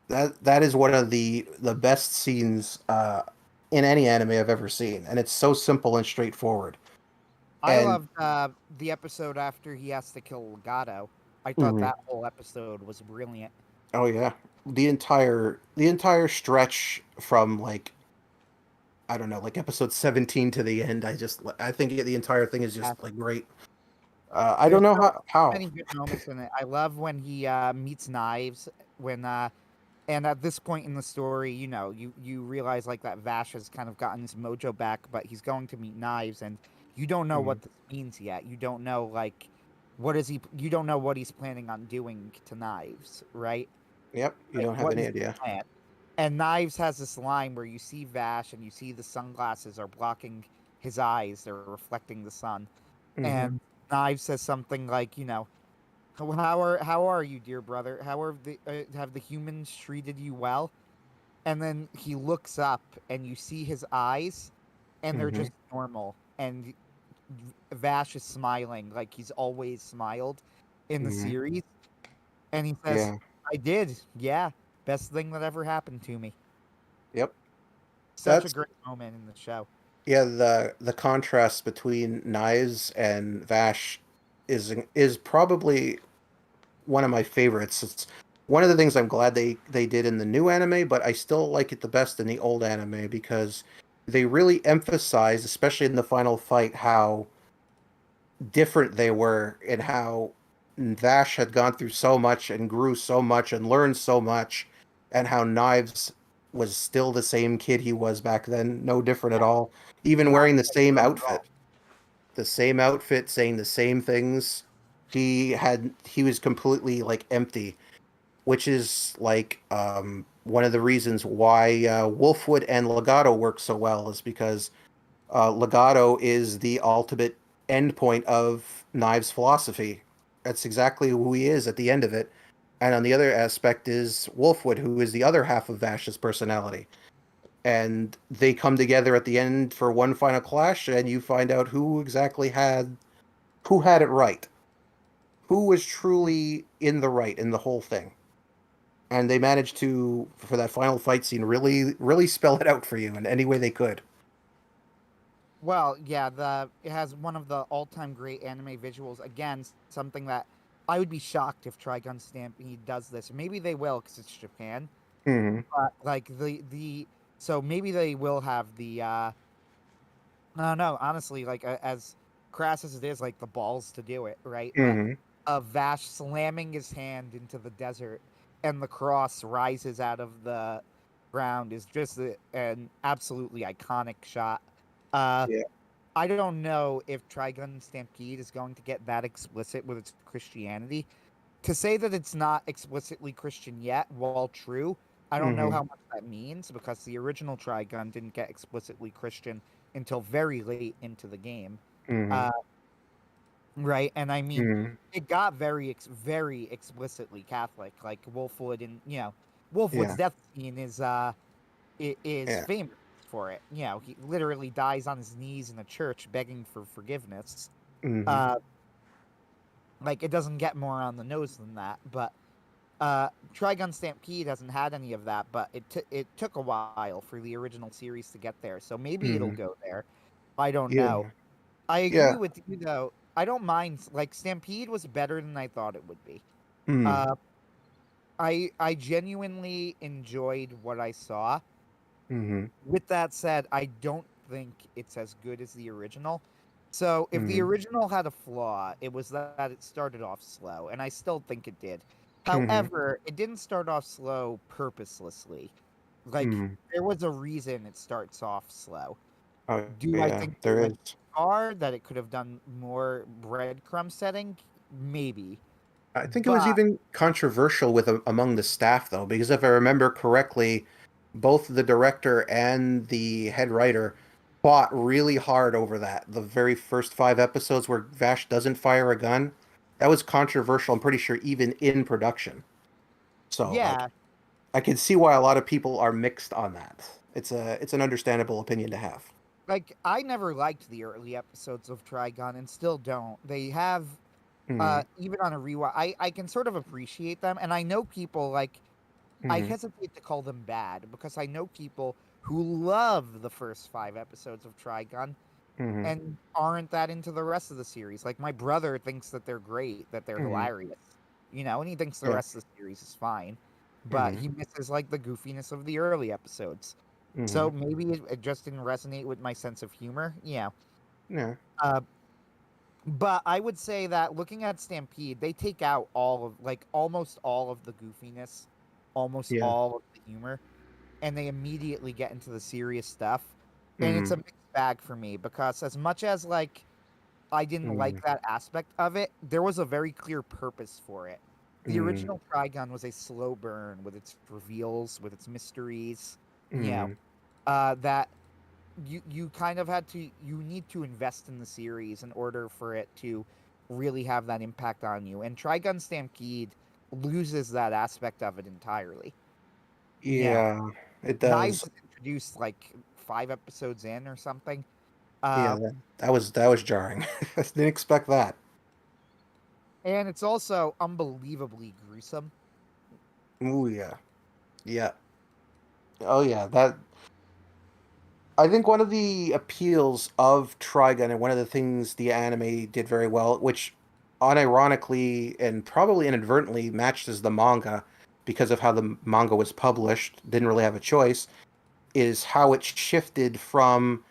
That is one of the best scenes in any anime I've ever seen, and it's so simple and straightforward. I And loved the episode after he has to kill Legato. I thought mhm. that whole episode was brilliant. Oh yeah, the entire stretch from like I don't know, like episode 17 to the end. I think the entire thing is Yeah. just like great. I There's don't know so how. many good moments in it. I love when he meets Knives when and at this point in the story, you realize like that Vash has kind of gotten his mojo back, but he's going to meet Knives, and you don't know Mhm. what this means yet. You don't know like what is he. You don't know what he's planning on doing to Knives, right? Yep, you Like don't have what any is the idea. plan? And Knives has this line where you see Vash and you see the sunglasses are blocking his eyes; they're reflecting the sun, Hmm. and Knives says something like, how are you, dear brother? How are have the humans treated you well? And then he looks up and you see his eyes and they're Hmm. just normal, and Vash is smiling like he's always smiled in the Hmm. series, and he says, Yeah. I did, yeah, best thing that ever happened to me. Yep. Such a That's great moment in the show. yeah. The contrast between Knives and Vash is probably one of my favorites. It's one of the things I'm glad they did in the new anime, but I still like it the best in the old anime because they really emphasize, especially in the final fight, how different they were and how Vash had gone through so much and grew so much and learned so much, and how Knives was still the same kid he was back then, no different at all, even Not wearing grown at all. the same outfit, saying the same things. He was completely like empty, which is like one of the reasons why Wolfwood and Legato work so well is because Legato is the ultimate endpoint of Knives' philosophy. That's exactly who he is at the end of it. And on the other aspect is Wolfwood, who is the other half of Vash's personality. And they come together at the end for one final clash, and you find out who had it right, who was truly in the right in the whole thing. And they managed to, for that final fight scene, really, really spell it out for you in any way they could. Well, yeah, the it has one of the all-time great anime visuals. Again, something that I would be shocked if Trigun Stampede does this. Maybe they will because it's Japan. Hmm. But like the so maybe they will have the I don't know, honestly, like as crass as it is, like the balls to do it, right? But Hmm. Vash slamming his hand into the desert and the cross rises out of the ground is just an absolutely iconic shot. Uh Yeah. I don't know if Trigun Stampede is going to get that explicit with its Christianity. To say that it's not explicitly Christian yet, while true, I don't know Hmm. how much that means because the original Trigun didn't get explicitly Christian until very late into the game. Hmm. Uh, right? And I mean, Mm. it got very explicitly Catholic. Like Wolfwood, and Wolfwood's Yeah. death scene is Yeah. famous for it. He literally dies on his knees in a church begging for forgiveness. Hmm. Uh, like it doesn't get more on the nose than that, but Trigun Stampede hasn't had any of that, but it took a while for the original series to get there, so maybe it'll Hmm. go there. I don't know. Yeah. I agree Yeah. with you though. I don't mind. Like Stampede was better than I thought it would be. Mm. Uh, I genuinely enjoyed what I saw. Hmm. With that said, I don't think it's as good as the original. So if the Hmm. original had a flaw, it was that it started off slow, and I still think it did. Hmm. However, it didn't start off slow purposelessly. Like Hmm. there was a reason it starts off slow. Oh Do I yeah, think they there went is. far, that it could have done more breadcrumb setting? Maybe. I think it was But even controversial with among the staff though, because if I remember correctly, both the director and the head writer fought really hard over that. The very first 5 episodes where Vash doesn't fire a gun, that was controversial. I'm pretty sure even in production. So like, yeah, I can see why a lot of people are mixed on that. It's an understandable opinion to have. like I never liked the early episodes of Trigun and still don't. They have Hmm. even on a rewatch, I can sort of appreciate them, and I know people like I Hmm. hesitate to call them bad because I know people who love the first 5 episodes of Trigun Hmm. and aren't that into the rest of the series. Like my brother thinks that they're great, that they're Hmm. hilarious, and he thinks the Yeah. rest of the series is fine, but Hmm. he misses like the goofiness of the early episodes. Hmm. So maybe it just didn't resonate with my sense of humor. Yeah. Yeah. Uh, but I would say that looking at Stampede, they take out almost all of the goofiness, almost Yeah. all of the humor, and they immediately get into the serious stuff. And it's a Hmm. mixed bag for me because as much as like I didn't Hmm. like that aspect of it, there was a very clear purpose for it. The Hmm. original Trigun was a slow burn with its reveals, with its mysteries, Hmm. that you kind of you need to invest in the series in order for it to really have that impact on you. And Trigun Stampede loses that aspect of it entirely. Yeah. Yeah, it Knives does. is introduced like 5 episodes in or something. Yeah, Uh that was jarring. I didn't expect that. and it's also unbelievably gruesome. Ooh, yeah. Yeah. Oh yeah, that I think one of the appeals of Trigun and one of the things the anime did very well, which unironically and probably inadvertently matches the manga because of how the manga was published, didn't really have a choice, is how it shifted from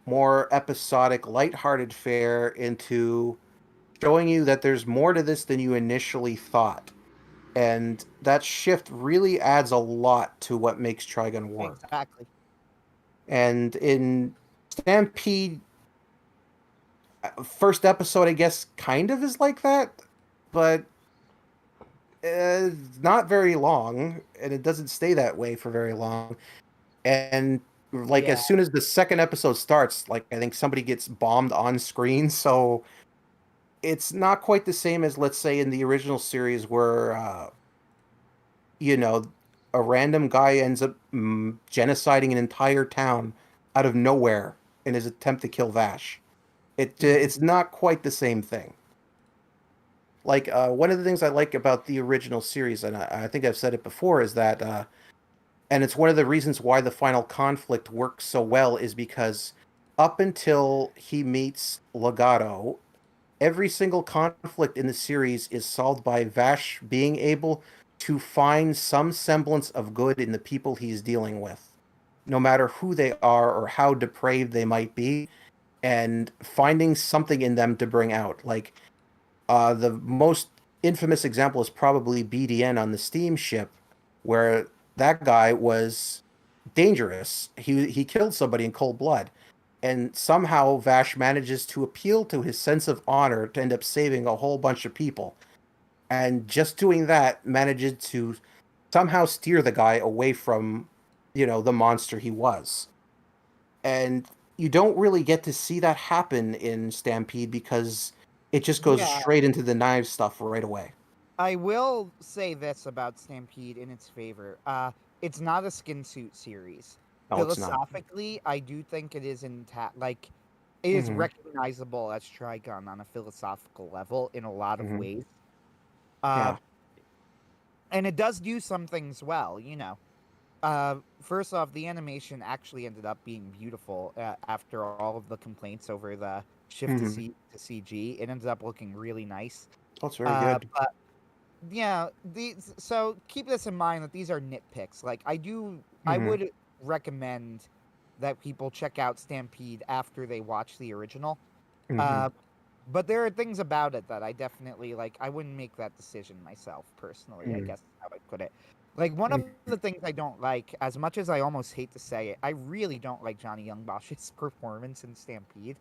more episodic, lighthearted fare into showing you that there's more to this than you initially thought. And that shift really adds a lot to what makes Trigun work. Exactly. And in Stampede, first episode, I guess, kind of is like that, but not very long, and it doesn't stay that way for very long. And like Yeah. as soon as the second episode starts, like I think somebody gets bombed on screen, so it's not quite the same as let's say in the original series where you know, a random guy ends up genociding an entire town out of nowhere in his attempt to kill Vash. It's not quite the same thing. Like one of the things I like about the original series, and I think I've said it before, is that, and it's one of the reasons why the final conflict works so well, is because up until he meets Legato, every single conflict in the series is solved by Vash being able to find some semblance of good in the people he's dealing with, no matter who they are or how depraved they might be, and finding something in them to bring out. Like the most infamous example is probably BDN on the steamship, where that guy was dangerous. He killed somebody in cold blood, and somehow Vash manages to appeal to his sense of honor to end up saving a whole bunch of people. And just doing that manages to somehow steer the guy away from, the monster he was. And you don't really get to see that happen in Stampede because it just goes Yeah, straight into the knives stuff right away. I will say this about Stampede in its favor. It's not a skin suit series. No, it's not. Philosophically, I do think it is intact. Like, it is Hmm. recognizable as Trigun on a philosophical level in a lot of Hmm. ways. Uh, Yeah. and it does do some things well, you know. First off, the animation actually ended up being beautiful after all of the complaints over the shift to Hmm. CG. It ended up looking really nice. That's very good. But yeah, so keep this in mind that these are nitpicks. Like I Hmm. would recommend that people check out Stampede after they watch the original. Hmm. Uh, but there are things about it that I definitely like. I wouldn't make that decision myself personally. I Hmm. guess is how I put it. Like one of the things I don't like, as much as I almost hate to say it, I really don't like Johnny Young Bosch's performance in Stampede.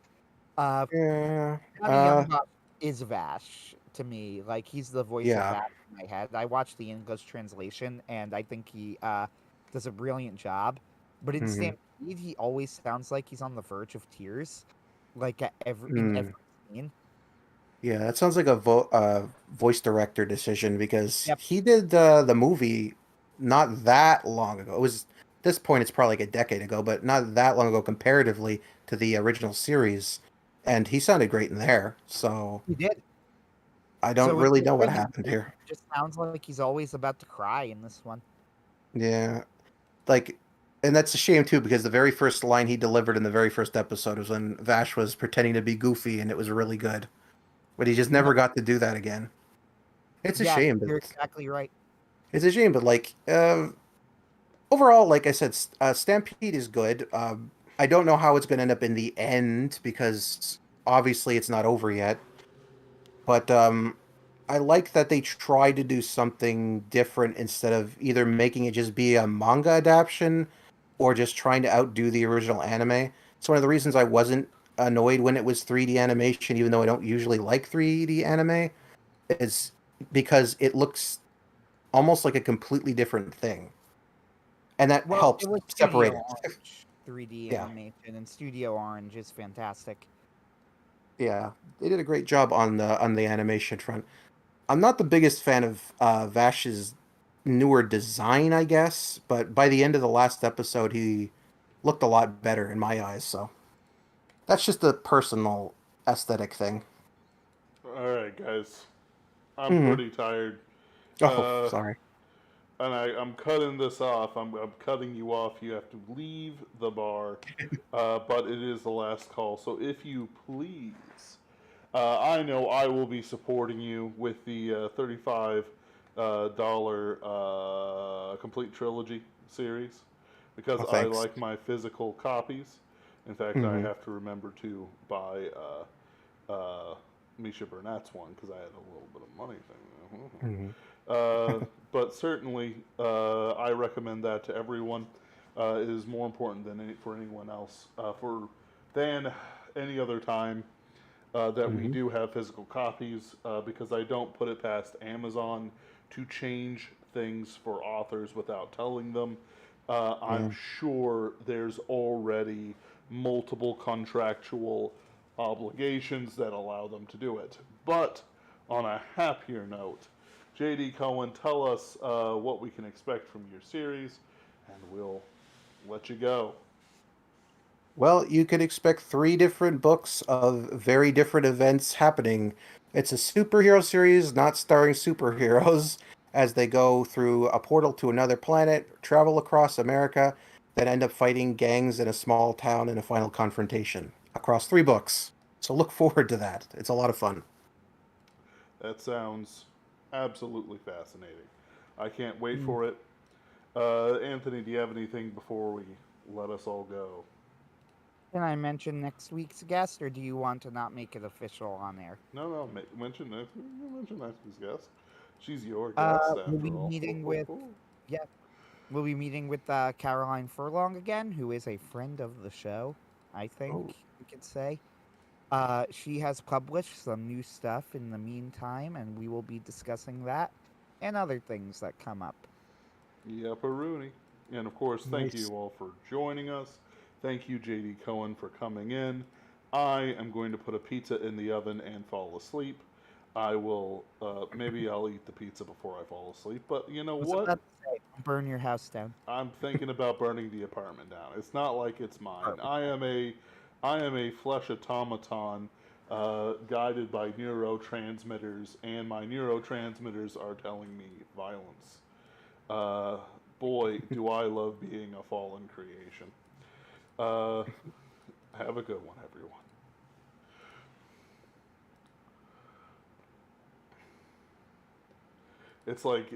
Uh, Yeah. Johnny Young Bosch is Vash to me. Like he's the voice of Yeah. Vash in my head. I watched the English translation, and I think he does a brilliant job. But in Hmm. Stampede, he always sounds like he's on the verge of tears, like in Mm. every scene. Yeah, that sounds like a voice director decision because Yep. he did the movie not that long ago. It was at this point it's probably like a decade ago, but not that long ago comparatively to the original series, and he sounded great in there. So He did. I don't So in really the know what original, happened he here. just sounds like he's always about to cry in this one. Yeah, like, and that's a shame too because the very first line he delivered in the very first episode was when Vash was pretending to be Goofy, and it was really good. But he just never Yep. got to do that again. It's a Yes, shame, you're but exactly right. it's a shame. But like, overall, like I said, Stampede is good. I don't know how it's going to end up in the end because obviously it's not over yet. But I like that they try to do something different instead of either making it just be a manga adaptation or just trying to outdo the original anime. It's one of the reasons I wasn't annoyed when it was 3D animation, even though I don't usually like 3D anime, is because it looks almost like a completely different thing. And that Well, helps it was separate Studio it. Orange 3D Yeah. animation, and Studio Orange is fantastic. Yeah, they did a great job on the animation front. I'm not the biggest fan of Vash's newer design, I guess, but by the end of the last episode, he looked a lot better in my eyes. So that's just a personal aesthetic thing. All right, guys. I'm Hmm. pretty tired. Oh, Uh, sorry. and I'm cutting this off. I'm cutting you off. You have to leave the bar. But it is the last call. So if you please, I know I will be supporting you with the $35 dollar complete trilogy series because Oh, I thanks. like my physical copies. In fact, I Hmm. have to remember to buy Misha Burnett's one because I had a little bit of money thing. Hmm. But certainly, I recommend that to everyone. It is more important than for anyone else. Than any other time that we Hmm. do have physical copies, because I don't put it past Amazon to change things for authors without telling them. I'm Yeah. sure there's already multiple contractual obligations that allow them to do it. But on a happier note, JD Cowan, tell us what we can expect from your series, and we'll let you go. Well, you could expect three different books of very different events happening. It's a superhero series not starring superheroes as they go through a portal to another planet, travel across America, then end up fighting gangs in a small town in a final confrontation across three books. So look forward to that. It's a lot of fun. That sounds absolutely fascinating. I can't wait Mm. for it. Anthony, do you have anything before we let us all go? Can I mention next week's guest, or do you want to not make it official on air? No, no, mention next week's guest. She's your guest We'll after be all. meeting with yeah, we'll be meeting with Caroline Furlong again, who is a friend of the show. I think Oh, we could say. She has published some new stuff in the meantime, and we will be discussing that and other things that come up. Yep, a Rooney. And of course, thank nice. you all for joining us. Thank you, JD Cohen, for coming in. I am going to put a pizza in the oven and fall asleep. I will, maybe I'll eat the pizza before I fall asleep, but you know I was what? about to say, don't burn your house down. I'm thinking about burning the apartment down. It's not like it's mine. Perfect. I am a flesh automaton, guided by neurotransmitters, and my neurotransmitters are telling me violence. Uh, Boy, do I love being a fallen creation. Uh, have a good one, everyone. It's like